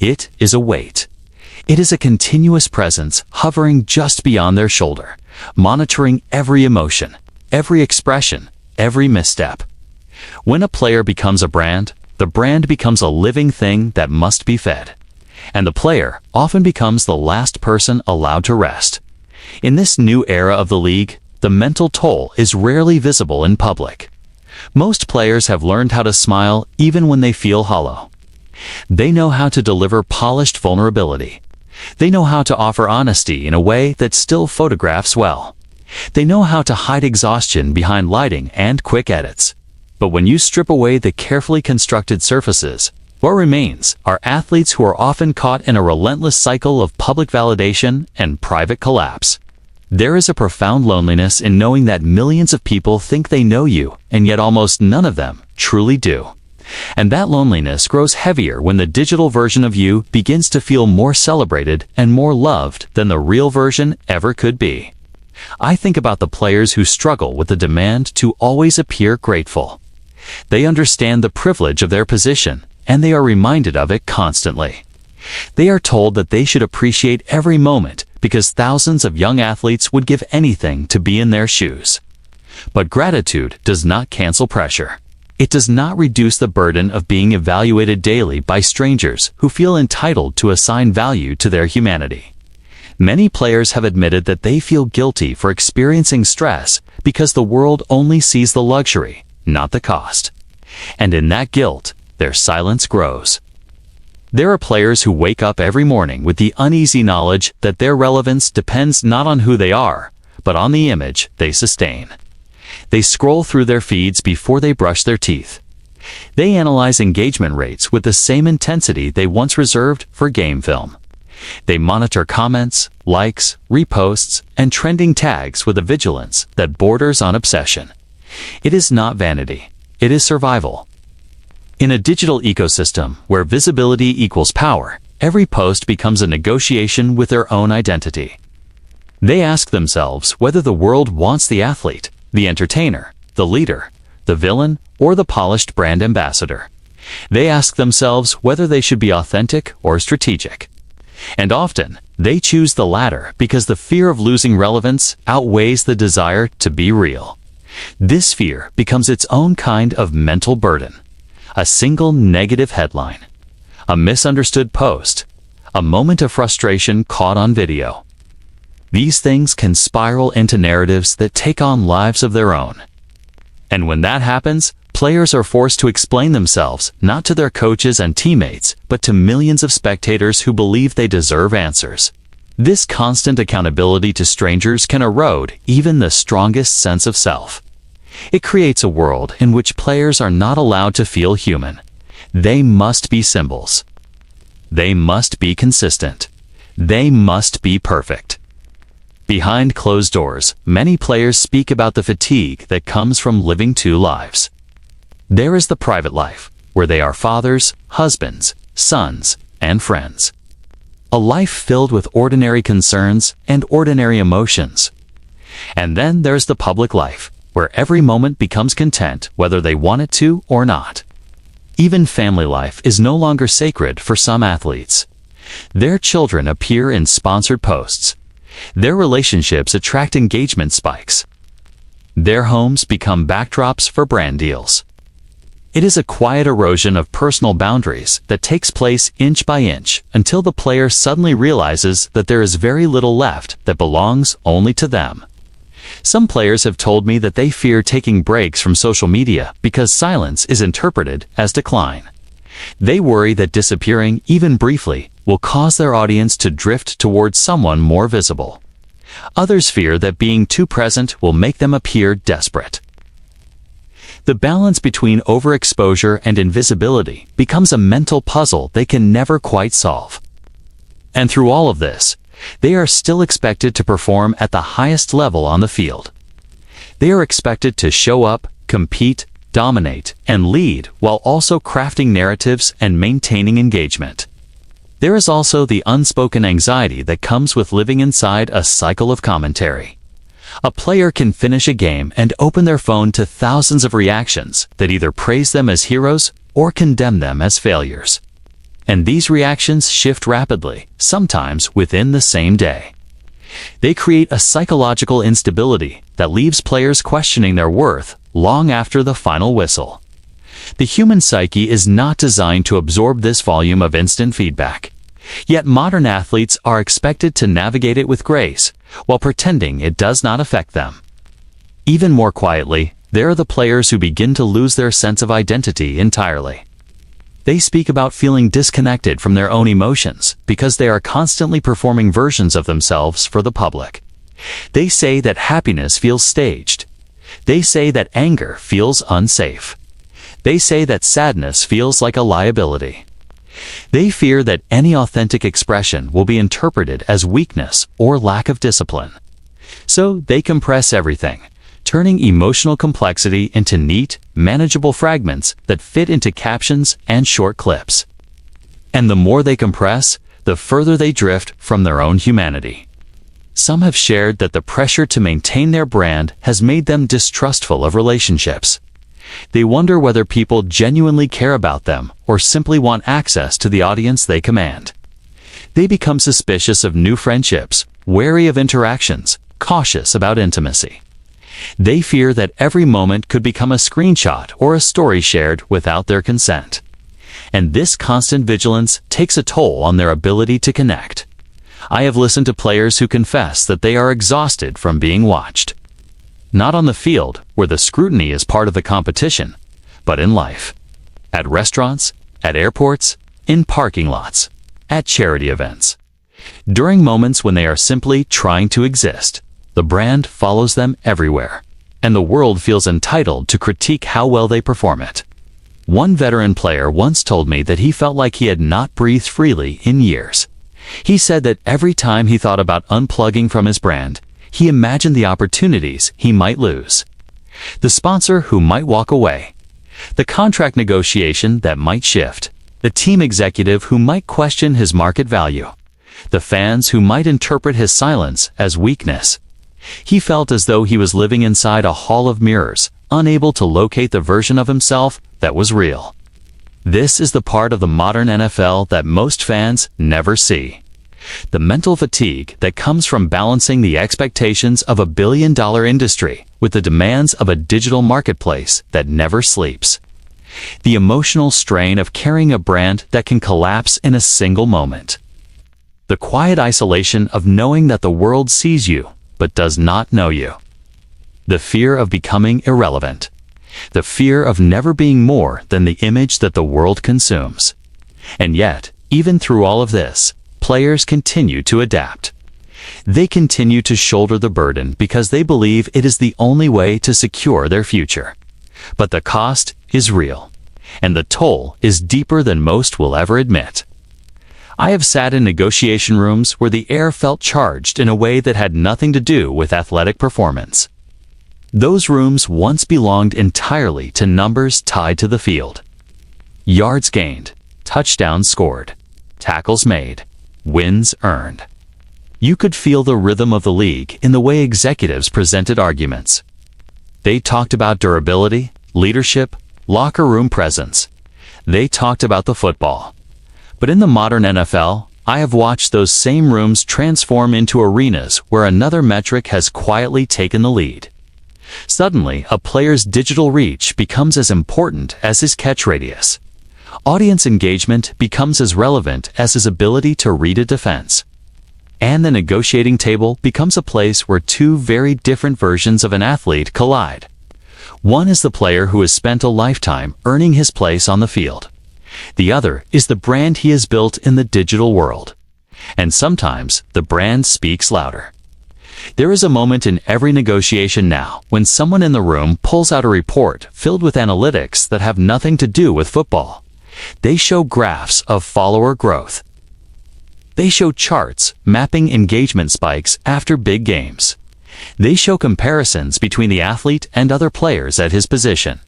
It is a weight. It is a continuous presence hovering just beyond their shoulder, monitoring every emotion, every expression, every misstep. When a player becomes a brand, the brand becomes a living thing that must be fed. And the player often becomes the last person allowed to rest. In this new era of the league, the mental toll is rarely visible in public. Most players have learned how to smile even when they feel hollow. They know how to deliver polished vulnerability. They know how to offer honesty in a way that still photographs well. They know how to hide exhaustion behind lighting and quick edits. But when you strip away the carefully constructed surfaces, What remains are athletes who are often caught in a relentless cycle of public validation and private collapse. There is a profound loneliness in knowing that millions of people think they know you, and yet almost none of them truly do. And that loneliness grows heavier when the digital version of you begins to feel more celebrated and more loved than the real version ever could be. I think about the players who struggle with the demand to always appear grateful. They understand the privilege of their position, and they are reminded of it constantly. They are told that they should appreciate every moment because thousands of young athletes would give anything to be in their shoes. But gratitude does not cancel pressure. It does not reduce the burden of being evaluated daily by strangers who feel entitled to assign value to their humanity. Many players have admitted that they feel guilty for experiencing stress because the world only sees the luxury, not the cost. And in that guilt, their silence grows. There are players who wake up every morning with the uneasy knowledge that their relevance depends not on who they are, but on the image they sustain. They scroll through their feeds before they brush their teeth. They analyze engagement rates with the same intensity they once reserved for game film. They monitor comments, likes, reposts, and trending tags with a vigilance that borders on obsession. It is not vanity. It is survival. In a digital ecosystem where visibility equals power, every post becomes a negotiation with their own identity. They ask themselves whether the world wants the athlete, the entertainer, the leader, the villain, or the polished brand ambassador. They ask themselves whether they should be authentic or strategic. And often, they choose the latter because the fear of losing relevance outweighs the desire to be real. This fear becomes its own kind of mental burden. A single negative headline, a misunderstood post, a moment of frustration caught on video. These things can spiral into narratives that take on lives of their own. And when that happens, players are forced to explain themselves not to their coaches and teammates, but to millions of spectators who believe they deserve answers. This constant accountability to strangers can erode even the strongest sense of self. It creates a world in which players are not allowed to feel human. They must be symbols. They must be consistent. They must be perfect. Behind closed doors, many players speak about the fatigue that comes from living two lives. There is the private life, where they are fathers, husbands, sons, and friends. A life filled with ordinary concerns and ordinary emotions. And then there's the public life, where every moment becomes content whether they want it to or not. Even family life is no longer sacred for some athletes. Their children appear in sponsored posts. Their relationships attract engagement spikes. Their homes become backdrops for brand deals. It is a quiet erosion of personal boundaries that takes place inch by inch until the player suddenly realizes that there is very little left that belongs only to them. Some players have told me that they fear taking breaks from social media because silence is interpreted as decline. They worry that disappearing, even briefly, will cause their audience to drift towards someone more visible. Others fear that being too present will make them appear desperate. The balance between overexposure and invisibility becomes a mental puzzle they can never quite solve. And through all of this, they are still expected to perform at the highest level on the field. They are expected to show up, compete, dominate, and lead while also crafting narratives and maintaining engagement. There is also the unspoken anxiety that comes with living inside a cycle of commentary. A player can finish a game and open their phone to thousands of reactions that either praise them as heroes or condemn them as failures. And these reactions shift rapidly, sometimes within the same day. They create a psychological instability that leaves players questioning their worth long after the final whistle. The human psyche is not designed to absorb this volume of instant feedback. Yet modern athletes are expected to navigate it with grace, while pretending it does not affect them. Even more quietly, there are the players who begin to lose their sense of identity entirely. They speak about feeling disconnected from their own emotions because they are constantly performing versions of themselves for the public. They say that happiness feels staged. They say that anger feels unsafe. They say that sadness feels like a liability. They fear that any authentic expression will be interpreted as weakness or lack of discipline. So they compress everything, turning emotional complexity into neat, manageable fragments that fit into captions and short clips. And the more they compress, the further they drift from their own humanity. Some have shared that the pressure to maintain their brand has made them distrustful of relationships. They wonder whether people genuinely care about them or simply want access to the audience they command. They become suspicious of new friendships, wary of interactions, cautious about intimacy. They fear that every moment could become a screenshot or a story shared without their consent. And this constant vigilance takes a toll on their ability to connect. I have listened to players who confess that they are exhausted from being watched. Not on the field, where the scrutiny is part of the competition, but in life. At restaurants, at airports, in parking lots, at charity events. During moments when they are simply trying to exist, the brand follows them everywhere, and the world feels entitled to critique how well they perform it. One veteran player once told me that he felt like he had not breathed freely in years. He said that every time he thought about unplugging from his brand, he imagined the opportunities he might lose. The sponsor who might walk away. The contract negotiation that might shift. The team executive who might question his market value. The fans who might interpret his silence as weakness. He felt as though he was living inside a hall of mirrors, unable to locate the version of himself that was real. This is the part of the modern NFL that most fans never see. The mental fatigue that comes from balancing the expectations of a billion-dollar industry with the demands of a digital marketplace that never sleeps. The emotional strain of carrying a brand that can collapse in a single moment. The quiet isolation of knowing that the world sees you but does not know you. The fear of becoming irrelevant. The fear of never being more than the image that the world consumes. And yet, even through all of this, players continue to adapt. They continue to shoulder the burden because they believe it is the only way to secure their future. But the cost is real, and the toll is deeper than most will ever admit. I have sat in negotiation rooms where the air felt charged in a way that had nothing to do with athletic performance. Those rooms once belonged entirely to numbers tied to the field. Yards gained, touchdowns scored, tackles made, wins earned. You could feel the rhythm of the league in the way executives presented arguments. They talked about durability, leadership, locker room presence. They talked about the football. But in the modern NFL, I have watched those same rooms transform into arenas where another metric has quietly taken the lead. Suddenly, a player's digital reach becomes as important as his catch radius. Audience engagement becomes as relevant as his ability to read a defense. And the negotiating table becomes a place where two very different versions of an athlete collide. One is the player who has spent a lifetime earning his place on the field. The other is the brand he has built in the digital world. And sometimes the brand speaks louder. There is a moment in every negotiation now when someone in the room pulls out a report filled with analytics that have nothing to do with football. They show graphs of follower growth. They show charts mapping engagement spikes after big games. They show comparisons between the athlete and other players at his position.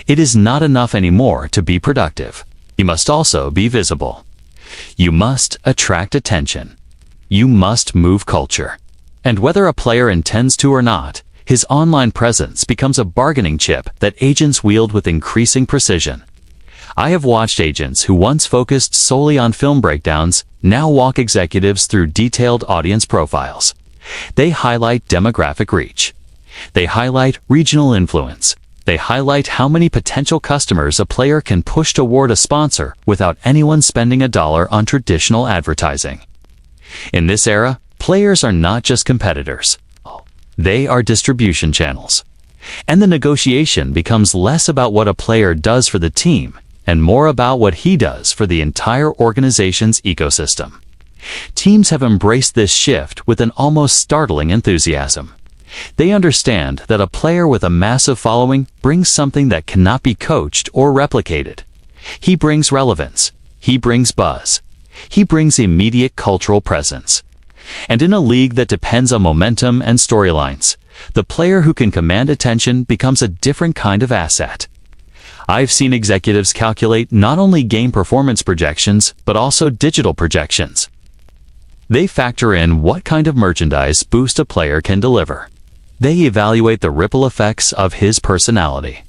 It is not enough anymore to be productive. You must also be visible. You must attract attention. You must move culture. And whether a player intends to or not, his online presence becomes a bargaining chip that agents wield with increasing precision. I have watched agents who once focused solely on film breakdowns now walk executives through detailed audience profiles. They highlight demographic reach. They highlight regional influence. They highlight how many potential customers a player can push toward a sponsor without anyone spending a dollar on traditional advertising. In this era, players are not just competitors. They are distribution channels. And the negotiation becomes less about what a player does for the team and more about what he does for the entire organization's ecosystem. Teams have embraced this shift with an almost startling enthusiasm. They understand that a player with a massive following brings something that cannot be coached or replicated. He brings relevance. he brings buzz. He brings immediate cultural presence. And in a league that depends on momentum and storylines, the player who can command attention becomes a different kind of asset. I've seen executives calculate not only game performance projections, but also digital projections. They factor in what kind of merchandise boost a player can deliver. They evaluate the ripple effects of his personality.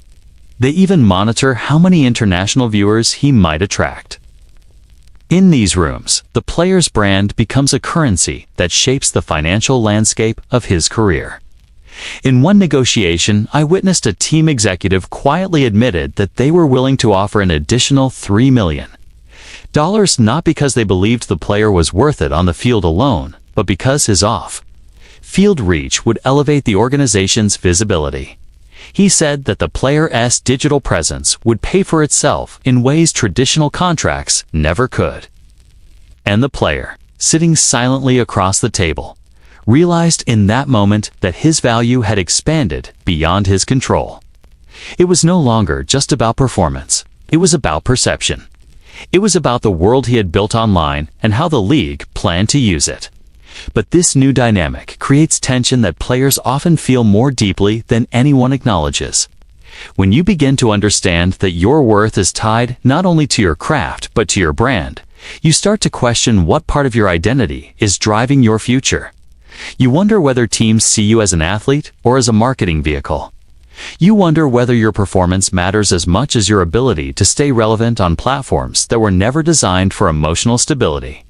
They even monitor how many international viewers he might attract. In these rooms, the player's brand becomes a currency that shapes the financial landscape of his career. In one negotiation, I witnessed a team executive quietly admitted that they were willing to offer an additional $3 million. Not because they believed the player was worth it on the field alone, but because his off-field reach would elevate the organization's visibility. He said that the player's digital presence would pay for itself in ways traditional contracts never could. And the player, sitting silently across the table, realized in that moment that his value had expanded beyond his control. It was no longer just about performance. It was about perception. It was about the world he had built online and how the league planned to use it. But this new dynamic creates tension that players often feel more deeply than anyone acknowledges. When you begin to understand that your worth is tied not only to your craft but to your brand, you start to question what part of your identity is driving your future. You wonder whether teams see you as an athlete or as a marketing vehicle. You wonder whether your performance matters as much as your ability to stay relevant on platforms that were never designed for emotional stability.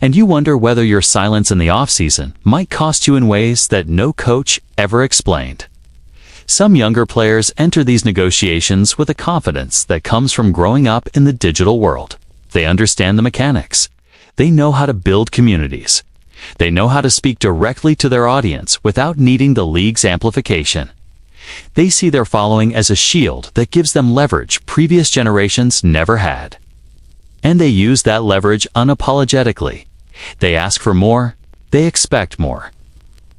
And you wonder whether your silence in the off-season might cost you in ways that no coach ever explained. Some younger players enter these negotiations with a confidence that comes from growing up in the digital world. They understand the mechanics. They know how to build communities. They know how to speak directly to their audience without needing the league's amplification. They see their following as a shield that gives them leverage previous generations never had. And they use that leverage unapologetically. They ask for more. They expect more.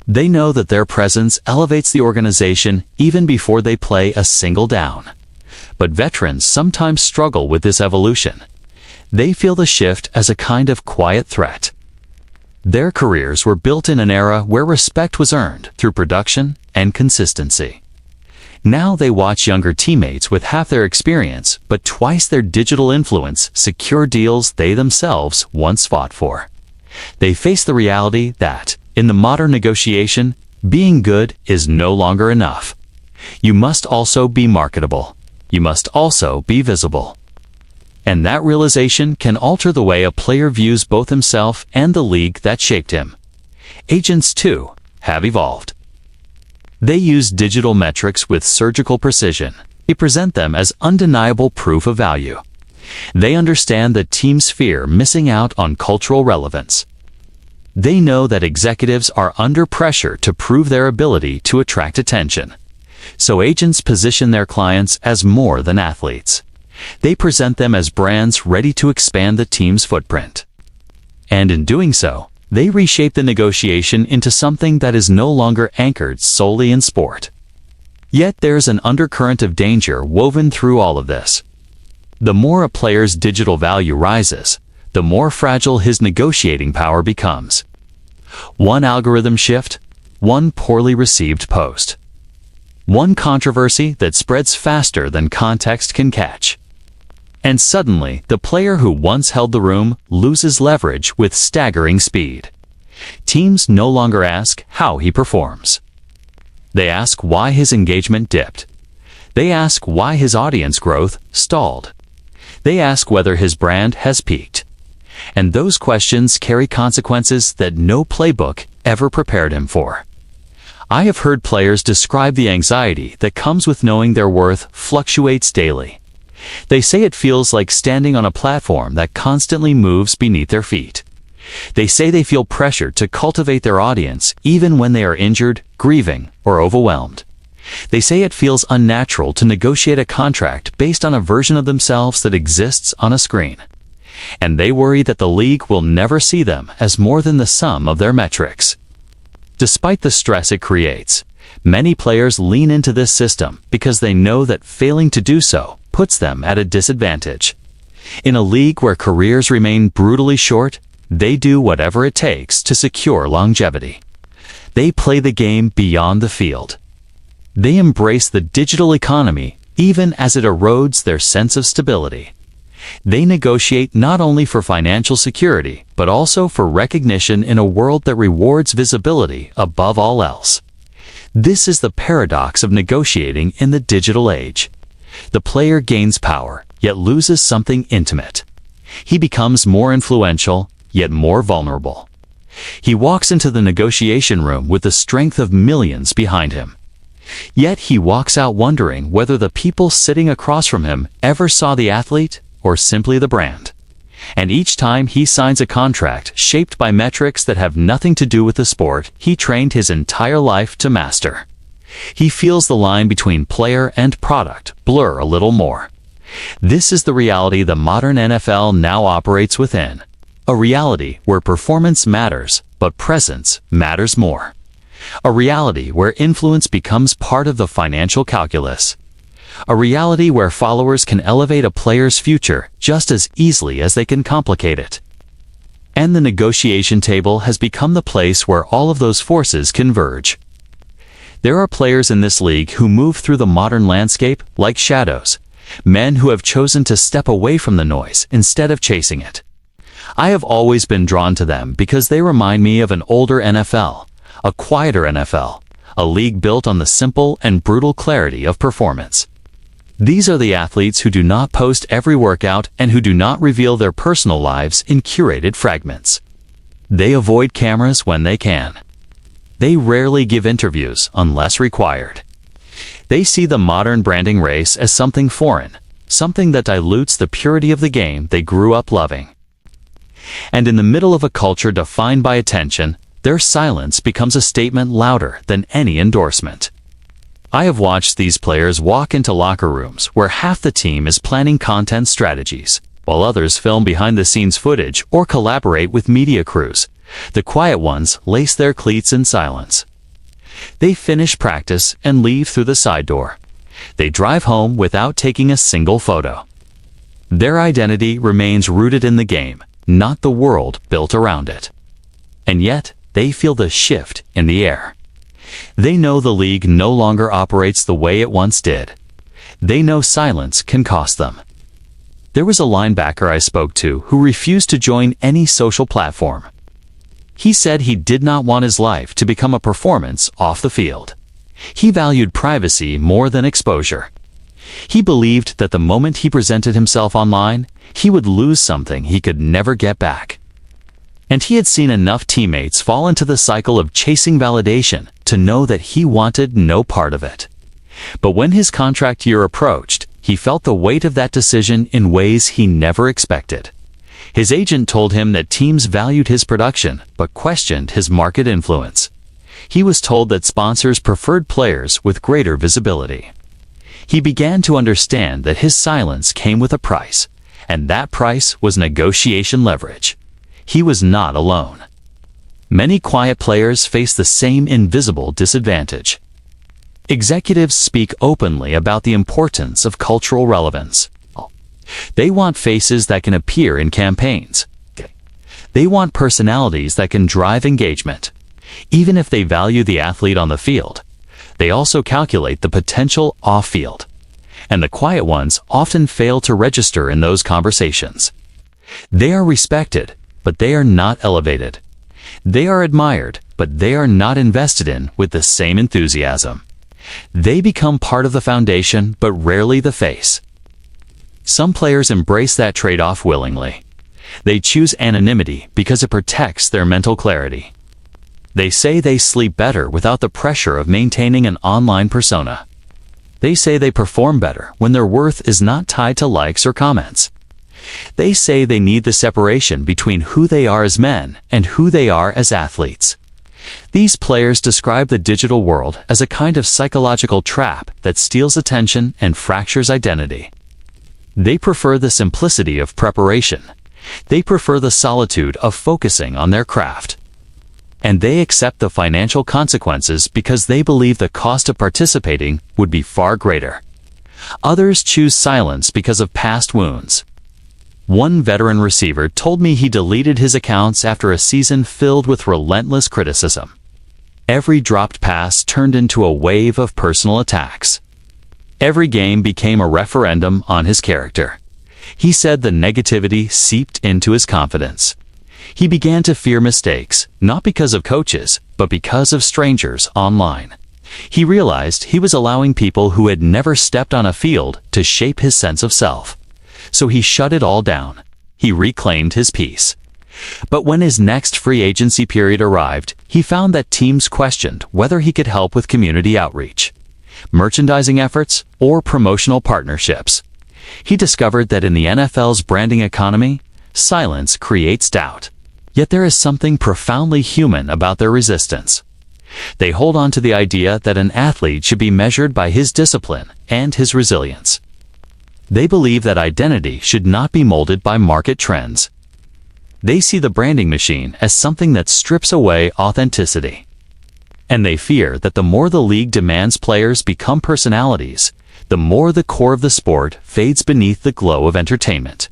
They know that their presence elevates the organization even before they play a single down. But veterans sometimes struggle with this evolution. They feel the shift as a kind of quiet threat. Their careers were built in an era where respect was earned through production and consistency. Now they watch younger teammates with half their experience but twice their digital influence secure deals they themselves once fought for. They face the reality that, in the modern negotiation, being good is no longer enough. You must also be marketable. You must also be visible. And that realization can alter the way a player views both himself and the league that shaped him. Agents, too, have evolved. They use digital metrics with surgical precision. They present them as undeniable proof of value. They understand that teams fear missing out on cultural relevance. They know that executives are under pressure to prove their ability to attract attention. So agents position their clients as more than athletes. They present them as brands ready to expand the team's footprint. And in doing so, they reshape the negotiation into something that is no longer anchored solely in sport. Yet there's an undercurrent of danger woven through all of this. The more a player's digital value rises, the more fragile his negotiating power becomes. One algorithm shift, one poorly received post. One controversy that spreads faster than context can catch. And suddenly, the player who once held the room loses leverage with staggering speed. Teams no longer ask how he performs. They ask why his engagement dipped. They ask why his audience growth stalled. They ask whether his brand has peaked. And those questions carry consequences that no playbook ever prepared him for. I have heard players describe the anxiety that comes with knowing their worth fluctuates daily. They say it feels like standing on a platform that constantly moves beneath their feet. They say they feel pressure to cultivate their audience even when they are injured, grieving, or overwhelmed. They say it feels unnatural to negotiate a contract based on a version of themselves that exists on a screen. And they worry that the league will never see them as more than the sum of their metrics. Despite the stress it creates, many players lean into this system because they know that failing to do so puts them at a disadvantage. In a league where careers remain brutally short, they do whatever it takes to secure longevity. They play the game beyond the field. They embrace the digital economy even as it erodes their sense of stability. They negotiate not only for financial security, but also for recognition in a world that rewards visibility above all else. This is the paradox of negotiating in the digital age. The player gains power, yet loses something intimate. He becomes more influential, yet more vulnerable. He walks into the negotiation room with the strength of millions behind him. Yet he walks out wondering whether the people sitting across from him ever saw the athlete or simply the brand. And each time he signs a contract shaped by metrics that have nothing to do with the sport he trained his entire life to master, he feels the line between player and product blur a little more. This is the reality the modern NFL now operates within. A reality where performance matters, but presence matters more. A reality where influence becomes part of the financial calculus. A reality where followers can elevate a player's future just as easily as they can complicate it. And the negotiation table has become the place where all of those forces converge. There are players in this league who move through the modern landscape like shadows, men who have chosen to step away from the noise instead of chasing it. I have always been drawn to them because they remind me of an older NFL, a quieter NFL, a league built on the simple and brutal clarity of performance. These are the athletes who do not post every workout and who do not reveal their personal lives in curated fragments. They avoid cameras when they can. They rarely give interviews unless required. They see the modern branding race as something foreign, something that dilutes the purity of the game they grew up loving. And in the middle of a culture defined by attention, their silence becomes a statement louder than any endorsement. I have watched these players walk into locker rooms where half the team is planning content strategies, while others film behind-the-scenes footage or collaborate with media crews. The quiet ones lace their cleats in silence. They finish practice and leave through the side door. They drive home without taking a single photo. Their identity remains rooted in the game, not the world built around it. And yet, they feel the shift in the air. They know the league no longer operates the way it once did. They know silence can cost them. There was a linebacker I spoke to who refused to join any social platform. He said he did not want his life to become a performance off the field. He valued privacy more than exposure. He believed that the moment he presented himself online, he would lose something he could never get back. And he had seen enough teammates fall into the cycle of chasing validation to know that he wanted no part of it. But when his contract year approached, he felt the weight of that decision in ways he never expected. His agent told him that teams valued his production, but questioned his market influence. He was told that sponsors preferred players with greater visibility. He began to understand that his silence came with a price, and that price was negotiation leverage. He was not alone. Many quiet players face the same invisible disadvantage. Executives speak openly about the importance of cultural relevance. They want faces that can appear in campaigns. They want personalities that can drive engagement. Even if they value the athlete on the field, they also calculate the potential off-field. And the quiet ones often fail to register in those conversations. They are respected, but they are not elevated. They are admired, but they are not invested in with the same enthusiasm. They become part of the foundation, but rarely the face. Some players embrace that trade-off willingly. They choose anonymity because it protects their mental clarity. They say they sleep better without the pressure of maintaining an online persona. They say they perform better when their worth is not tied to likes or comments. They say they need the separation between who they are as men and who they are as athletes. These players describe the digital world as a kind of psychological trap that steals attention and fractures identity. They prefer the simplicity of preparation. They prefer the solitude of focusing on their craft. And they accept the financial consequences because they believe the cost of participating would be far greater. Others choose silence because of past wounds. One veteran receiver told me he deleted his accounts after a season filled with relentless criticism. Every dropped pass turned into a wave of personal attacks. Every game became a referendum on his character. He said the negativity seeped into his confidence. He began to fear mistakes, not because of coaches, but because of strangers online. He realized he was allowing people who had never stepped on a field to shape his sense of self. So he shut it all down. He reclaimed his peace. But when his next free agency period arrived, he found that teams questioned whether he could help with community outreach, merchandising efforts, or promotional partnerships. He discovered that in the NFL's branding economy, silence creates doubt. Yet there is something profoundly human about their resistance. They hold on to the idea that an athlete should be measured by his discipline and his resilience. They believe that identity should not be molded by market trends. They see the branding machine as something that strips away authenticity. And they fear that the more the league demands players become personalities, the more the core of the sport fades beneath the glow of entertainment.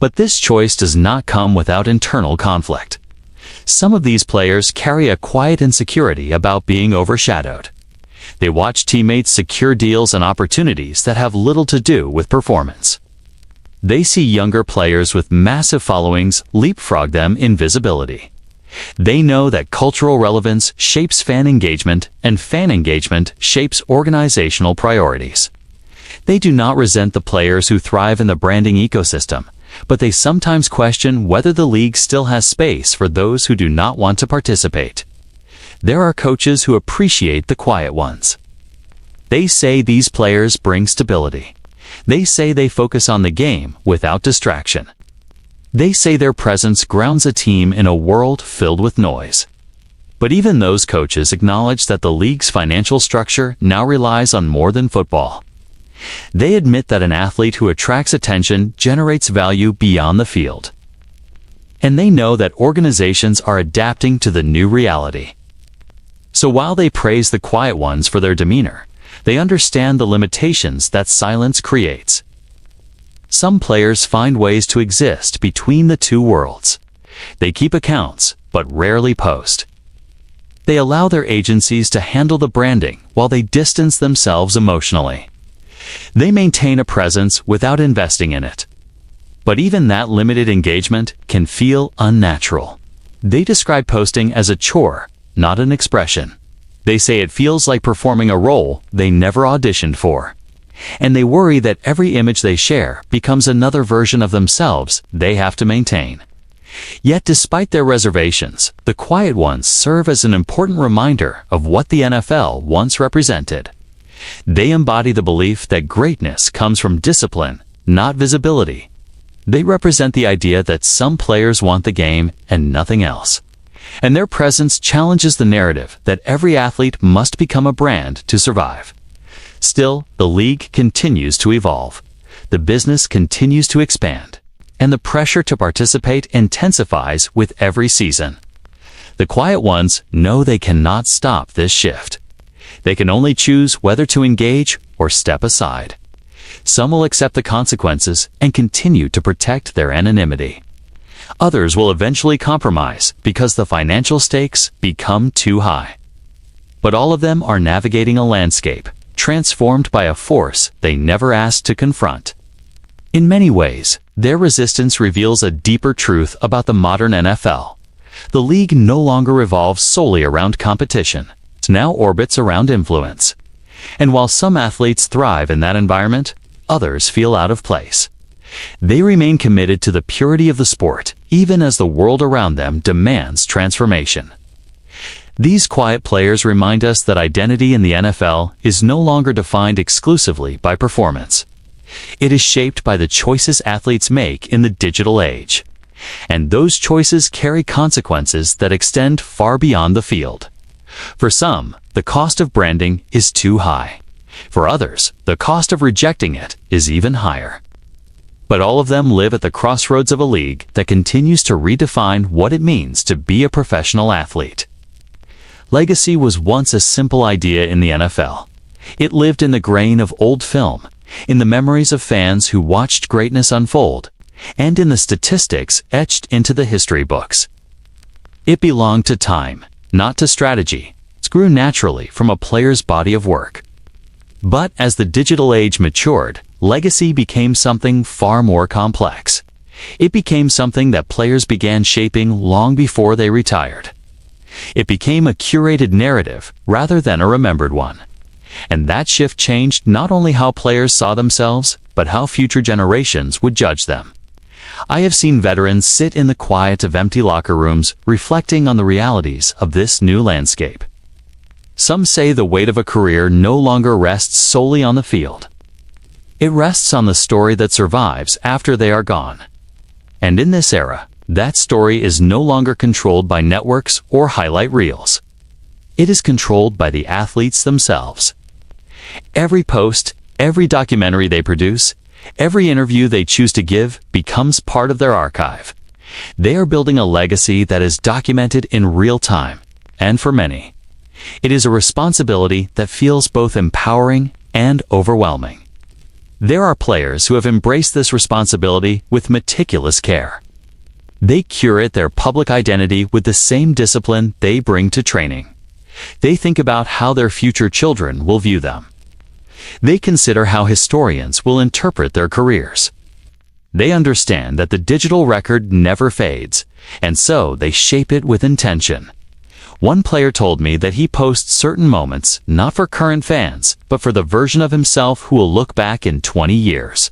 But this choice does not come without internal conflict. Some of these players carry a quiet insecurity about being overshadowed. They watch teammates secure deals and opportunities that have little to do with performance. They see younger players with massive followings leapfrog them in visibility. They know that cultural relevance shapes fan engagement, and fan engagement shapes organizational priorities. They do not resent the players who thrive in the branding ecosystem, but they sometimes question whether the league still has space for those who do not want to participate. There are coaches who appreciate the quiet ones. They say these players bring stability. They say they focus on the game without distraction. They say their presence grounds a team in a world filled with noise. But even those coaches acknowledge that the league's financial structure now relies on more than football. They admit that an athlete who attracts attention generates value beyond the field. And they know that organizations are adapting to the new reality. So while they praise the quiet ones for their demeanor, they understand the limitations that silence creates. Some players find ways to exist between the two worlds. They keep accounts, but rarely post. They allow their agencies to handle the branding while they distance themselves emotionally. They maintain a presence without investing in it. But even that limited engagement can feel unnatural. They describe posting as a chore, not an expression. They say it feels like performing a role they never auditioned for. And they worry that every image they share becomes another version of themselves they have to maintain. Yet despite their reservations, the quiet ones serve as an important reminder of what the NFL once represented. They embody the belief that greatness comes from discipline, not visibility. They represent the idea that some players want the game and nothing else. And their presence challenges the narrative that every athlete must become a brand to survive. Still, the league continues to evolve. The business continues to expand. And the pressure to participate intensifies with every season. The quiet ones know they cannot stop this shift. They can only choose whether to engage or step aside. Some will accept the consequences and continue to protect their anonymity. Others will eventually compromise because the financial stakes become too high. But all of them are navigating a landscape transformed by a force they never asked to confront. In many ways, their resistance reveals a deeper truth about the modern NFL. The league no longer revolves solely around competition. It now orbits around influence. And while some athletes thrive in that environment, others feel out of place. They remain committed to the purity of the sport, even as the world around them demands transformation. These quiet players remind us that identity in the NFL is no longer defined exclusively by performance. It is shaped by the choices athletes make in the digital age. And those choices carry consequences that extend far beyond the field. For some, the cost of branding is too high. For others, the cost of rejecting it is even higher. But all of them live at the crossroads of a league that continues to redefine what it means to be a professional athlete. Legacy was once a simple idea in the NFL. It lived in the grain of old film, in the memories of fans who watched greatness unfold, and in the statistics etched into the history books. It belonged to time, not to strategy. It grew naturally from a player's body of work. But as the digital age matured, legacy became something far more complex. It became something that players began shaping long before they retired. It became a curated narrative rather than a remembered one. And that shift changed not only how players saw themselves, but how future generations would judge them. I have seen veterans sit in the quiet of empty locker rooms, reflecting on the realities of this new landscape. Some say the weight of a career no longer rests solely on the field. It rests on the story that survives after they are gone. And in this era, that story is no longer controlled by networks or highlight reels. It is controlled by the athletes themselves. Every post, every documentary they produce, every interview they choose to give becomes part of their archive. They are building a legacy that is documented in real time, and for many, it is a responsibility that feels both empowering and overwhelming. There are players who have embraced this responsibility with meticulous care. They curate their public identity with the same discipline they bring to training. They think about how their future children will view them. They consider how historians will interpret their careers. They understand that the digital record never fades, and so they shape it with intention. One player told me that he posts certain moments not for current fans, but for the version of himself who will look back in 20 years.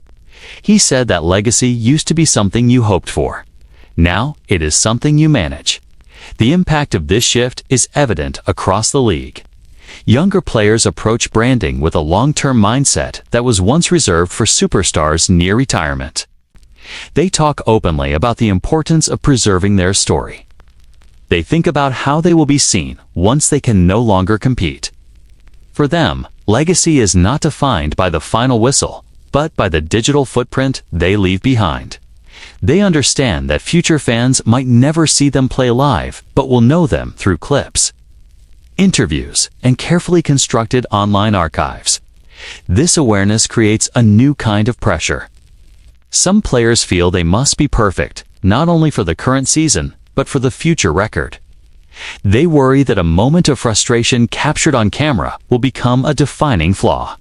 He said that legacy used to be something you hoped for. Now it is something you manage. The impact of this shift is evident across the league. Younger players approach branding with a long-term mindset that was once reserved for superstars near retirement. They talk openly about the importance of preserving their story. They think about how they will be seen once they can no longer compete. For them, legacy is not defined by the final whistle, but by the digital footprint they leave behind. They understand that future fans might never see them play live, but will know them through clips, interviews, and carefully constructed online archives. This awareness creates a new kind of pressure. Some players feel they must be perfect, not only for the current season, but for the future record. They worry that a moment of frustration captured on camera will become a defining flaw.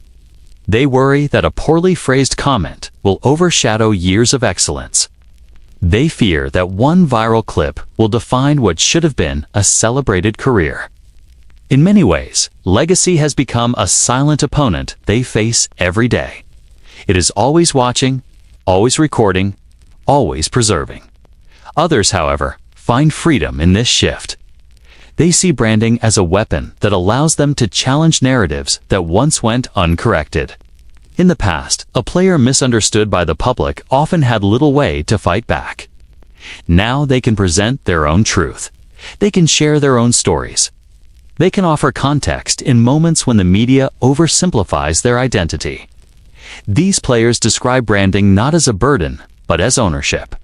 They worry that a poorly phrased comment will overshadow years of excellence. They fear that one viral clip will define what should have been a celebrated career. In many ways, legacy has become a silent opponent they face every day. It is always watching, always recording, always preserving. Others, however, find freedom in this shift. They see branding as a weapon that allows them to challenge narratives that once went uncorrected. In the past, a player misunderstood by the public often had little way to fight back. Now they can present their own truth. They can share their own stories. They can offer context in moments when the media oversimplifies their identity. These players describe branding not as a burden, but as ownership.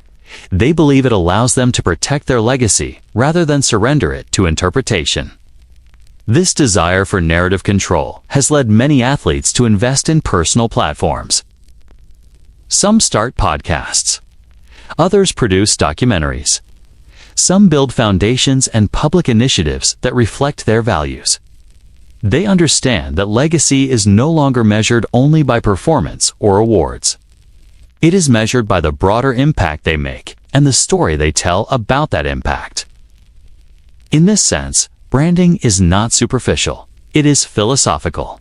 They believe it allows them to protect their legacy rather than surrender it to interpretation. This desire for narrative control has led many athletes to invest in personal platforms. Some start podcasts. Others produce documentaries. Some build foundations and public initiatives that reflect their values. They understand that legacy is no longer measured only by performance or awards. It is measured by the broader impact they make and the story they tell about that impact. In this sense, branding is not superficial. It is philosophical.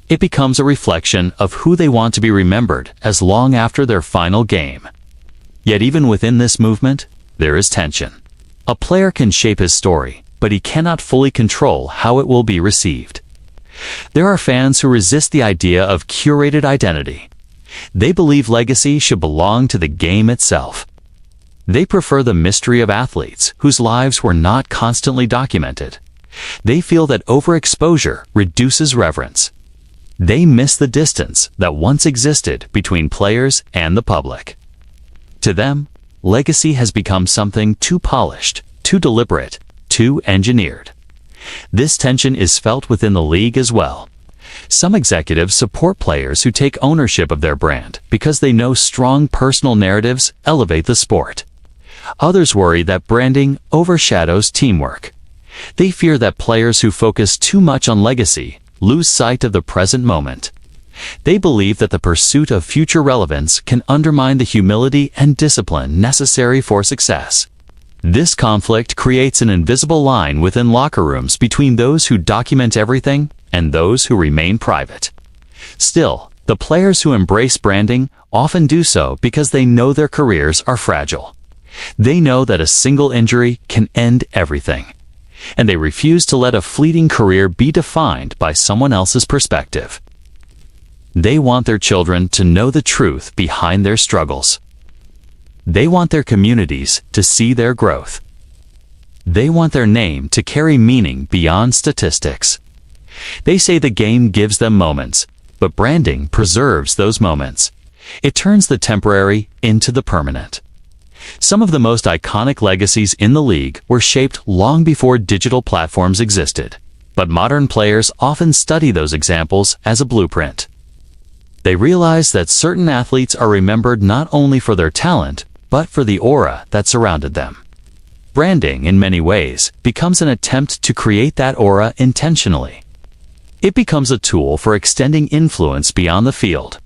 It becomes a reflection of who they want to be remembered as long after their final game. Yet even within this movement, there is tension. A player can shape his story, but he cannot fully control how it will be received. There are fans who resist the idea of curated identity. They believe legacy should belong to the game itself. They prefer the mystery of athletes whose lives were not constantly documented. They feel that overexposure reduces reverence. They miss the distance that once existed between players and the public. To them, legacy has become something too polished, too deliberate, too engineered. This tension is felt within the league as well. Some executives support players who take ownership of their brand because they know strong personal narratives elevate the sport. Others worry that branding overshadows teamwork. They fear that players who focus too much on legacy lose sight of the present moment. They believe that the pursuit of future relevance can undermine the humility and discipline necessary for success. This conflict creates an invisible line within locker rooms between those who document everything and those who remain private. Still, the players who embrace branding often do so because they know their careers are fragile. They know that a single injury can end everything, and they refuse to let a fleeting career be defined by someone else's perspective. They want their children to know the truth behind their struggles. They want their communities to see their growth. They want their name to carry meaning beyond statistics. They say the game gives them moments, but branding preserves those moments. It turns the temporary into the permanent. Some of the most iconic legacies in the league were shaped long before digital platforms existed, but modern players often study those examples as a blueprint. They realize that certain athletes are remembered not only for their talent, but for the aura that surrounded them. Branding, in many ways, becomes an attempt to create that aura intentionally. It becomes a tool for extending influence beyond the field.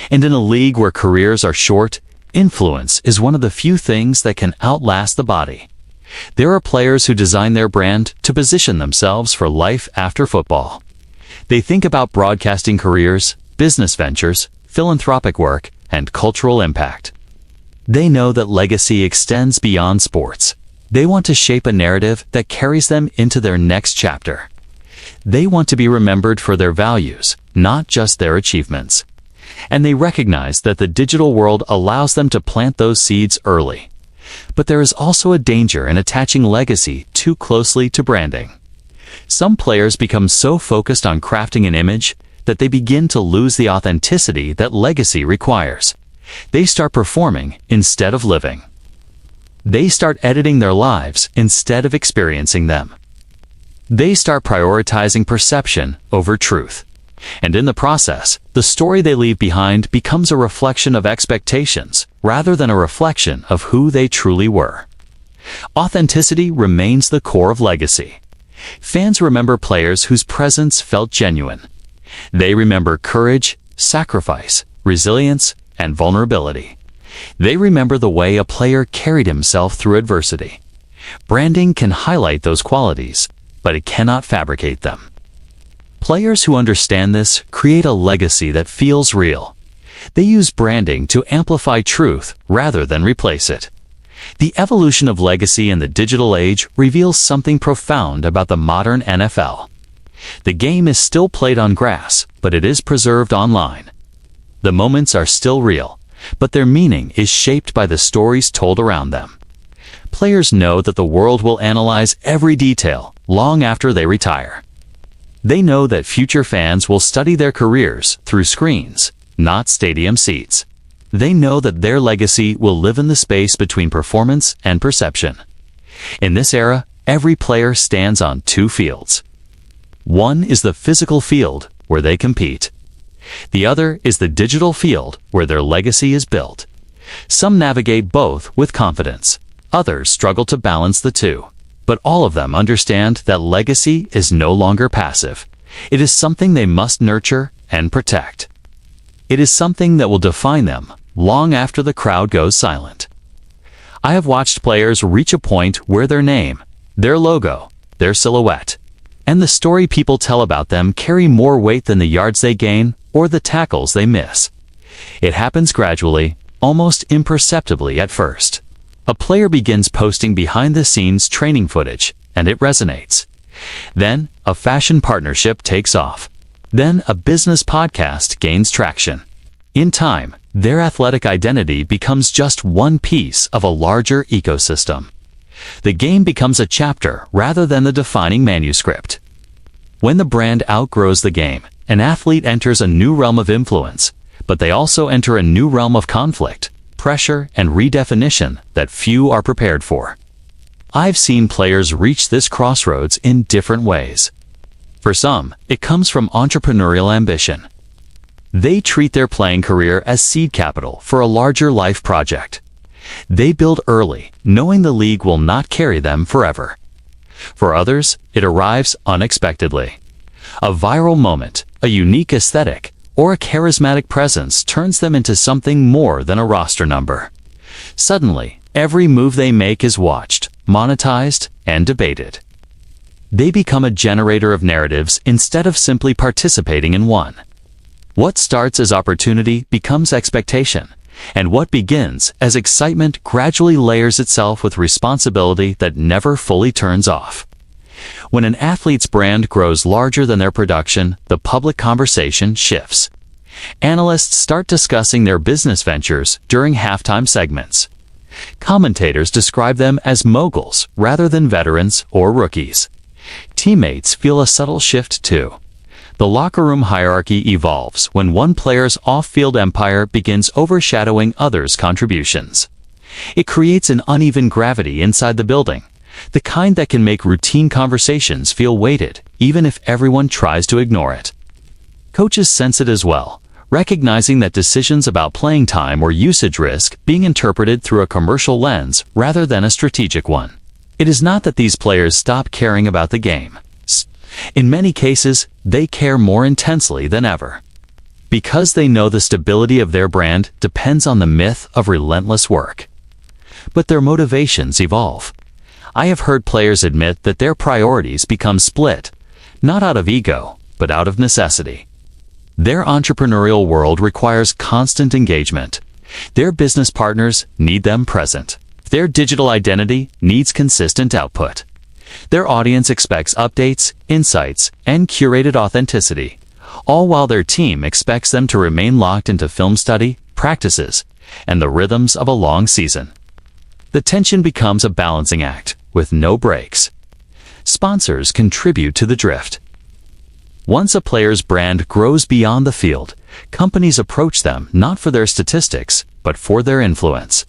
And in a league where careers are short, influence is one of the few things that can outlast the body. There are players who design their brand to position themselves for life after football. They think about broadcasting careers, business ventures, philanthropic work, and cultural impact. They know that legacy extends beyond sports. They want to shape a narrative that carries them into their next chapter. They want to be remembered for their values, not just their achievements. And they recognize that the digital world allows them to plant those seeds early. But there is also a danger in attaching legacy too closely to branding. Some players become so focused on crafting an image that they begin to lose the authenticity that legacy requires. They start performing instead of living. They start editing their lives instead of experiencing them. They start prioritizing perception over truth. And in the process, the story they leave behind becomes a reflection of expectations rather than a reflection of who they truly were. Authenticity remains the core of legacy. Fans remember players whose presence felt genuine. They remember courage, sacrifice, resilience, and vulnerability. They remember the way a player carried himself through adversity. Branding can highlight those qualities, but it cannot fabricate them. Players who understand this create a legacy that feels real. They use branding to amplify truth rather than replace it. The evolution of legacy in the digital age reveals something profound about the modern NFL. The game is still played on grass, but it is preserved online. The moments are still real, but their meaning is shaped by the stories told around them. Players know that the world will analyze every detail long after they retire. They know that future fans will study their careers through screens, not stadium seats. They know that their legacy will live in the space between performance and perception. In this era, every player stands on two fields. One is the physical field, where they compete. The other is the digital field, where their legacy is built. Some navigate both with confidence. Others struggle to balance the two. But all of them understand that legacy is no longer passive. It is something they must nurture and protect. It is something that will define them long after the crowd goes silent. I have watched players reach a point where their name, their logo, their silhouette, and the story people tell about them carry more weight than the yards they gain or the tackles they miss. It happens gradually, almost imperceptibly at first. A player begins posting behind-the-scenes training footage, and it resonates. Then, a fashion partnership takes off. Then, a business podcast gains traction. In time, their athletic identity becomes just one piece of a larger ecosystem. The game becomes a chapter rather than the defining manuscript. When the brand outgrows the game, an athlete enters a new realm of influence, but they also enter a new realm of conflict, pressure, and redefinition that few are prepared for. I've seen players reach this crossroads in different ways. For some, it comes from entrepreneurial ambition. They treat their playing career as seed capital for a larger life project. They build early, knowing the league will not carry them forever. For others, it arrives unexpectedly. A viral moment, a unique aesthetic, or a charismatic presence turns them into something more than a roster number. Suddenly, every move they make is watched, monetized, and debated. They become a generator of narratives instead of simply participating in one. What starts as opportunity becomes expectation, and what begins as excitement gradually layers itself with responsibility that never fully turns off. When an athlete's brand grows larger than their production, the public conversation shifts. Analysts start discussing their business ventures during halftime segments. Commentators describe them as moguls rather than veterans or rookies. Teammates feel a subtle shift too. The locker room hierarchy evolves when one player's off-field empire begins overshadowing others' contributions. It creates an uneven gravity inside the building, the kind that can make routine conversations feel weighted, even if everyone tries to ignore it. Coaches sense it as well, recognizing that decisions about playing time or usage risk being interpreted through a commercial lens rather than a strategic one. It is not that these players stop caring about the game. In many cases, they care more intensely than ever. Because they know the stability of their brand depends on the myth of relentless work. But their motivations evolve. I have heard players admit that their priorities become split, not out of ego, but out of necessity. Their entrepreneurial world requires constant engagement. Their business partners need them present. Their digital identity needs consistent output. Their audience expects updates, insights, and curated authenticity, all while their team expects them to remain locked into film study, practices, and the rhythms of a long season. The tension becomes a balancing act, with no breaks. Sponsors contribute to the drift. Once a player's brand grows beyond the field, companies approach them not for their statistics, but for their influence.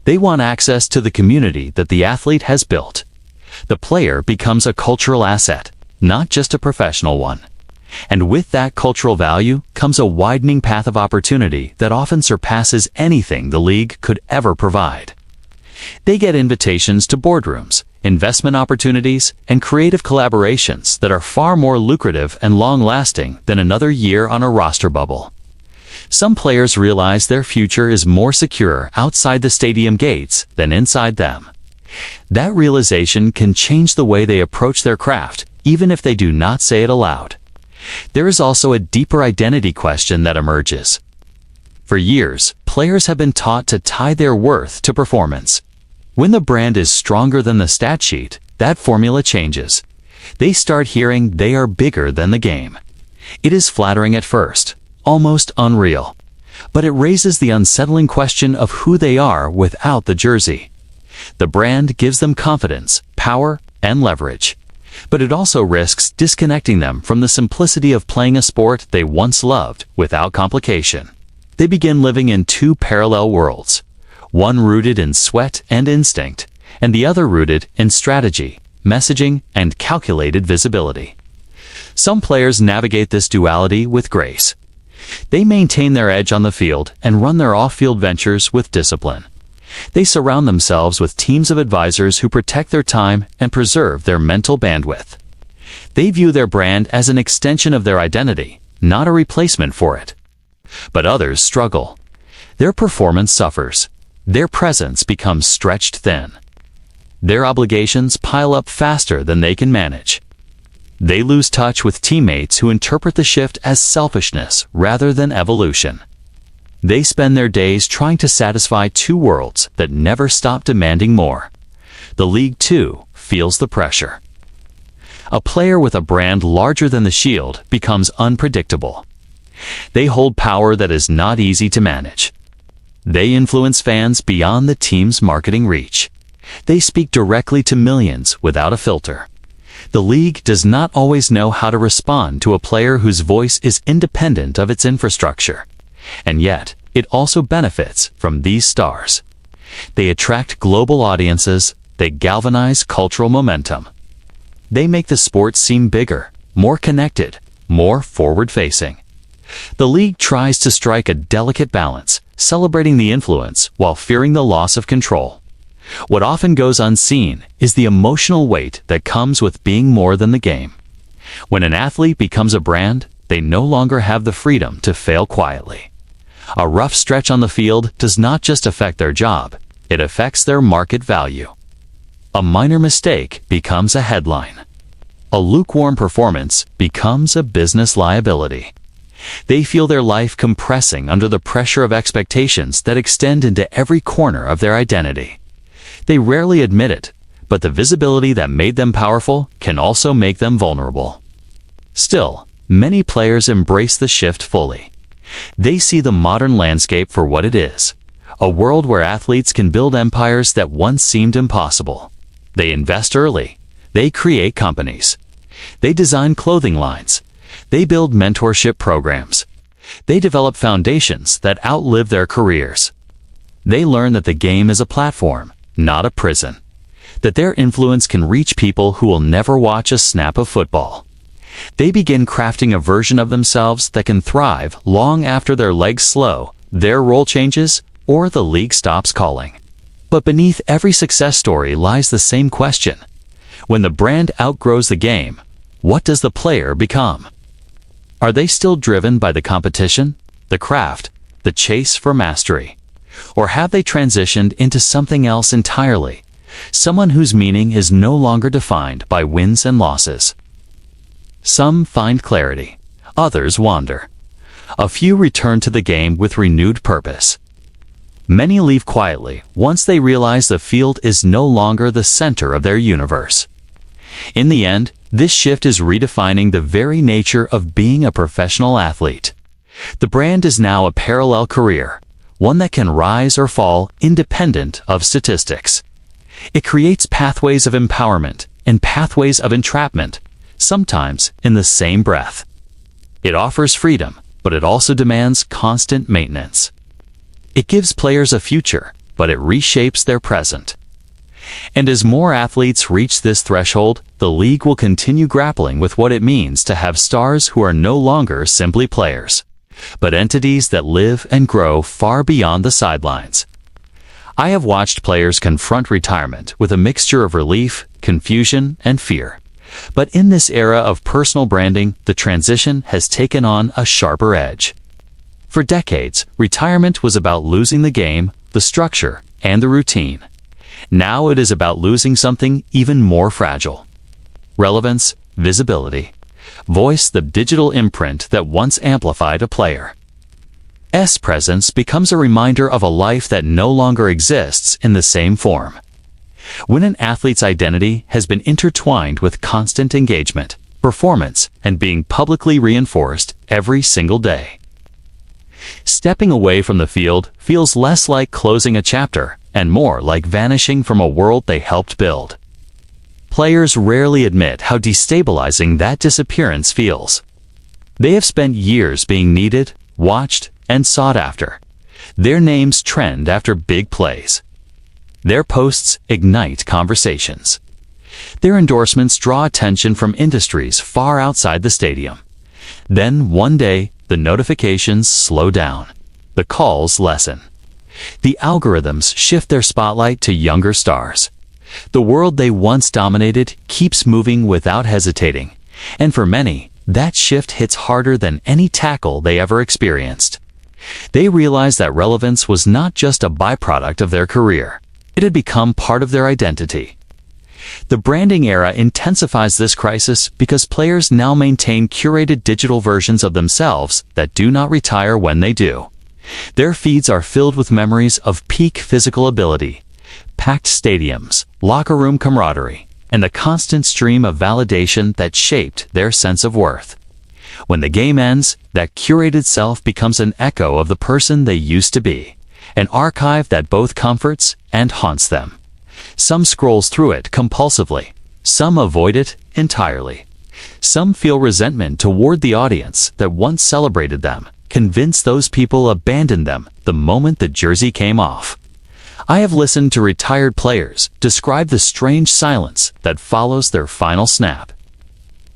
They want access to the community that the athlete has built. The player becomes a cultural asset, not just a professional one. And with that cultural value comes a widening path of opportunity that often surpasses anything the league could ever provide. They get invitations to boardrooms, investment opportunities, and creative collaborations that are far more lucrative and long-lasting than another year on a roster bubble. Some players realize their future is more secure outside the stadium gates than inside them. That realization can change the way they approach their craft, even if they do not say it aloud. There is also a deeper identity question that emerges. For years, players have been taught to tie their worth to performance. When the brand is stronger than the stat sheet, that formula changes. They start hearing they are bigger than the game. It is flattering at first, almost unreal. But it raises the unsettling question of who they are without the jersey. The brand gives them confidence, power, and leverage. But it also risks disconnecting them from the simplicity of playing a sport they once loved without complication. They begin living in two parallel worlds, one rooted in sweat and instinct, and the other rooted in strategy, messaging, and calculated visibility. Some players navigate this duality with grace. They maintain their edge on the field and run their off-field ventures with discipline. They surround themselves with teams of advisors who protect their time and preserve their mental bandwidth. They view their brand as an extension of their identity, not a replacement for it. But others struggle. Their performance suffers. Their presence becomes stretched thin. Their obligations pile up faster than they can manage. They lose touch with teammates who interpret the shift as selfishness rather than evolution. They spend their days trying to satisfy two worlds that never stop demanding more. The league, too, feels the pressure. A player with a brand larger than the shield becomes unpredictable. They hold power that is not easy to manage. They influence fans beyond the team's marketing reach. They speak directly to millions without a filter. The league does not always know how to respond to a player whose voice is independent of its infrastructure. And yet, it also benefits from these stars. They attract global audiences, they galvanize cultural momentum. They make the sport seem bigger, more connected, more forward-facing. The league tries to strike a delicate balance, celebrating the influence while fearing the loss of control. What often goes unseen is the emotional weight that comes with being more than the game. When an athlete becomes a brand, they no longer have the freedom to fail quietly. A rough stretch on the field does not just affect their job, it affects their market value. A minor mistake becomes a headline. A lukewarm performance becomes a business liability. They feel their life compressing under the pressure of expectations that extend into every corner of their identity. They rarely admit it, but the visibility that made them powerful can also make them vulnerable. Still, many players embrace the shift fully. They see the modern landscape for what it is, a world where athletes can build empires that once seemed impossible. They invest early. They create companies. They design clothing lines. They build mentorship programs. They develop foundations that outlive their careers. They learn that the game is a platform, not a prison. That their influence can reach people who will never watch a snap of football. They begin crafting a version of themselves that can thrive long after their legs slow, their role changes, or the league stops calling. But beneath every success story lies the same question. When the brand outgrows the game, what does the player become? Are they still driven by the competition, the craft, the chase for mastery? Or have they transitioned into something else entirely? Someone whose meaning is no longer defined by wins and losses. Some find clarity, others wander. A few return to the game with renewed purpose. Many leave quietly once they realize the field is no longer the center of their universe. In the end, this shift is redefining the very nature of being a professional athlete. The brand is now a parallel career, one that can rise or fall independent of statistics. It creates pathways of empowerment and pathways of entrapment, sometimes in the same breath. It offers freedom, but it also demands constant maintenance. It gives players a future, but it reshapes their present. And as more athletes reach this threshold, the league will continue grappling with what it means to have stars who are no longer simply players, but entities that live and grow far beyond the sidelines. I have watched players confront retirement with a mixture of relief, confusion, and fear. But in this era of personal branding, the transition has taken on a sharper edge. For decades, retirement was about losing the game, the structure, and the routine. Now it is about losing something even more fragile. Relevance, visibility, voice, the digital imprint that once amplified a player's presence becomes a reminder of a life that no longer exists in the same form. When an athlete's identity has been intertwined with constant engagement, performance, and being publicly reinforced every single day. Stepping away from the field feels less like closing a chapter and more like vanishing from a world they helped build. Players rarely admit how destabilizing that disappearance feels. They have spent years being needed, watched, and sought after. Their names trend after big plays. Their posts ignite conversations. Their endorsements draw attention from industries far outside the stadium. Then, one day, the notifications slow down. The calls lessen. The algorithms shift their spotlight to younger stars. The world they once dominated keeps moving without hesitating. And for many, that shift hits harder than any tackle they ever experienced. They realize that relevance was not just a byproduct of their career. It had become part of their identity. The branding era intensifies this crisis because players now maintain curated digital versions of themselves that do not retire when they do. Their feeds are filled with memories of peak physical ability, packed stadiums, locker room camaraderie, and the constant stream of validation that shaped their sense of worth. When the game ends, that curated self becomes an echo of the person they used to be, an archive that both comforts and haunts them. Some scrolls through it compulsively. Some avoid it entirely. Some feel resentment toward the audience that once celebrated them, convinced those people abandoned them the moment the jersey came off. I have listened to retired players describe the strange silence that follows their final snap.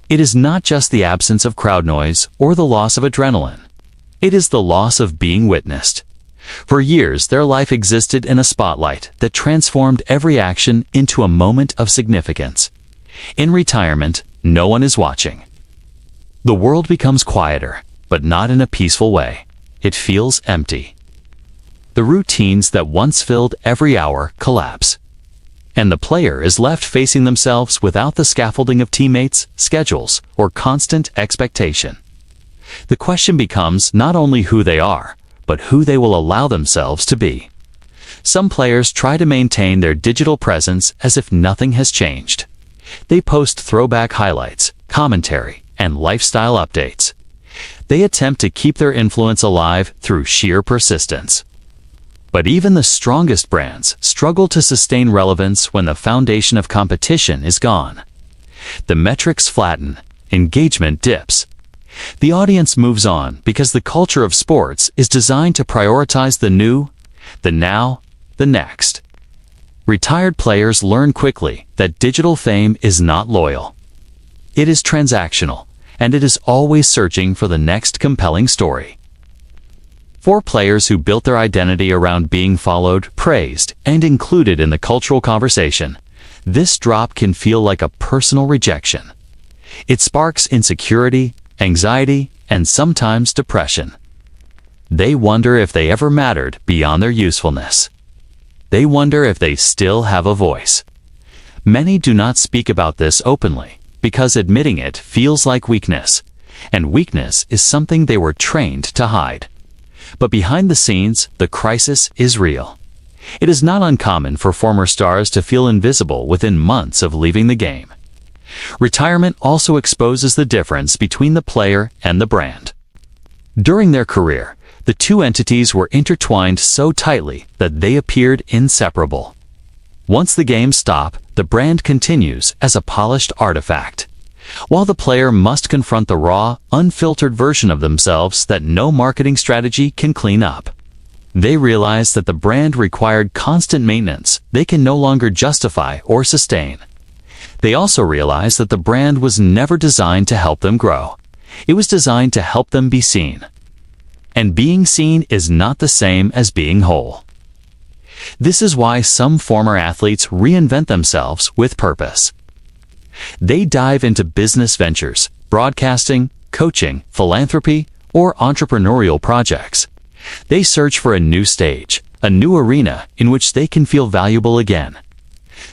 It is not just the absence of crowd noise or the loss of adrenaline. It is the loss of being witnessed. For years, their life existed in a spotlight that transformed every action into a moment of significance. In retirement, no one is watching. The world becomes quieter, but not in a peaceful way. It feels empty. The routines that once filled every hour collapse, and the player is left facing themselves without the scaffolding of teammates, schedules, or constant expectation. The question becomes not only who they are, but who they will allow themselves to be. Some players try to maintain their digital presence as if nothing has changed. They post throwback highlights, commentary, and lifestyle updates. They attempt to keep their influence alive through sheer persistence. But even the strongest brands struggle to sustain relevance when the foundation of competition is gone. The metrics flatten, engagement dips. The audience moves on because the culture of sports is designed to prioritize the new, the now, the next. Retired players learn quickly that digital fame is not loyal. It is transactional, and it is always searching for the next compelling story. For players who built their identity around being followed, praised, and included in the cultural conversation, this drop can feel like a personal rejection. It sparks insecurity, anxiety, and sometimes depression. They wonder if they ever mattered beyond their usefulness. They wonder if they still have a voice. Many do not speak about this openly because admitting it feels like weakness, and weakness is something they were trained to hide. But behind the scenes, the crisis is real. It is not uncommon for former stars to feel invisible within months of leaving the game. Retirement also exposes the difference between the player and the brand. During their career, the two entities were intertwined so tightly that they appeared inseparable. Once the games stop, the brand continues as a polished artifact, while the player must confront the raw, unfiltered version of themselves that no marketing strategy can clean up. They realize that the brand required constant maintenance they can no longer justify or sustain. They also realize that the brand was never designed to help them grow. It was designed to help them be seen. And being seen is not the same as being whole. This is why some former athletes reinvent themselves with purpose. They dive into business ventures, broadcasting, coaching, philanthropy, or entrepreneurial projects. They search for a new stage, a new arena in which they can feel valuable again.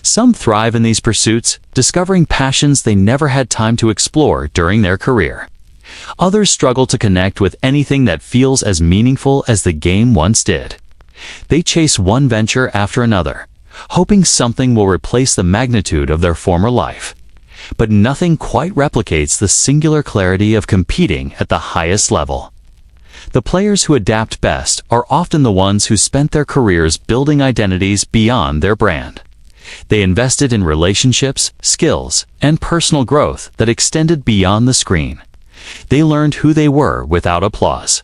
Some thrive in these pursuits, discovering passions they never had time to explore during their career. Others struggle to connect with anything that feels as meaningful as the game once did. They chase one venture after another, hoping something will replace the magnitude of their former life. But nothing quite replicates the singular clarity of competing at the highest level. The players who adapt best are often the ones who spent their careers building identities beyond their brand. They invested in relationships, skills, and personal growth that extended beyond the screen. They learned who they were without applause.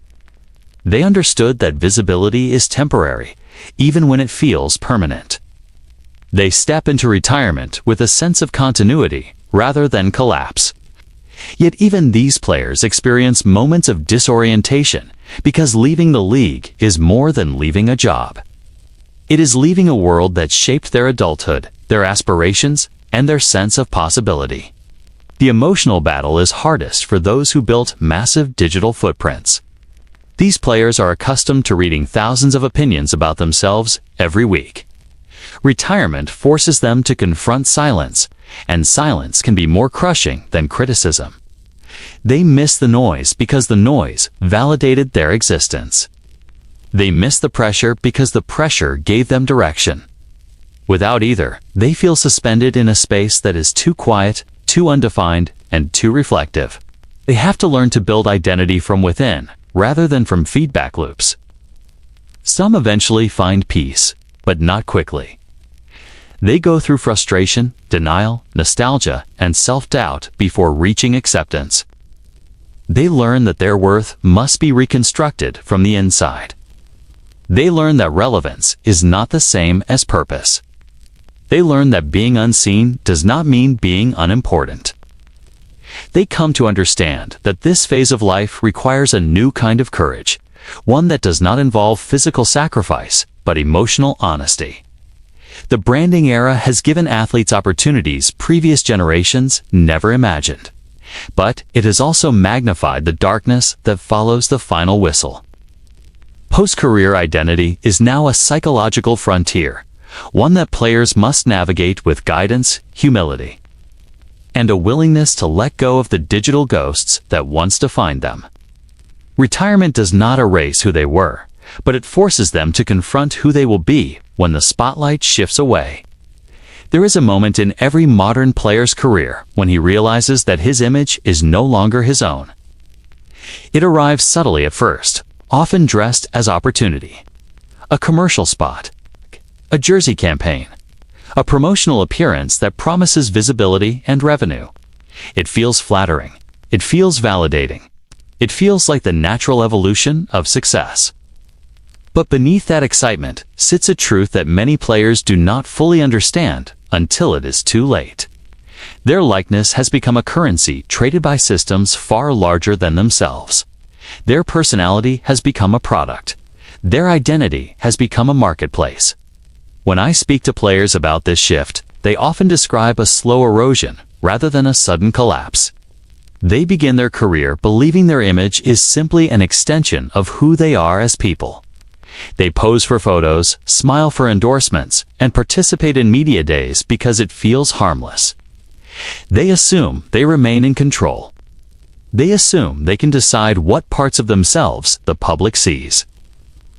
They understood that visibility is temporary, even when it feels permanent. They step into retirement with a sense of continuity rather than collapse. Yet even these players experience moments of disorientation because leaving the league is more than leaving a job. It is leaving a world that shaped their adulthood, their aspirations, and their sense of possibility. The emotional battle is hardest for those who built massive digital footprints. These players are accustomed to reading thousands of opinions about themselves every week. Retirement forces them to confront silence, and silence can be more crushing than criticism. They miss the noise because the noise validated their existence. They miss the pressure because the pressure gave them direction. Without either, they feel suspended in a space that is too quiet, too undefined, and too reflective. They have to learn to build identity from within, rather than from feedback loops. Some eventually find peace, but not quickly. They go through frustration, denial, nostalgia, and self-doubt before reaching acceptance. They learn that their worth must be reconstructed from the inside. They learn that relevance is not the same as purpose. They learn that being unseen does not mean being unimportant. They come to understand that this phase of life requires a new kind of courage, one that does not involve physical sacrifice, but emotional honesty. The branding era has given athletes opportunities previous generations never imagined. But it has also magnified the darkness that follows the final whistle. Post-career identity is now a psychological frontier, one that players must navigate with guidance, humility, and a willingness to let go of the digital ghosts that once defined them. Retirement does not erase who they were, but it forces them to confront who they will be when the spotlight shifts away. There is a moment in every modern player's career when he realizes that his image is no longer his own. It arrives subtly at first, often dressed as opportunity. A commercial spot, a jersey campaign, a promotional appearance that promises visibility and revenue. It feels flattering. It feels validating. It feels like the natural evolution of success. But beneath that excitement sits a truth that many players do not fully understand until it is too late. Their likeness has become a currency traded by systems far larger than themselves. Their personality has become a product. Their identity has become a marketplace. When I speak to players about this shift, they often describe a slow erosion rather than a sudden collapse. They begin their career believing their image is simply an extension of who they are as people. They pose for photos, smile for endorsements, and participate in media days because it feels harmless. They assume they remain in control. They assume they can decide what parts of themselves the public sees.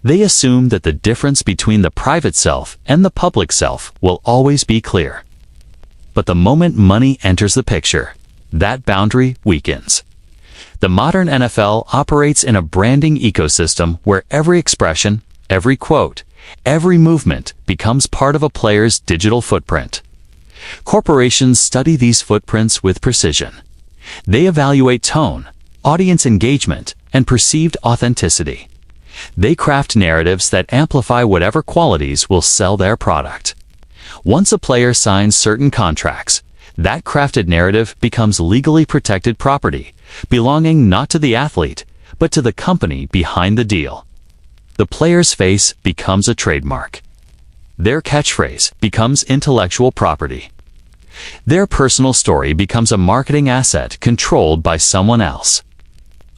They assume that the difference between the private self and the public self will always be clear. But the moment money enters the picture, that boundary weakens. The modern NFL operates in a branding ecosystem where every expression, every quote, every movement becomes part of a player's digital footprint. Corporations study these footprints with precision. They evaluate tone, audience engagement, and perceived authenticity. They craft narratives that amplify whatever qualities will sell their product. Once a player signs certain contracts, that crafted narrative becomes legally protected property, belonging not to the athlete, but to the company behind the deal. The player's face becomes a trademark. Their catchphrase becomes intellectual property. Their personal story becomes a marketing asset controlled by someone else.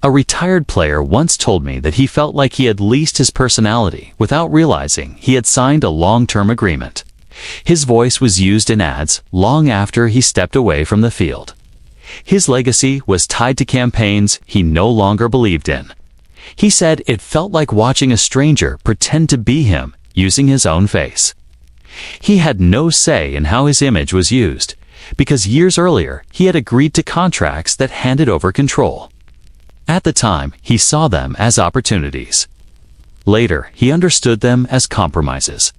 A retired player once told me that he felt like he had leased his personality without realizing he had signed a long-term agreement. His voice was used in ads long after he stepped away from the field. His legacy was tied to campaigns he no longer believed in. He said it felt like watching a stranger pretend to be him using his own face. He had no say in how his image was used, because years earlier he had agreed to contracts that handed over control. At the time, he saw them as opportunities. Later, he understood them as compromises.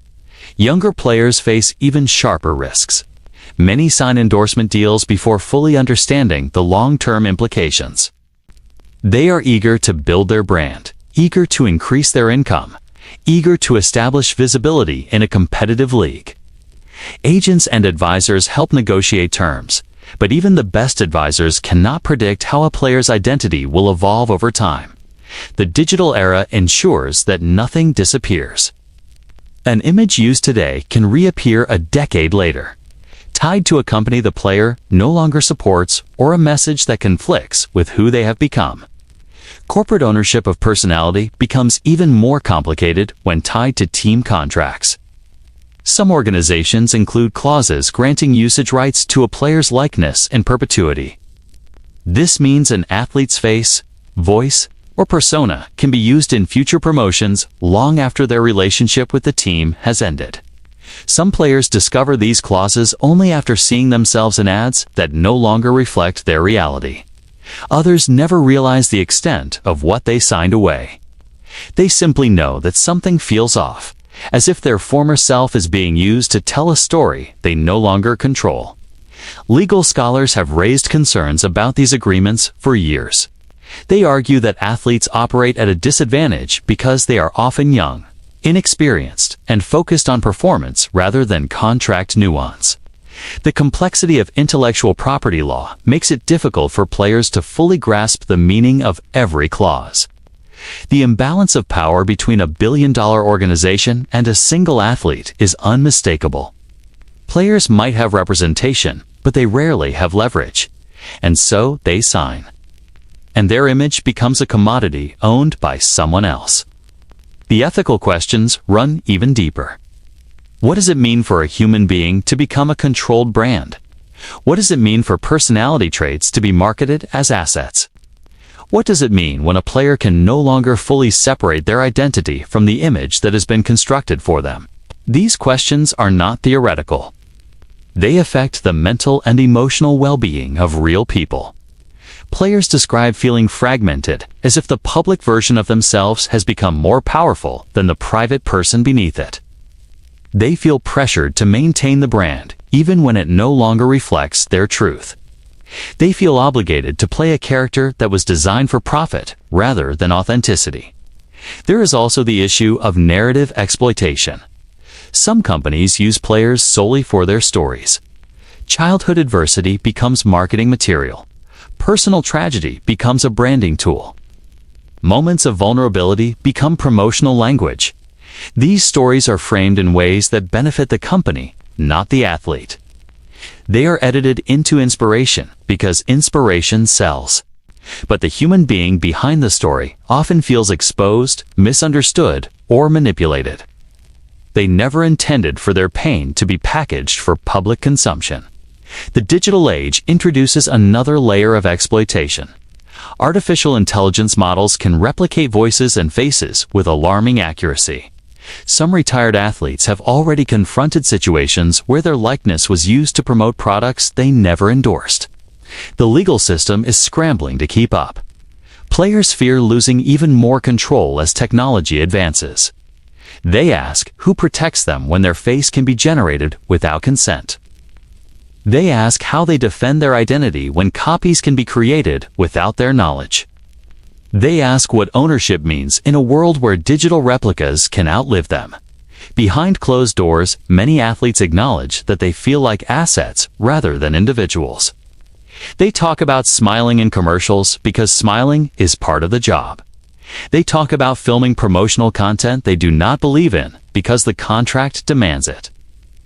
Younger players face even sharper risks. Many sign endorsement deals before fully understanding the long-term implications. They are eager to build their brand, eager to increase their income, eager to establish visibility in a competitive league. Agents and advisors help negotiate terms, but even the best advisors cannot predict how a player's identity will evolve over time. The digital era ensures that nothing disappears. An image used today can reappear a decade later, tied to a company the player no longer supports or a message that conflicts with who they have become. Corporate ownership of personality becomes even more complicated when tied to team contracts. Some organizations include clauses granting usage rights to a player's likeness in perpetuity. This means an athlete's face, voice, or persona can be used in future promotions long after their relationship with the team has ended. Some players discover these clauses only after seeing themselves in ads that no longer reflect their reality. Others never realize the extent of what they signed away. They simply know that something feels off, as if their former self is being used to tell a story they no longer control. Legal scholars have raised concerns about these agreements for years. They argue that athletes operate at a disadvantage because they are often young, inexperienced, and focused on performance rather than contract nuance. The complexity of intellectual property law makes it difficult for players to fully grasp the meaning of every clause. The imbalance of power between a billion-dollar organization and a single athlete is unmistakable. Players might have representation, but they rarely have leverage, and so they sign. And their image becomes a commodity owned by someone else. The ethical questions run even deeper. What does it mean for a human being to become a controlled brand? What does it mean for personality traits to be marketed as assets? What does it mean when a player can no longer fully separate their identity from the image that has been constructed for them? These questions are not theoretical. They affect the mental and emotional well-being of real people. Players describe feeling fragmented, as if the public version of themselves has become more powerful than the private person beneath it. They feel pressured to maintain the brand, even when it no longer reflects their truth. They feel obligated to play a character that was designed for profit rather than authenticity. There is also the issue of narrative exploitation. Some companies use players solely for their stories. Childhood adversity becomes marketing material. Personal tragedy becomes a branding tool. Moments of vulnerability become promotional language. These stories are framed in ways that benefit the company, not the athlete. They are edited into inspiration because inspiration sells. But the human being behind the story often feels exposed, misunderstood, or manipulated. They never intended for their pain to be packaged for public consumption. The digital age introduces another layer of exploitation. Artificial intelligence models can replicate voices and faces with alarming accuracy. Some retired athletes have already confronted situations where their likeness was used to promote products they never endorsed. The legal system is scrambling to keep up. Players fear losing even more control as technology advances. They ask who protects them when their face can be generated without consent. They ask how they defend their identity when copies can be created without their knowledge. They ask what ownership means in a world where digital replicas can outlive them. Behind closed doors, many athletes acknowledge that they feel like assets rather than individuals. They talk about smiling in commercials because smiling is part of the job. They talk about filming promotional content they do not believe in because the contract demands it.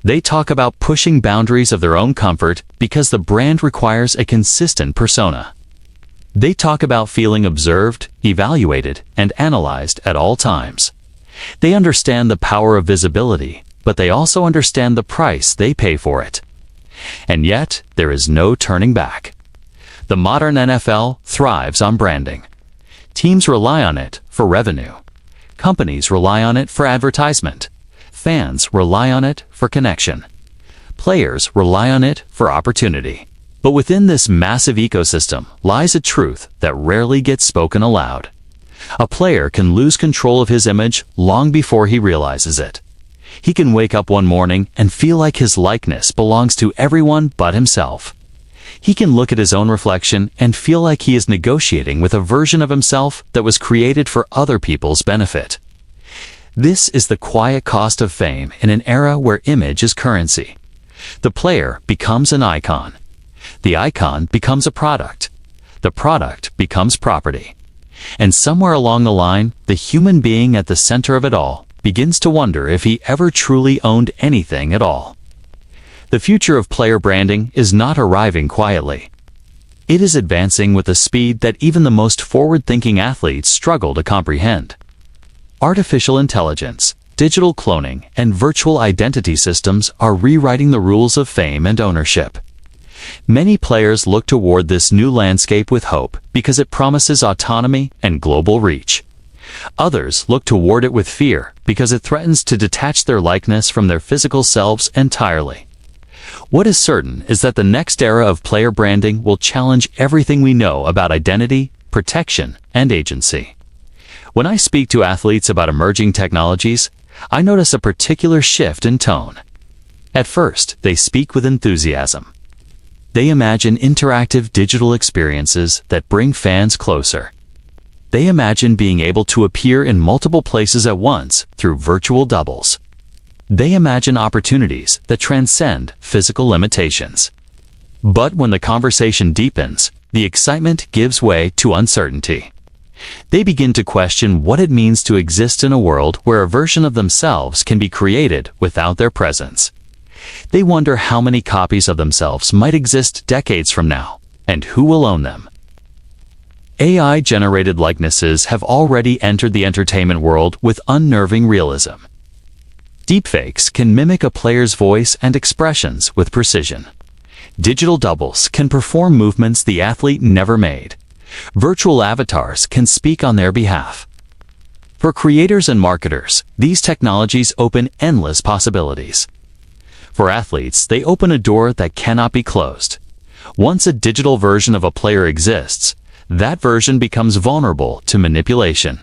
They talk about pushing boundaries of their own comfort because the brand requires a consistent persona. They talk about feeling observed, evaluated, and analyzed at all times. They understand the power of visibility, but they also understand the price they pay for it. And yet, there is no turning back. The modern NFL thrives on branding. Teams rely on it for revenue. Companies rely on it for advertisement. Fans rely on it for connection. Players rely on it for opportunity. But within this massive ecosystem lies a truth that rarely gets spoken aloud. A player can lose control of his image long before he realizes it. He can wake up one morning and feel like his likeness belongs to everyone but himself. He can look at his own reflection and feel like he is negotiating with a version of himself that was created for other people's benefit. This is the quiet cost of fame in an era where image is currency. The player becomes an icon. The icon becomes a product. The product becomes property. And somewhere along the line, the human being at the center of it all begins to wonder if he ever truly owned anything at all. The future of player branding is not arriving quietly. It is advancing with a speed that even the most forward-thinking athletes struggle to comprehend. Artificial intelligence, digital cloning, and virtual identity systems are rewriting the rules of fame and ownership. Many players look toward this new landscape with hope because it promises autonomy and global reach. Others look toward it with fear because it threatens to detach their likeness from their physical selves entirely. What is certain is that the next era of player branding will challenge everything we know about identity, protection, and agency. When I speak to athletes about emerging technologies, I notice a particular shift in tone. At first, they speak with enthusiasm. They imagine interactive digital experiences that bring fans closer. They imagine being able to appear in multiple places at once through virtual doubles. They imagine opportunities that transcend physical limitations. But when the conversation deepens, the excitement gives way to uncertainty. They begin to question what it means to exist in a world where a version of themselves can be created without their presence. They wonder how many copies of themselves might exist decades from now, and who will own them. AI-generated likenesses have already entered the entertainment world with unnerving realism. Deepfakes can mimic a player's voice and expressions with precision. Digital doubles can perform movements the athlete never made. Virtual avatars can speak on their behalf. For creators and marketers, these technologies open endless possibilities. For athletes, they open a door that cannot be closed. Once a digital version of a player exists, that version becomes vulnerable to manipulation.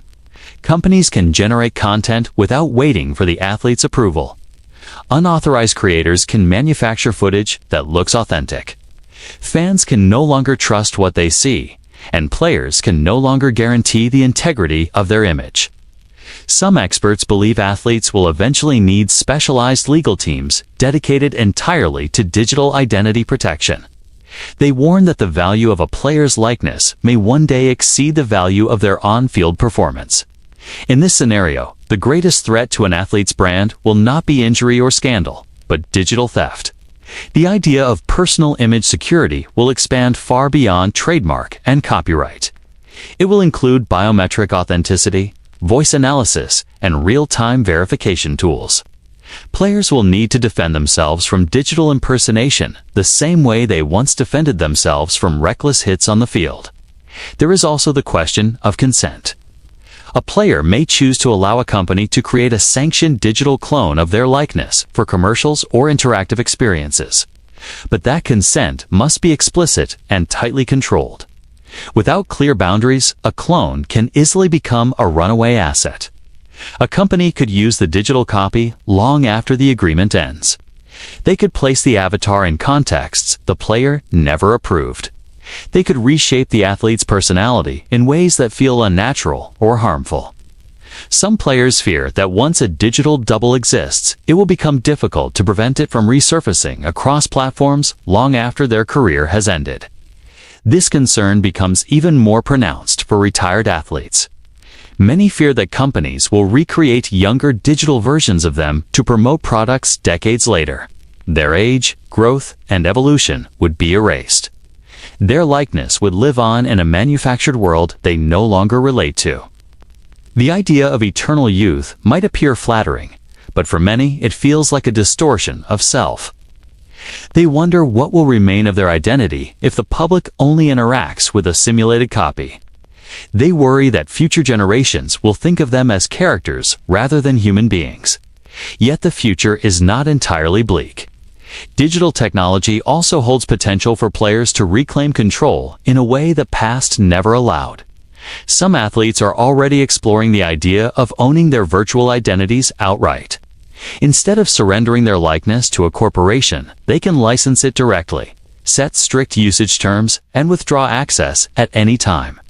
Companies can generate content without waiting for the athlete's approval. Unauthorized creators can manufacture footage that looks authentic. Fans can no longer trust what they see, and players can no longer guarantee the integrity of their image. Some experts believe athletes will eventually need specialized legal teams dedicated entirely to digital identity protection. They warn that the value of a player's likeness may one day exceed the value of their on-field performance. In this scenario, the greatest threat to an athlete's brand will not be injury or scandal, but digital theft. The idea of personal image security will expand far beyond trademark and copyright. It will include biometric authenticity, voice analysis, and real-time verification tools. Players will need to defend themselves from digital impersonation the same way they once defended themselves from reckless hits on the field. There is also the question of consent. A player may choose to allow a company to create a sanctioned digital clone of their likeness for commercials or interactive experiences. But that consent must be explicit and tightly controlled. Without clear boundaries, a clone can easily become a runaway asset. A company could use the digital copy long after the agreement ends. They could place the avatar in contexts the player never approved. They could reshape the athlete's personality in ways that feel unnatural or harmful. Some players fear that once a digital double exists, it will become difficult to prevent it from resurfacing across platforms long after their career has ended. This concern becomes even more pronounced for retired athletes. Many fear that companies will recreate younger digital versions of them to promote products decades later. Their age, growth, and evolution would be erased. Their likeness would live on in a manufactured world they no longer relate to. The idea of eternal youth might appear flattering, but for many it feels like a distortion of self. They wonder what will remain of their identity if the public only interacts with a simulated copy. They worry that future generations will think of them as characters rather than human beings. Yet the future is not entirely bleak. Digital technology also holds potential for players to reclaim control in a way the past never allowed. Some athletes are already exploring the idea of owning their virtual identities outright. Instead of surrendering their likeness to a corporation, they can license it directly, set strict usage terms, and withdraw access at any time.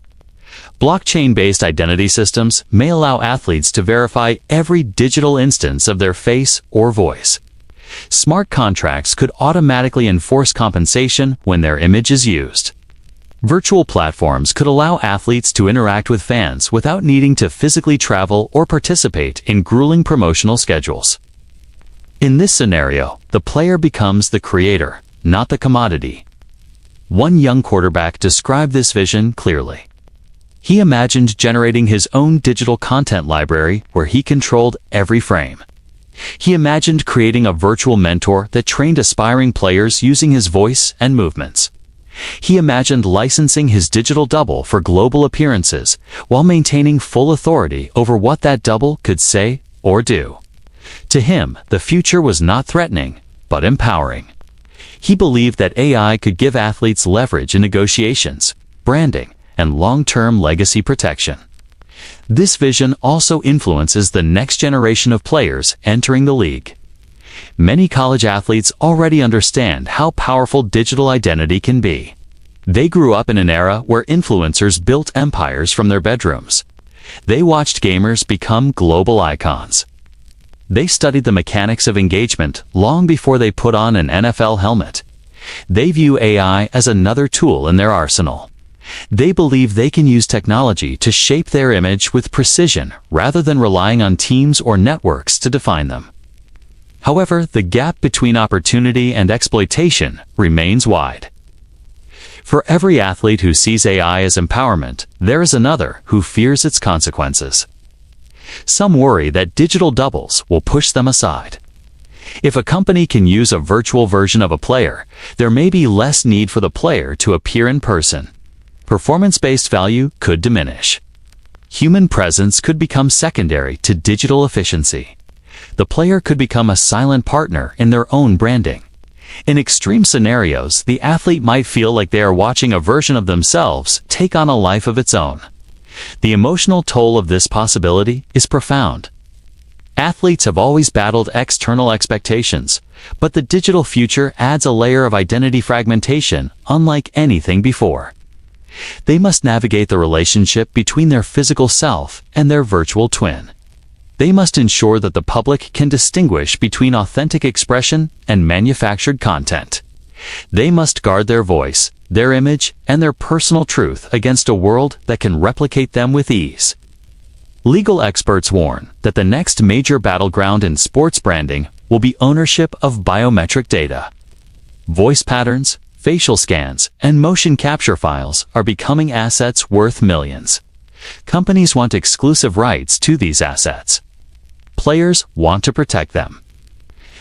Blockchain-based identity systems may allow athletes to verify every digital instance of their face or voice. Smart contracts could automatically enforce compensation when their image is used. Virtual platforms could allow athletes to interact with fans without needing to physically travel or participate in grueling promotional schedules. In this scenario, the player becomes the creator, not the commodity. One young quarterback described this vision clearly. He imagined generating his own digital content library where he controlled every frame. He imagined creating a virtual mentor that trained aspiring players using his voice and movements. He imagined licensing his digital double for global appearances while maintaining full authority over what that double could say or do. To him, the future was not threatening, but empowering. He believed that AI could give athletes leverage in negotiations, branding, and long-term legacy protection. This vision also influences the next generation of players entering the league. Many college athletes already understand how powerful digital identity can be. They grew up in an era where influencers built empires from their bedrooms. They watched gamers become global icons. They studied the mechanics of engagement long before they put on an NFL helmet. They view AI as another tool in their arsenal. They believe they can use technology to shape their image with precision rather than relying on teams or networks to define them. However, the gap between opportunity and exploitation remains wide. For every athlete who sees AI as empowerment, there is another who fears its consequences. Some worry that digital doubles will push them aside. If a company can use a virtual version of a player, there may be less need for the player to appear in person. Performance-based value could diminish. Human presence could become secondary to digital efficiency. The player could become a silent partner in their own branding. In extreme scenarios, the athlete might feel like they are watching a version of themselves take on a life of its own. The emotional toll of this possibility is profound. Athletes have always battled external expectations, but the digital future adds a layer of identity fragmentation unlike anything before. They must navigate the relationship between their physical self and their virtual twin. They must ensure that the public can distinguish between authentic expression and manufactured content. They must guard their voice, their image, and their personal truth against a world that can replicate them with ease. Legal experts warn that the next major battleground in sports branding will be ownership of biometric data. Voice patterns, facial scans, and motion capture files are becoming assets worth millions. Companies want exclusive rights to these assets. Players want to protect them.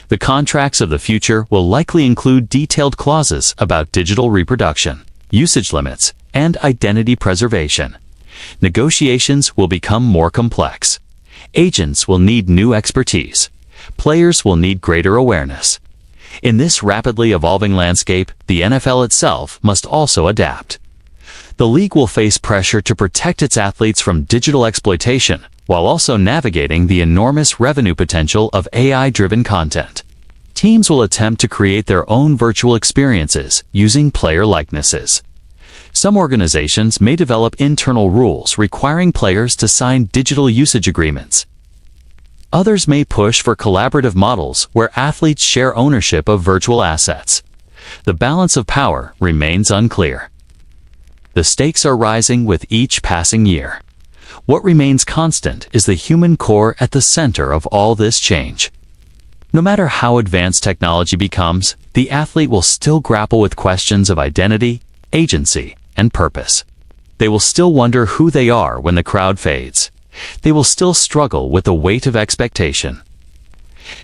The contracts of the future will likely include detailed clauses about digital reproduction, usage limits, and identity preservation. Negotiations will become more complex. Agents will need new expertise. Players will need greater awareness. In this rapidly evolving landscape, the NFL itself must also adapt. The league will face pressure to protect its athletes from digital exploitation, while also navigating the enormous revenue potential of AI-driven content. Teams will attempt to create their own virtual experiences using player likenesses. Some organizations may develop internal rules requiring players to sign digital usage agreements. Others may push for collaborative models where athletes share ownership of virtual assets. The balance of power remains unclear. The stakes are rising with each passing year. What remains constant is the human core at the center of all this change. No matter how advanced technology becomes, the athlete will still grapple with questions of identity, agency, and purpose. They will still wonder who they are when the crowd fades. They will still struggle with the weight of expectation.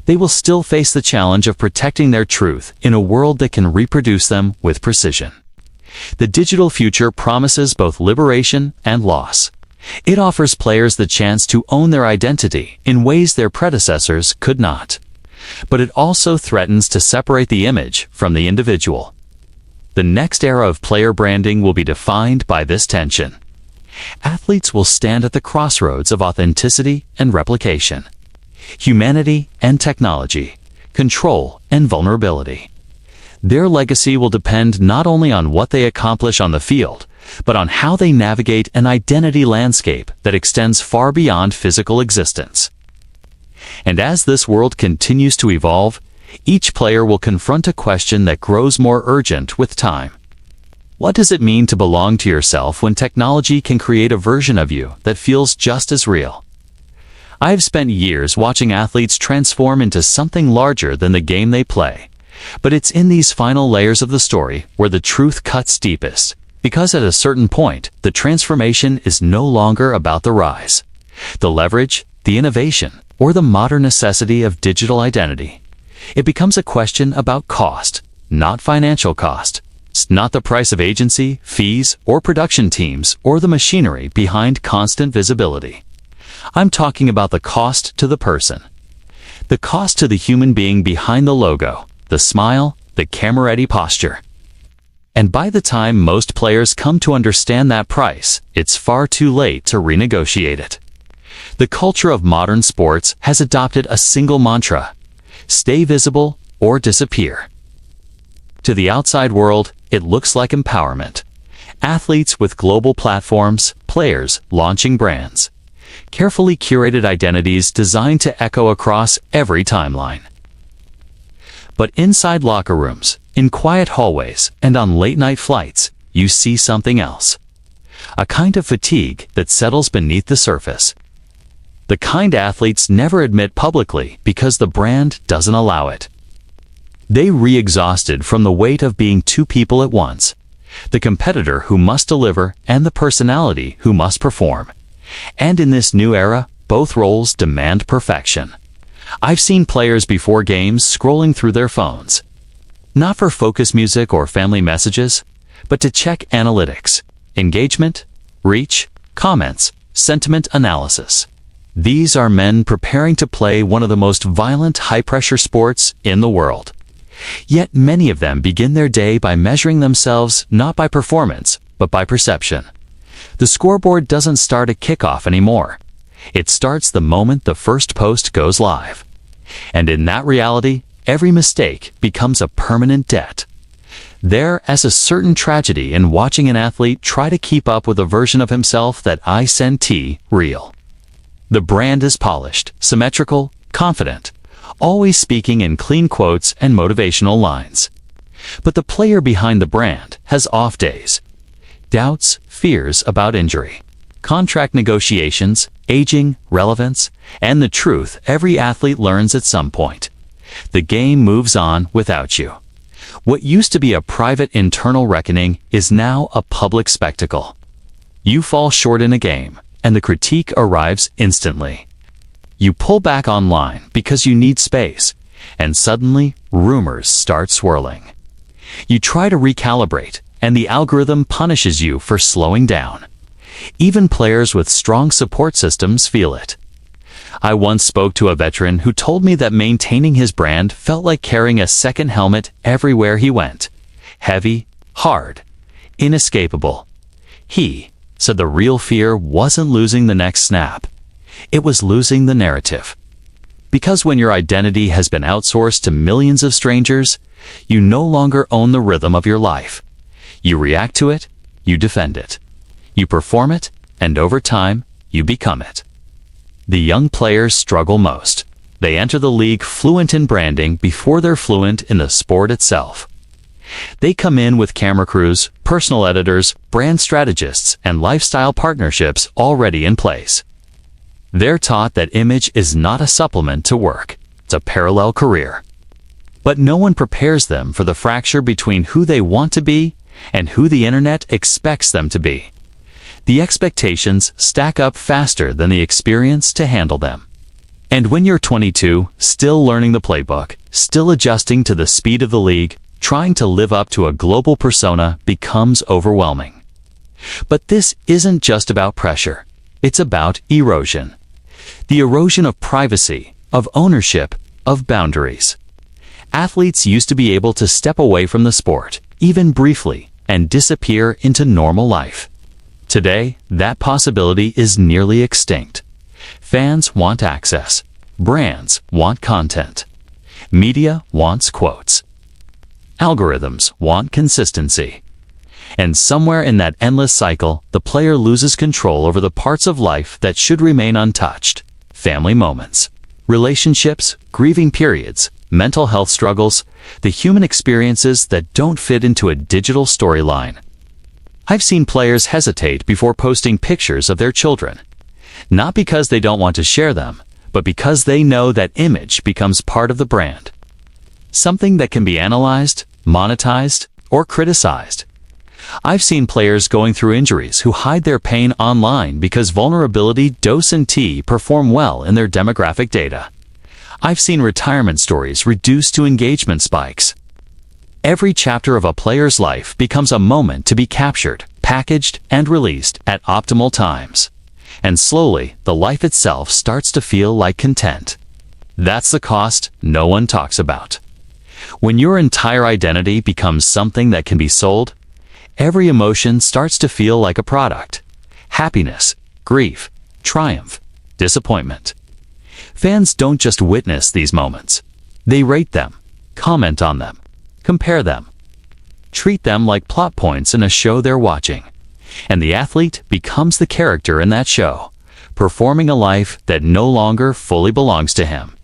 They will still face the challenge of protecting their truth in a world that can reproduce them with precision. The digital future promises both liberation and loss. It offers players the chance to own their identity in ways their predecessors could not. But it also threatens to separate the image from the individual. The next era of player branding will be defined by this tension. Athletes will stand at the crossroads of authenticity and replication, humanity and technology, control and vulnerability. Their legacy will depend not only on what they accomplish on the field, but on how they navigate an identity landscape that extends far beyond physical existence. And as this world continues to evolve, each player will confront a question that grows more urgent with time. What does it mean to belong to yourself when technology can create a version of you that feels just as real? I have spent years watching athletes transform into something larger than the game they play. But it's in these final layers of the story where the truth cuts deepest, because at a certain point, the transformation is no longer about the rise, the leverage, the innovation, or the modern necessity of digital identity. It becomes a question about cost, not financial cost. It's not the price of agency, fees, or production teams, or the machinery behind constant visibility. I'm talking about the cost to the person. The cost to the human being behind the logo, the smile, the camera-ready posture. And by the time most players come to understand that price, it's far too late to renegotiate it. The culture of modern sports has adopted a single mantra: stay visible or disappear. To the outside world, it looks like empowerment. Athletes with global platforms, players launching brands. carefully curated identities designed to echo across every timeline. But inside locker rooms, in quiet hallways, and on late-night flights, you see something else. A kind of fatigue that settles beneath the surface. The kind athletes never admit publicly because the brand doesn't allow it. They re-exhausted from the weight of being two people at once, the competitor who must deliver and the personality who must perform. And in this new era, both roles demand perfection. I've seen players before games scrolling through their phones, not for focus music or family messages, but to check analytics, engagement, reach, comments, sentiment analysis. These are men preparing to play one of the most violent, high-pressure sports in the world. Yet many of them begin their day by measuring themselves not by performance, but by perception. The scoreboard doesn't start at kickoff anymore. It starts the moment the first post goes live. And in that reality, every mistake becomes a permanent debt. There is a certain tragedy in watching an athlete try to keep up with a version of himself that isn't real. The brand is polished, symmetrical, confident, always speaking in clean quotes and motivational lines. But the player behind the brand has off days. Doubts, fears about injury, contract negotiations, aging, relevance, and the truth every athlete learns at some point. The game moves on without you. What used to be a private internal reckoning is now a public spectacle. You fall short in a game, and the critique arrives instantly. You pull back online because you need space, and suddenly rumors start swirling. You try to recalibrate, and the algorithm punishes you for slowing down. Even players with strong support systems feel it. I once spoke to a veteran who told me that maintaining his brand felt like carrying a second helmet everywhere he went. Heavy, hard, inescapable. He said the real fear wasn't losing the next snap. It was losing the narrative. Because when your identity has been outsourced to millions of strangers, you no longer own the rhythm of your life. You react to it, you defend it. You perform it, and over time, you become it. The young players struggle most. They enter the league fluent in branding before they're fluent in the sport itself. They come in with camera crews, personal editors, brand strategists, and lifestyle partnerships already in place. They're taught that image is not a supplement to work, it's a parallel career. But no one prepares them for the fracture between who they want to be and who the internet expects them to be. The expectations stack up faster than the experience to handle them. And when you're 22, still learning the playbook, still adjusting to the speed of the league, trying to live up to a global persona becomes overwhelming. But this isn't just about pressure. It's about erosion. The erosion of privacy, of ownership, of boundaries. Athletes used to be able to step away from the sport, even briefly, and disappear into normal life. Today, that possibility is nearly extinct. Fans want access. Brands want content. Media wants quotes. Algorithms want consistency. And somewhere in that endless cycle, the player loses control over the parts of life that should remain untouched. Family moments, relationships, grieving periods, mental health struggles, the human experiences that don't fit into a digital storyline. I've seen players hesitate before posting pictures of their children, not because they don't want to share them, but because they know that image becomes part of the brand. Something that can be analyzed, monetized, or criticized. I've seen players going through injuries who hide their pain online because vulnerability doesn't perform well in their demographic data. I've seen retirement stories reduced to engagement spikes. Every chapter of a player's life becomes a moment to be captured, packaged, and released at optimal times. And slowly, the life itself starts to feel like content. That's the cost no one talks about. When your entire identity becomes something that can be sold, every emotion starts to feel like a product. Happiness, grief, triumph, disappointment. Fans don't just witness these moments. They rate them, comment on them, compare them, treat them like plot points in a show they're watching. And the athlete becomes the character in that show, performing a life that no longer fully belongs to him.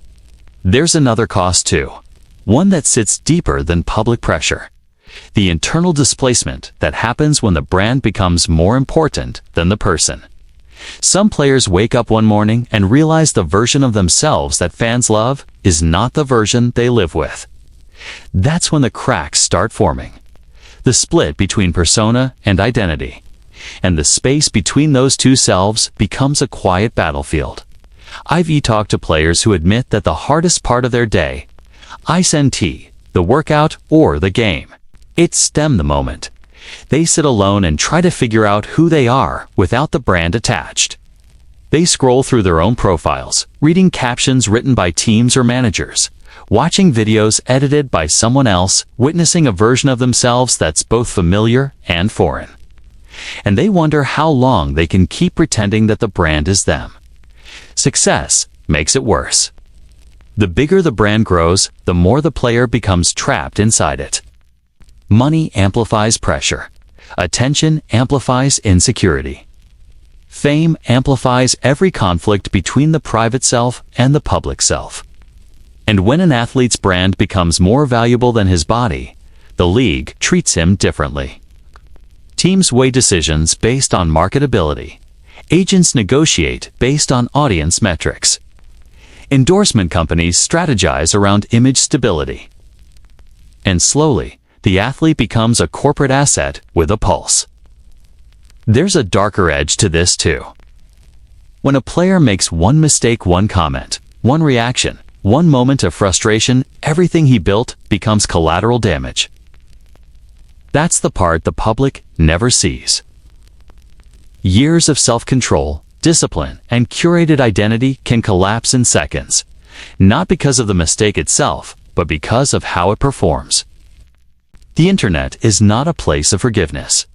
There's another cost too, one that sits deeper than public pressure. The internal displacement that happens when the brand becomes more important than the person. Some players wake up one morning and realize the version of themselves that fans love is not the version they live with. That's when the cracks start forming. The split between persona and identity. And the space between those two selves becomes a quiet battlefield. I've talked to players who admit that the hardest part of their day, ISNT, the workout or the game, it's STEM the moment. They sit alone and try to figure out who they are without the brand attached. They scroll through their own profiles, reading captions written by teams or managers, watching videos edited by someone else, witnessing a version of themselves that's both familiar and foreign. And they wonder how long they can keep pretending that the brand is them. Success makes it worse. The bigger the brand grows, the more the player becomes trapped inside it. Money amplifies pressure. Attention amplifies insecurity. Fame amplifies every conflict between the private self and the public self. And when an athlete's brand becomes more valuable than his body, the league treats him differently. Teams weigh decisions based on marketability. Agents negotiate based on audience metrics. Endorsement companies strategize around image stability. And slowly, the athlete becomes a corporate asset with a pulse. There's a darker edge to this too. When a player makes one mistake, one comment, one reaction, one moment of frustration, everything he built becomes collateral damage. That's the part the public never sees. Years of self-control, discipline, and curated identity can collapse in seconds, not because of the mistake itself, but because of how it performs. The internet is not a place of forgiveness.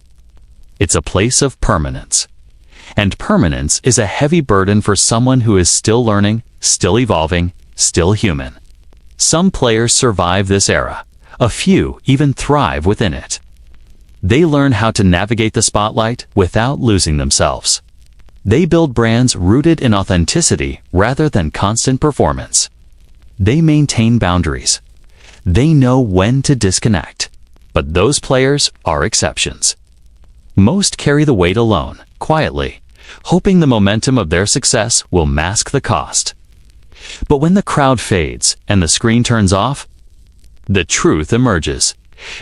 It's a place of permanence. And permanence is a heavy burden for someone who is still learning, still evolving, still human. Some players survive this era. A few even thrive within it. They learn how to navigate the spotlight without losing themselves. They build brands rooted in authenticity rather than constant performance. They maintain boundaries. They know when to disconnect. But those players are exceptions. Most carry the weight alone, quietly, hoping the momentum of their success will mask the cost. But when the crowd fades and the screen turns off, the truth emerges.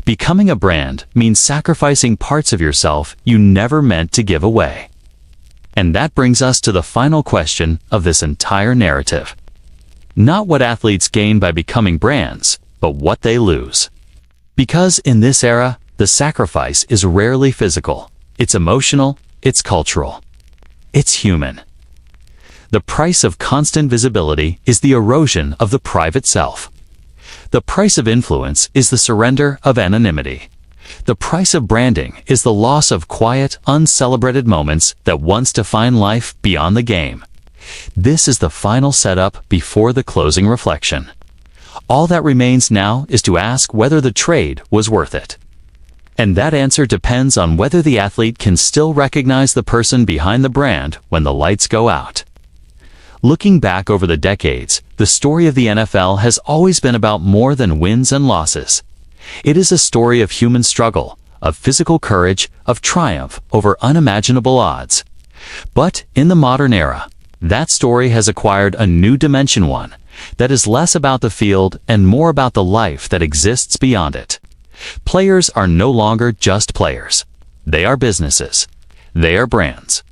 Becoming a brand means sacrificing parts of yourself you never meant to give away. And that brings us to the final question of this entire narrative. Not what athletes gain by becoming brands, but what they lose. Because in this era, the sacrifice is rarely physical. It's emotional, it's cultural, it's human. The price of constant visibility is the erosion of the private self. The price of influence is the surrender of anonymity. The price of branding is the loss of quiet, uncelebrated moments that once define life beyond the game. This is the final setup before the closing reflection. All that remains now is to ask whether the trade was worth it. And that answer depends on whether the athlete can still recognize the person behind the brand when the lights go out. Looking back over the decades, the story of the NFL has always been about more than wins and losses. It is a story of human struggle, of physical courage, of triumph over unimaginable odds. But in the modern era, that story has acquired a new dimension, one that is less about the field and more about the life that exists beyond it. Players are no longer just players. They are businesses. They are brands.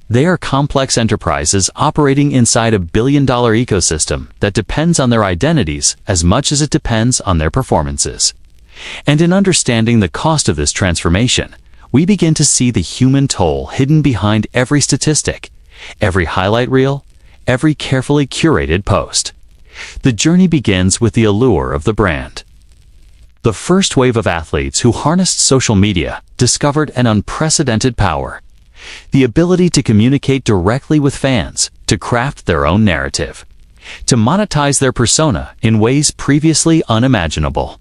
They are complex enterprises operating inside a billion-dollar ecosystem that depends on their identities as much as it depends on their performances. And in understanding the cost of this transformation, we begin to see the human toll hidden behind every statistic, every highlight reel, every carefully curated post. The journey begins with the allure of the brand. The first wave of athletes who harnessed social media discovered an unprecedented power. The ability to communicate directly with fans, to craft their own narrative, to monetize their persona in ways previously unimaginable.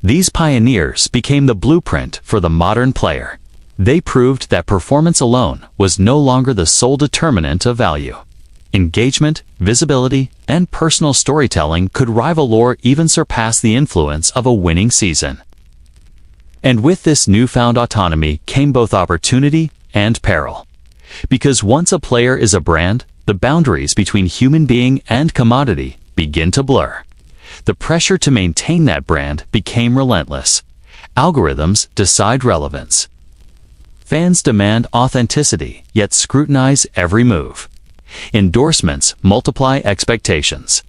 These pioneers became the blueprint for the modern player. They proved that performance alone was no longer the sole determinant of value. Engagement, visibility, and personal storytelling could rival or even surpass the influence of a winning season. And with this newfound autonomy came both opportunity and peril. Because once a player is a brand, the boundaries between human being and commodity begin to blur. The pressure to maintain that brand became relentless. Algorithms decide relevance. Fans demand authenticity, yet scrutinize every move. Endorsements multiply expectations.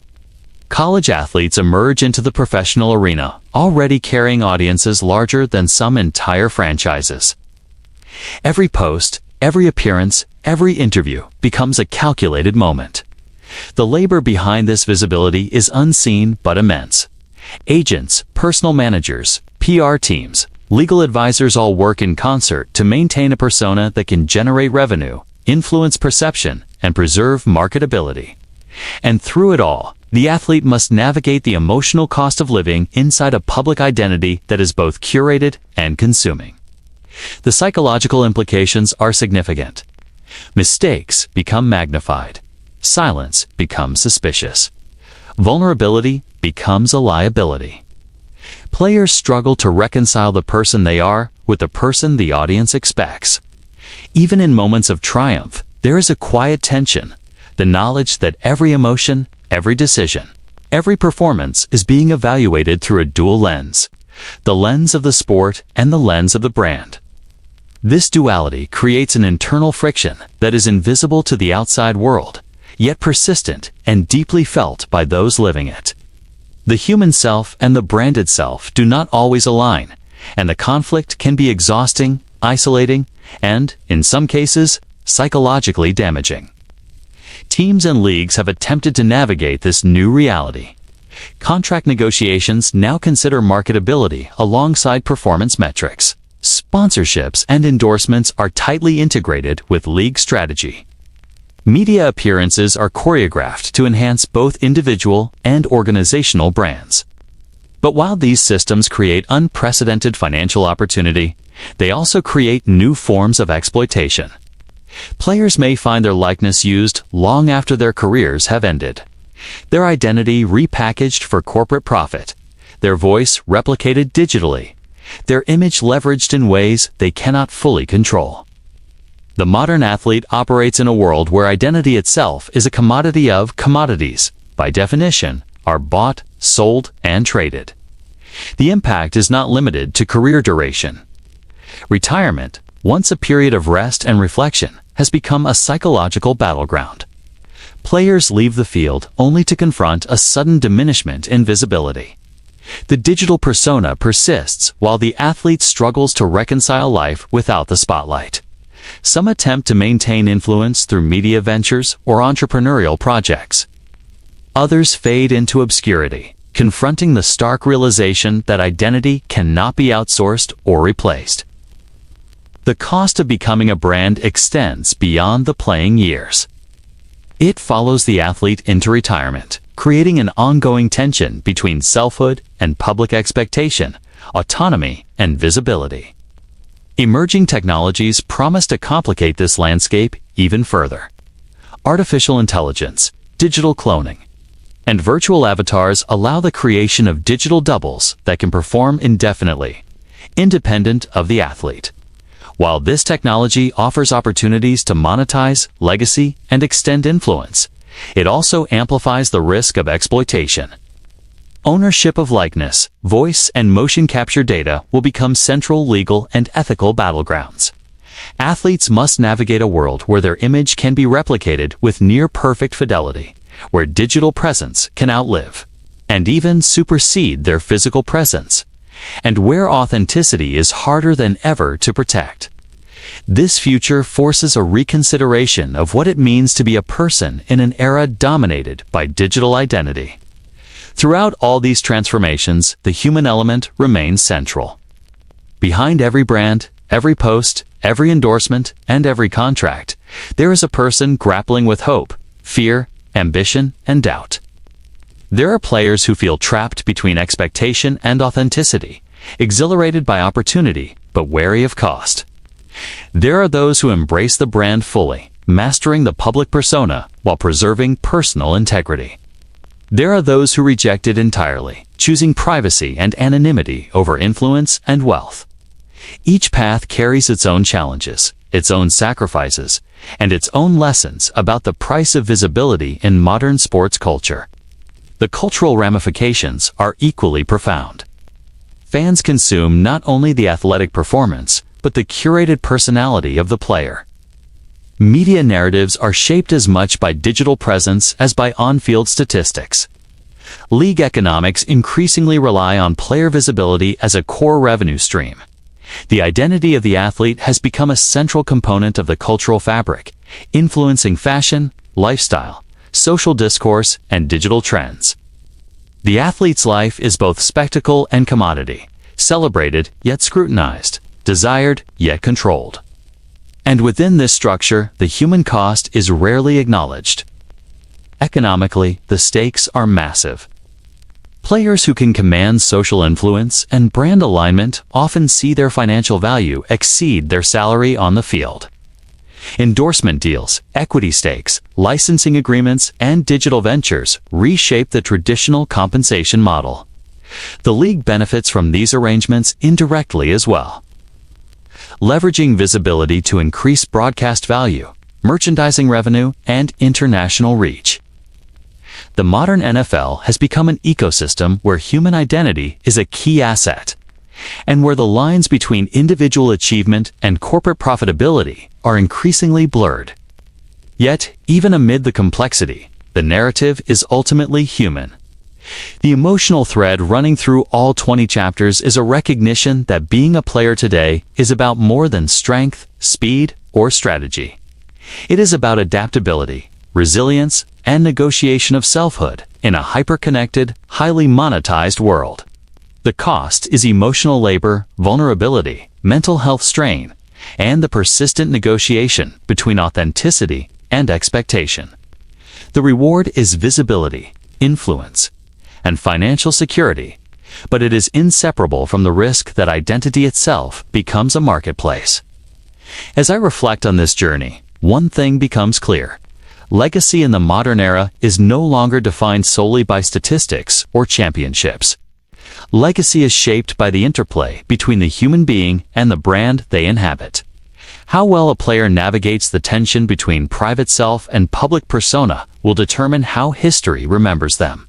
College athletes emerge into the professional arena, already carrying audiences larger than some entire franchises. Every post, every appearance, every interview becomes a calculated moment. The labor behind this visibility is unseen but immense. Agents, personal managers, PR teams, legal advisors all work in concert to maintain a persona that can generate revenue, influence perception, and preserve marketability. And through it all, the athlete must navigate the emotional cost of living inside a public identity that is both curated and consuming. The psychological implications are significant. Mistakes become magnified. Silence becomes suspicious. Vulnerability becomes a liability. Players struggle to reconcile the person they are with the person the audience expects. Even in moments of triumph, there is a quiet tension, the knowledge that every emotion, every decision, every performance is being evaluated through a dual lens, the lens of the sport and the lens of the brand. This duality creates an internal friction that is invisible to the outside world, yet persistent and deeply felt by those living it. The human self and the branded self do not always align, and the conflict can be exhausting, isolating, and, in some cases, psychologically damaging. Teams and leagues have attempted to navigate this new reality. Contract negotiations now consider marketability alongside performance metrics. Sponsorships and endorsements are tightly integrated with league strategy. Media appearances are choreographed to enhance both individual and organizational brands. But while these systems create unprecedented financial opportunity, they also create new forms of exploitation. Players may find their likeness used long after their careers have ended. Their identity repackaged for corporate profit. Their voice replicated digitally. Their image leveraged in ways they cannot fully control. The modern athlete operates in a world where identity itself is a commodity of commodities, by definition, are bought, sold, and traded. The impact is not limited to career duration. Retirement, once a period of rest and reflection, has become a psychological battleground. Players leave the field only to confront a sudden diminishment in visibility. The digital persona persists while the athlete struggles to reconcile life without the spotlight. Some attempt to maintain influence through media ventures or entrepreneurial projects. Others fade into obscurity, confronting the stark realization that identity cannot be outsourced or replaced. The cost of becoming a brand extends beyond the playing years. It follows the athlete into retirement, creating an ongoing tension between selfhood and public expectation, autonomy and visibility. Emerging technologies promise to complicate this landscape even further. Artificial intelligence, digital cloning, and virtual avatars allow the creation of digital doubles that can perform indefinitely, independent of the athlete. While this technology offers opportunities to monetize, legacy, and extend influence, it also amplifies the risk of exploitation. Ownership of likeness, voice, and motion capture data will become central legal and ethical battlegrounds. Athletes must navigate a world where their image can be replicated with near-perfect fidelity, where digital presence can outlive and even supersede their physical presence, and where authenticity is harder than ever to protect. This future forces a reconsideration of what it means to be a person in an era dominated by digital identity. Throughout all these transformations, the human element remains central. Behind every brand, every post, every endorsement, and every contract, there is a person grappling with hope, fear, ambition, and doubt. There are players who feel trapped between expectation and authenticity, exhilarated by opportunity, but wary of cost. There are those who embrace the brand fully, mastering the public persona while preserving personal integrity. There are those who reject it entirely, choosing privacy and anonymity over influence and wealth. Each path carries its own challenges, its own sacrifices, and its own lessons about the price of visibility in modern sports culture. The cultural ramifications are equally profound. Fans consume not only the athletic performance, but the curated personality of the player. Media narratives are shaped as much by digital presence as by on-field statistics. League economics increasingly rely on player visibility as a core revenue stream. The identity of the athlete has become a central component of the cultural fabric, influencing fashion, lifestyle, social discourse, and digital trends. The athlete's life is both spectacle and commodity, celebrated yet scrutinized, desired yet controlled. And within this structure, the human cost is rarely acknowledged. Economically, the stakes are massive. Players who can command social influence and brand alignment often see their financial value exceed their salary on the field. Endorsement deals, equity stakes, licensing agreements, and digital ventures reshape the traditional compensation model. The league benefits from these arrangements indirectly as well. Leveraging visibility to increase broadcast value, merchandising revenue, and international reach. The modern NFL has become an ecosystem where human identity is a key asset, and where the lines between individual achievement and corporate profitability are increasingly blurred. Yet, even amid the complexity, the narrative is ultimately human. The emotional thread running through all 20 chapters is a recognition that being a player today is about more than strength, speed, or strategy. It is about adaptability, resilience, and negotiation of selfhood in a hyper-connected, highly monetized world. The cost is emotional labor, vulnerability, mental health strain, and the persistent negotiation between authenticity and expectation. The reward is visibility, influence, and financial security, but it is inseparable from the risk that identity itself becomes a marketplace. As I reflect on this journey, one thing becomes clear. Legacy in the modern era is no longer defined solely by statistics or championships. Legacy is shaped by the interplay between the human being and the brand they inhabit. How well a player navigates the tension between private self and public persona will determine how history remembers them.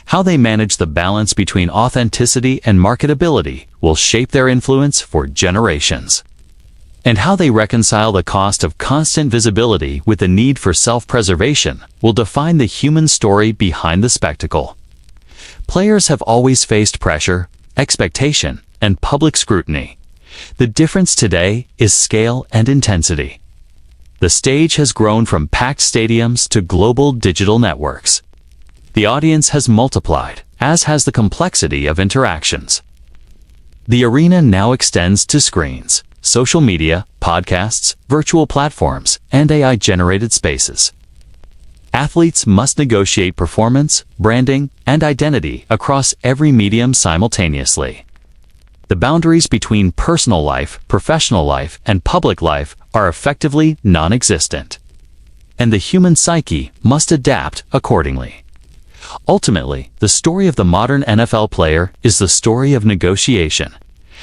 How they manage the balance between authenticity and marketability will shape their influence for generations. And how they reconcile the cost of constant visibility with the need for self-preservation will define the human story behind the spectacle. Players have always faced pressure, expectation, and public scrutiny. The difference today is scale and intensity. The stage has grown from packed stadiums to global digital networks. The audience has multiplied, as has the complexity of interactions. The arena now extends to screens, social media, podcasts, virtual platforms, and AI-generated spaces. Athletes must negotiate performance, branding, and identity across every medium simultaneously. The boundaries between personal life, professional life, and public life are effectively non-existent. And the human psyche must adapt accordingly. Ultimately, the story of the modern NFL player is the story of negotiation.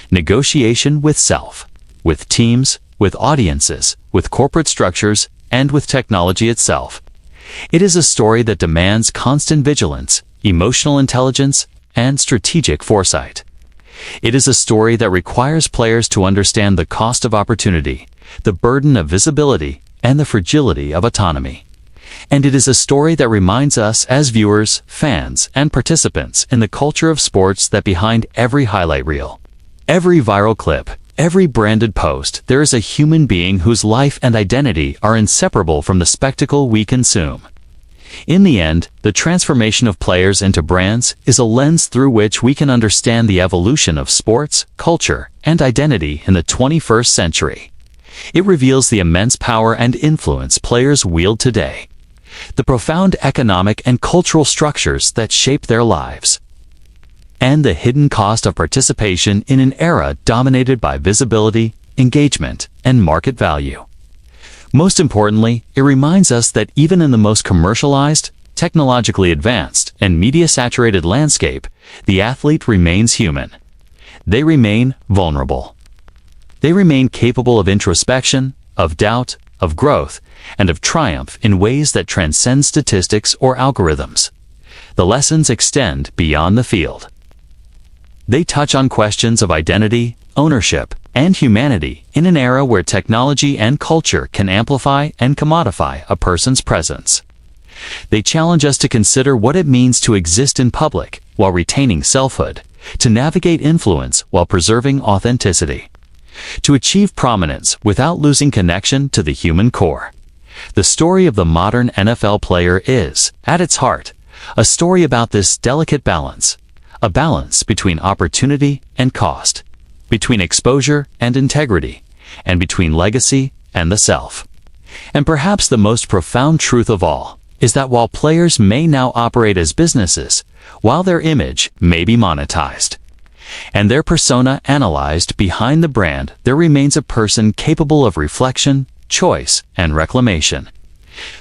Negotiation with self, with teams, with audiences, with corporate structures, and with technology itself. It is a story that demands constant vigilance, emotional intelligence, and strategic foresight. It is a story that requires players to understand the cost of opportunity, the burden of visibility, and the fragility of autonomy. And it is a story that reminds us as viewers, fans, and participants in the culture of sports that behind every highlight reel, every viral clip, every branded post, there is a human being whose life and identity are inseparable from the spectacle we consume. In the end, the transformation of players into brands is a lens through which we can understand the evolution of sports, culture, and identity in the 21st century. It reveals the immense power and influence players wield today, the profound economic and cultural structures that shape their lives, and the hidden cost of participation in an era dominated by visibility, engagement, and market value. Most importantly, it reminds us that even in the most commercialized, technologically advanced, and media-saturated landscape, the athlete remains human. They remain vulnerable. They remain capable of introspection, of doubt, of growth, and of triumph in ways that transcend statistics or algorithms. The lessons extend beyond the field. They touch on questions of identity, ownership, and humanity in an era where technology and culture can amplify and commodify a person's presence. They challenge us to consider what it means to exist in public while retaining selfhood, to navigate influence while preserving authenticity, to achieve prominence without losing connection to the human core. The story of the modern NFL player is, at its heart, a story about this delicate balance, a balance between opportunity and cost, between exposure and integrity, and between legacy and the self. And perhaps the most profound truth of all is that while players may now operate as businesses, while their image may be monetized, and their persona analyzed behind the brand, there remains a person capable of reflection, choice, and reclamation.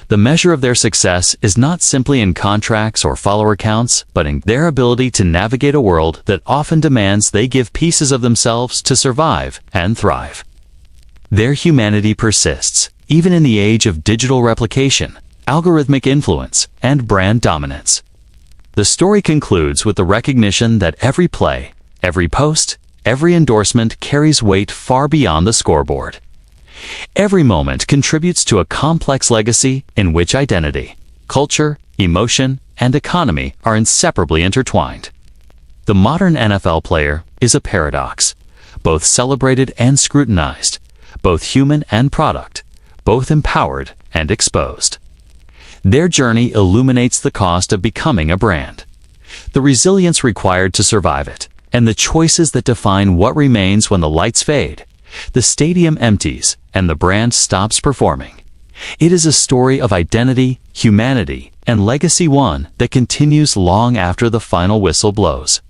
The measure of their success is not simply in contracts or follower counts, but in their ability to navigate a world that often demands they give pieces of themselves to survive and thrive. Their humanity persists, even in the age of digital replication, algorithmic influence, and brand dominance. The story concludes with the recognition that every play, every post, every endorsement carries weight far beyond the scoreboard. Every moment contributes to a complex legacy in which identity, culture, emotion, and economy are inseparably intertwined. The modern NFL player is a paradox, both celebrated and scrutinized, both human and product, both empowered and exposed. Their journey illuminates the cost of becoming a brand, the resilience required to survive it, and the choices that define what remains when the lights fade, the stadium empties, and the brand stops performing. It is a story of identity, humanity, and legacy, one that continues long after the final whistle blows.